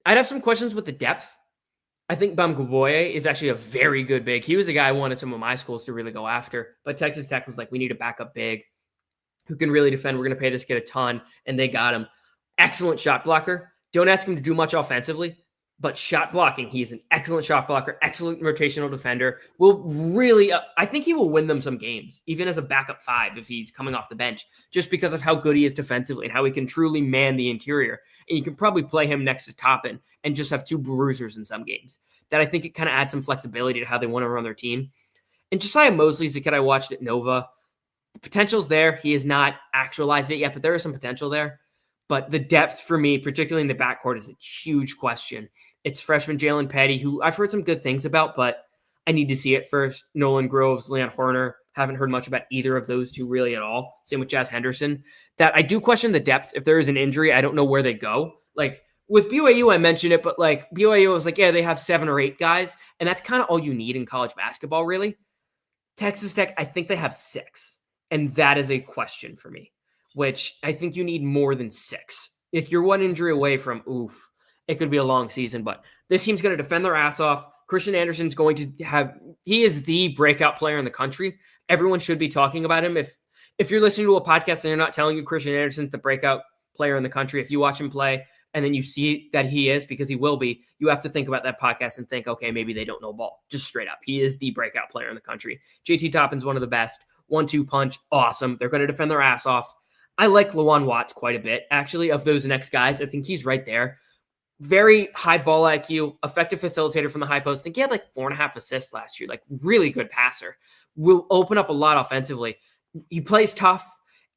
have some questions with the depth. I think Bamgboye is actually a very good big. He was a guy I wanted some of my schools to really go after, but Texas Tech was like, we need a backup big who can really defend. We're going to pay this kid a ton, and they got him. Excellent shot blocker. Don't ask him to do much offensively, but shot blocking, he's an excellent shot blocker, excellent rotational defender. Will really, I think he will win them some games, even as a backup 5 if he's coming off the bench, just because of how good he is defensively and how he can truly man the interior. And you can probably play him next to Toppin and just have 2 bruisers in some games. That I think it kind of adds some flexibility to how they want to run their team. And Josiah Mosley's the kid I watched at Nova. The potential's there. He has not actualized it yet, but there is some potential there. But the depth for me, particularly in the backcourt, is a huge question. It's freshman Jalen Petty, who I've heard some good things about, but I need to see it first. Nolan Groves, Leon Horner, haven't heard much about either of those two really at all. Same with Jazz Henderson. That I do question the depth. If there is an injury, I don't know where they go. Like with BYU, I mentioned it, but like BYU was like, yeah, they have 7 or 8 guys, and that's kind of all you need in college basketball, really. Texas Tech, I think they have 6, and that is a question for me, which I think you need more than 6. If you're one injury away from, it could be a long season, but this team's going to defend their ass off. Christian Anderson's going to he is the breakout player in the country. Everyone should be talking about him. If you're listening to a podcast and they're not telling you Christian Anderson's the breakout player in the country, if you watch him play and then you see that he is, because he will be, you have to think about that podcast and think, okay, maybe they don't know ball. Just straight up. He is the breakout player in the country. JT Toppin's one of the best. 1-2 punch. Awesome. They're going to defend their ass off. I like Lawan Watts quite a bit, actually, of those next guys. I think he's right there. Very high ball IQ, effective facilitator from the high post. I think he had like 4.5 assists last year, like really good passer. Will open up a lot offensively. He plays tough,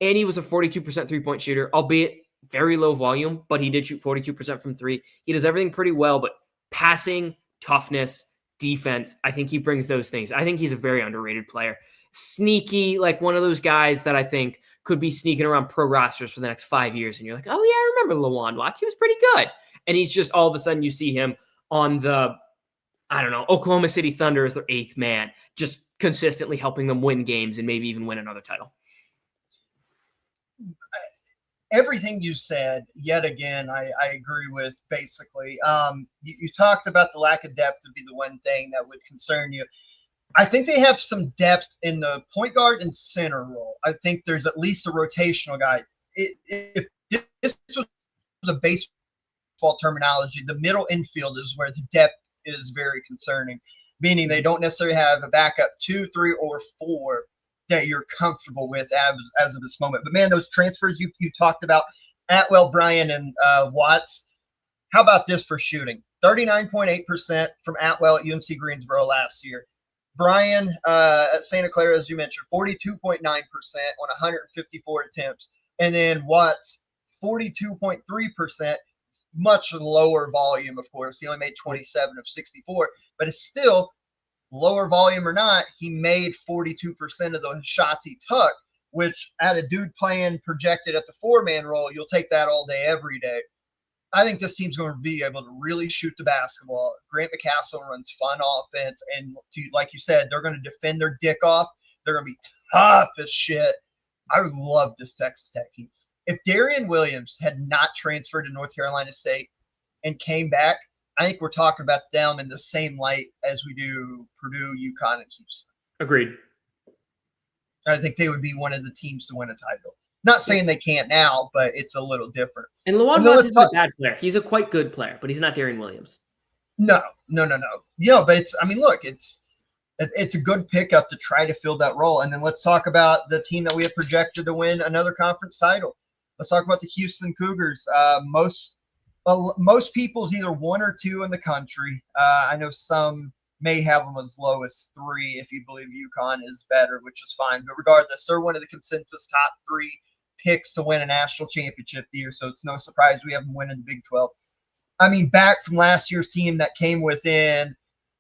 and he was a 42% three-point shooter, albeit very low volume, but he did shoot 42% from 3. He does everything pretty well, but passing, toughness, defense, I think he brings those things. I think he's a very underrated player. Sneaky, like one of those guys that I think could be sneaking around pro rosters for the next 5 years. And you're like, oh yeah, I remember Lawan Watts. He was pretty good. And he's just all of a sudden you see him on the, I don't know, Oklahoma City Thunder as their 8th man, just consistently helping them win games and maybe even win another title. Everything you said, yet again, I agree with basically. You talked about the lack of depth to be the one thing that would concern you. I think they have some depth in the point guard and center role. I think there's at least a rotational guy. If this was a baseball terminology, the middle infield is where the depth is very concerning, meaning they don't necessarily have a backup 2, 3, or 4 that you're comfortable with as of this moment. But, man, those transfers you talked about, Atwell, Bryan, and Watts, how about this for shooting? 39.8% from Atwell at UNC Greensboro last year. Bryan at Santa Clara, as you mentioned, 42.9% on 154 attempts. And then Watts, 42.3%, much lower volume, of course. He only made 27 of 64, but it's still lower volume or not, he made 42% of those shots he took, which at a dude playing projected at the 4-man role, you'll take that all day, every day. I think this team's going to be able to really shoot the basketball. Grant McCastle runs fun offense, and like you said, they're going to defend their dick off. They're going to be tough as shit. I would love this Texas Tech team. If Darian Williams had not transferred to North Carolina State and came back, I think we're talking about them in the same light as we do Purdue, UConn, and Houston. Agreed. I think they would be one of the teams to win a title. Not saying they can't now, but it's a little different. And Lawan Watts isn't a bad player. He's a quite good player, but he's not Darian Williams. No. Yeah, but it's a good pickup to try to fill that role. And then let's talk about the team that we have projected to win another conference title. Let's talk about the Houston Cougars. Most people's either 1 or 2 in the country. I know some may have them as low as 3 if you believe UConn is better, which is fine. But regardless, they're one of the consensus top 3 picks to win a national championship year, so it's no surprise we have them winning the Big 12. I mean, back from last year's team that came within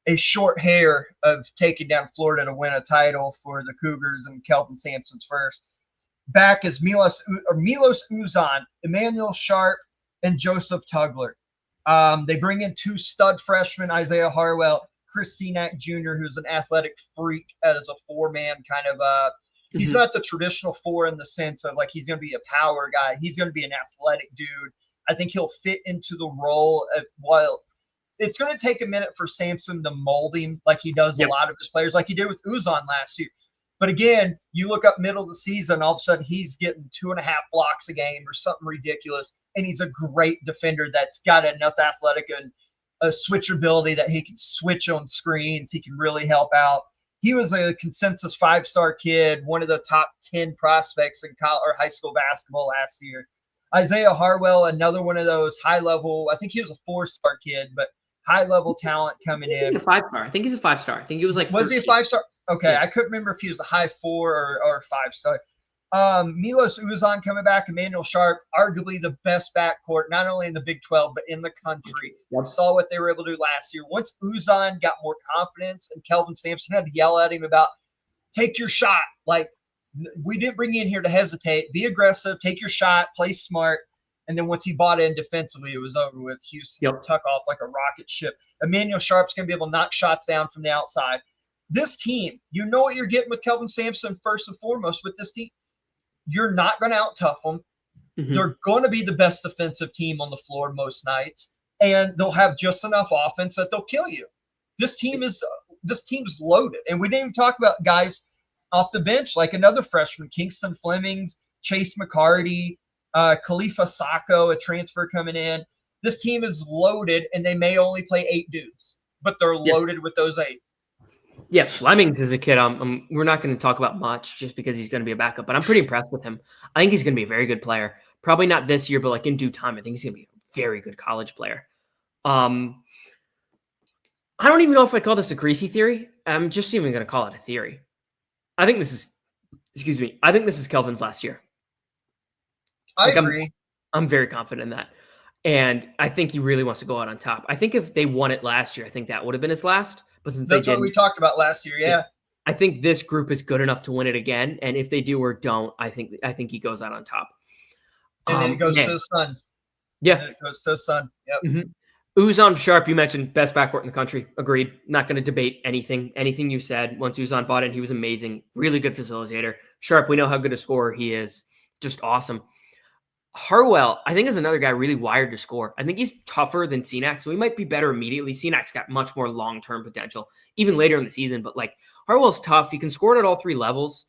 a short hair of taking down Florida to win a title for the Cougars and Kelvin Sampson's first. Back is Milos Uzan, Emmanuel Sharp, and Joseph Tugler. They bring in 2 stud freshmen, Isaiah Harwell, Chris Senack Jr., who's an athletic freak as a 4-man kind of he's not the traditional 4 in the sense of like he's going to be a power guy. He's going to be an athletic dude. I think he'll fit into the role of while it's going to take a minute for Sampson to mold him like he does a lot of his players, like he did with Uzan last year. But again, you look up middle of the season, all of a sudden he's getting 2.5 blocks a game or something ridiculous. And he's a great defender that's got enough athletic and a switchability that he can switch on screens. He can really help out. He was a consensus 5-star kid, one of the top 10 prospects in college or high school basketball last year. Isaiah Harwell, another one of those high-level, I think he was a 4-star kid, but high-level talent coming in. He's a 5-star. I think he's a 5-star. I think he was like 13. Was he a 5-star? Okay, yeah. I couldn't remember if he was a high 4 or 5-star. Milos Uzan coming back, Emmanuel Sharp, arguably the best backcourt, not only in the Big 12, but in the country. We saw what they were able to do last year. Once Uzan got more confidence and Kelvin Sampson had to yell at him about, take your shot. Like, we didn't bring you in here to hesitate. Be aggressive, take your shot, play smart. And then once he bought in defensively, it was over with. Houston tuck off like a rocket ship. Emmanuel Sharp's going to be able to knock shots down from the outside. This team, you know what you're getting with Kelvin Sampson first and foremost with this team. You're not going to out-tough them. Mm-hmm. They're going to be the best defensive team on the floor most nights, and they'll have just enough offense that they'll kill you. This team is loaded, and we didn't even talk about guys off the bench like another freshman, Kingston Flemings, Chase McCarty, Khalifa Sacco, a transfer coming in. This team is loaded, and they may only play 8 dudes, but they're loaded with those 8. Yeah, Flemings is a kid. We're not going to talk about much just because he's going to be a backup, but I'm pretty impressed with him. I think he's going to be a very good player. Probably not this year, but like in due time, I think he's going to be a very good college player. I don't even know if I call this a greasy theory. I'm just even going to call it a theory. I think this is Kelvin's last year. I agree. I'm very confident in that. And I think he really wants to go out on top. I think if they won it last year, I think that would have been his last. But since that's what we talked about last year, yeah. I think this group is good enough to win it again. And if they do or don't, I think he goes out on top. And then it goes to the Sun. Yeah. And then it goes to the Sun. Yep. Mm-hmm. Uzan, Sharp, you mentioned best backcourt in the country. Agreed. Not going to debate anything you said. Once Uzan bought in, he was amazing. Really good facilitator. Sharp, we know how good a scorer he is. Just awesome. Harwell, I think, is another guy really wired to score. I think he's tougher than Senac, so he might be better immediately. Senac's got much more long-term potential, even later in the season. But like Harwell's tough. He can score it at all 3 levels.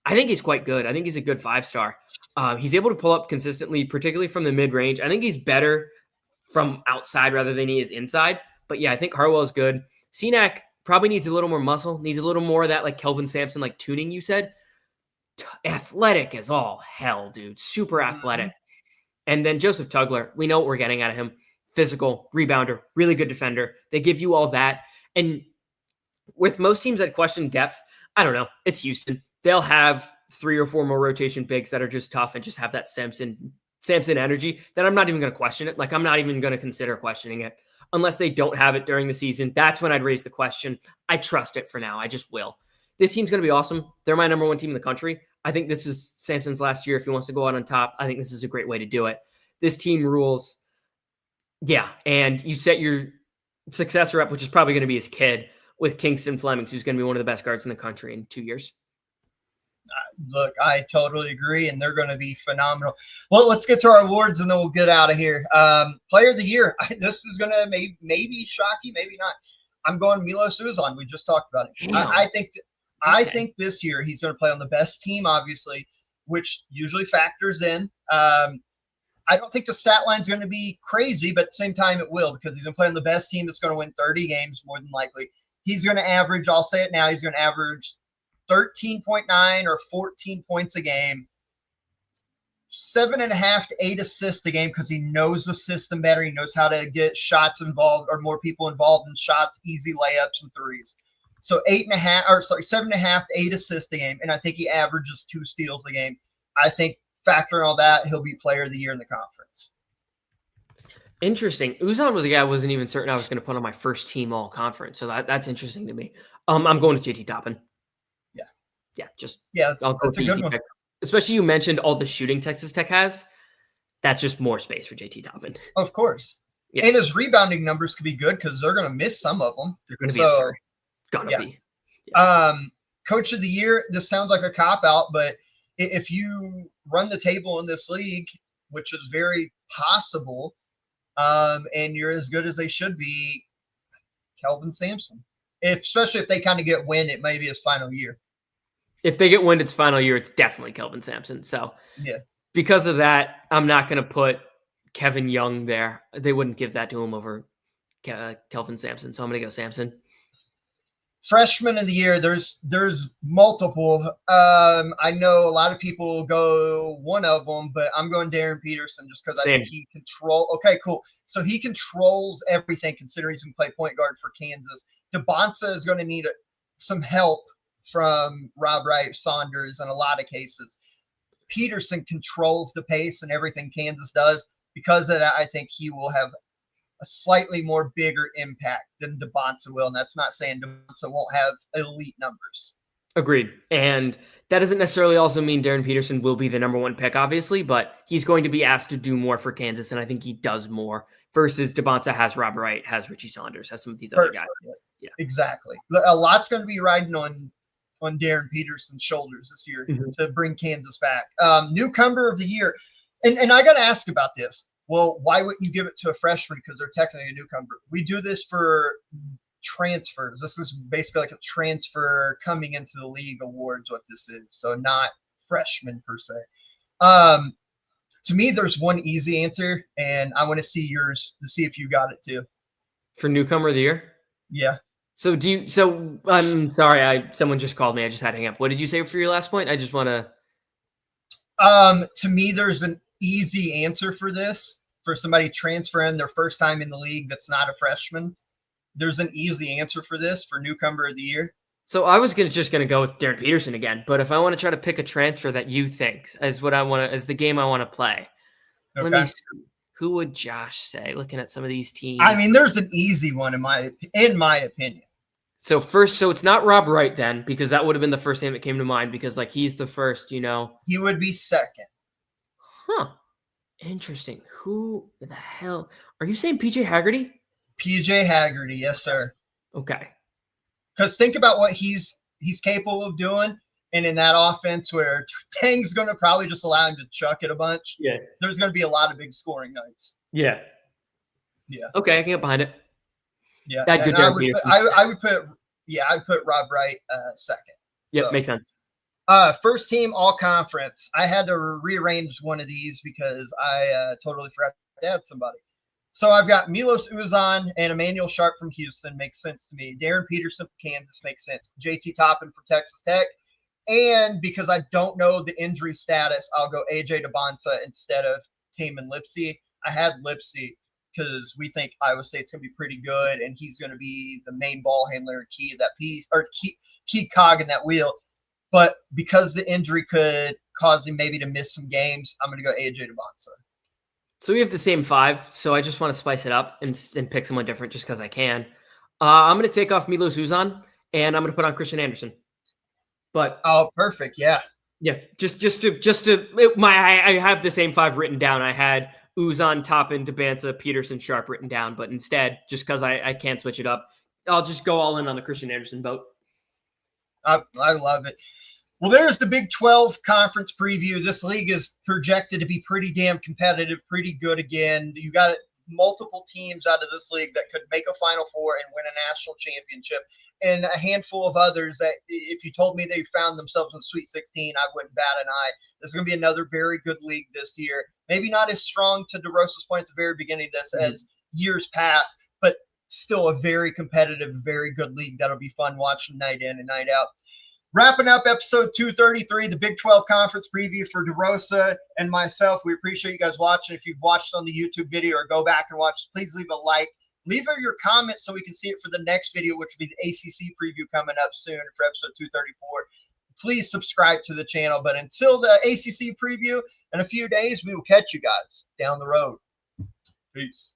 I think he's quite good. I think he's a good 5-star. He's able to pull up consistently, particularly from the mid-range. I think he's better from outside rather than he is inside. But yeah, I think Harwell is good. Senac probably needs a little more muscle, needs a little more of that like Kelvin Sampson like tuning you said. Athletic as all hell, dude. Super athletic. And then Joseph Tugler, we know what we're getting out of him. Physical, rebounder, really good defender. They give you all that. And with most teams that question depth, I don't know. It's Houston. They'll have 3 or 4 more rotation bigs that are just tough and just have that Sampson energy that I'm not even going to question it. Like, I'm not even going to consider questioning it unless they don't have it during the season. That's when I'd raise the question. I trust it for now. I just will. This team's going to be awesome. They're my number 1 team in the country. I think this is Sampson's last year. If he wants to go out on top, I think this is a great way to do it. This team rules. Yeah. And you set your successor up, which is probably going to be his kid, with Kingston Flemings, who's going to be one of the best guards in the country in 2 years. Look, I totally agree, and they're going to be phenomenal. Well, let's get to our awards, and then we'll get out of here. Player of the year. This is going to maybe shock you, maybe not. I'm going Milos Uzan. We just talked about it. I think this year he's going to play on the best team, obviously, which usually factors in. I don't think the stat line is going to be crazy, but at the same time it will, because he's going to play on the best team that's going to win 30 games more than likely. He's going to average, I'll say it now, he's going to average 13.9 or 14 points a game, 7.5 to 8 assists a game, because he knows the system better. He knows how to get shots involved or more people involved in shots, easy layups and threes. So 7.5 to 8 assists a game, and I think he averages 2 steals a game. I think factoring all that, he'll be player of the year in the conference. Interesting. Uzan was a guy I wasn't even certain I was going to put on my first team all conference. So that's interesting to me. I'm going with JT Toppin. Yeah. That's a good one. Pick. Especially you mentioned all the shooting Texas Tech has. That's just more space for JT Toppin. Of course. Yeah. And his rebounding numbers could be good because they're going to miss some of them. They're going to be absurd. Gonna be. Yeah. Coach of the year, this sounds like a cop-out, but if you run the table in this league, which is very possible, and you're as good as they should be, Kelvin Sampson. Especially if they kind of get wind, it may be his final year. If they get wind its final year, it's definitely Kelvin Sampson. So Yeah. because of that, I'm not going to put Kevin Young there. They wouldn't give that to him over Kelvin Sampson. So I'm going to go Sampson. Freshman of the year, there's multiple. I know a lot of people go one of them, but I'm going Darren Peterson just because I think he Okay, cool. So he controls everything considering he's going to play point guard for Kansas. DeBonsa is going to need some help from Rob Wright, Saunders in a lot of cases. Peterson controls the pace and everything Kansas does. Because of that, I think he will have a slightly more bigger impact than DeBonsa will. And that's not saying DeBonsa won't have elite numbers. Agreed. And that doesn't necessarily also mean Darren Peterson will be the number one pick, obviously, but he's going to be asked to do more for Kansas, and I think he does more versus DeBonsa has Rob Wright, has Richie Saunders, has some of these other guys. Yeah, exactly. A lot's going to be riding on Darren Peterson's shoulders this year to bring Kansas back. Newcomer of the year. And I got to ask about this. Well, why wouldn't you give it to a freshman because they're technically a newcomer? We do this for transfers. This is basically like a transfer coming into the league awards, what this is. So not freshmen per se. To me, there's one easy answer, and I want to see yours to see if you got it too. For newcomer of the year? Yeah. So I'm sorry, someone just called me. I just had to hang up. What did you say for your last point? I just want to. To me, there's an easy answer for this. For somebody transferring their first time in the league that's not a freshman, there's an easy answer for this for newcomer of the year. So I was just going to go with Darren Peterson again, but if I want to try to pick a transfer that you think as the game I want to play, okay. Let me see. Who would Josh say? Looking at some of these teams, I mean, there's an easy one in my opinion. So it's not Rob Wright then, because that would have been the first name that came to mind because he's the first, He would be second. Huh. Interesting. Who the hell are you saying? PJ Haggerty? PJ Haggerty, yes, sir. Okay. Because think about what he's capable of doing, and in that offense where Tang's going to probably just allow him to chuck it a bunch. Yeah. There's going to be a lot of big scoring nights. Yeah. Yeah. Okay, I can get behind it. Yeah. I would put Rob Wright second. Yep, makes sense. First team all conference. I had to rearrange one of these because I totally forgot to add somebody. So I've got Milos Uzan and Emmanuel Sharp from Houston. Makes sense to me. Darren Peterson from Kansas makes sense. JT Toppin from Texas Tech. And because I don't know the injury status, I'll go AJ DeBonsa instead of Taman Lipsey. I had Lipsey because we think Iowa State's going to be pretty good, and he's going to be the main ball handler and key of that piece, or key cog in that wheel. But because the injury could cause him maybe to miss some games, I'm going to go AJ DeBonsa. So we have the same five, so I just want to spice it up and pick someone different just because I can. I'm going to take off Milos Uzan, and I'm going to put on Christian Anderson. But perfect, yeah. Yeah, I have the same five written down. I had Uzan, Toppin, DeBansa, Peterson, Sharp written down, but instead, just because I can't switch it up, I'll just go all in on the Christian Anderson boat. I love it. Well, there's the Big 12 conference preview. This league is projected to be pretty damn competitive, pretty good again. You got multiple teams out of this league that could make a Final Four and win a national championship, and a handful of others that if you told me they found themselves in Sweet 16, I wouldn't bat an eye. There's going to be another very good league this year. Maybe not as strong, to DeRosa's point at the very beginning of this, as years past, but still a very competitive, very good league that'll be fun watching night in and night out. Wrapping up episode 233, the Big 12 conference preview for DeRosa and myself. We appreciate you guys watching. If you've watched on the YouTube video or go back and watch, please leave a like. Leave your comments so we can see it for the next video, which will be the ACC preview coming up soon for episode 234. Please subscribe to the channel. But until the ACC preview in a few days, we will catch you guys down the road. Peace.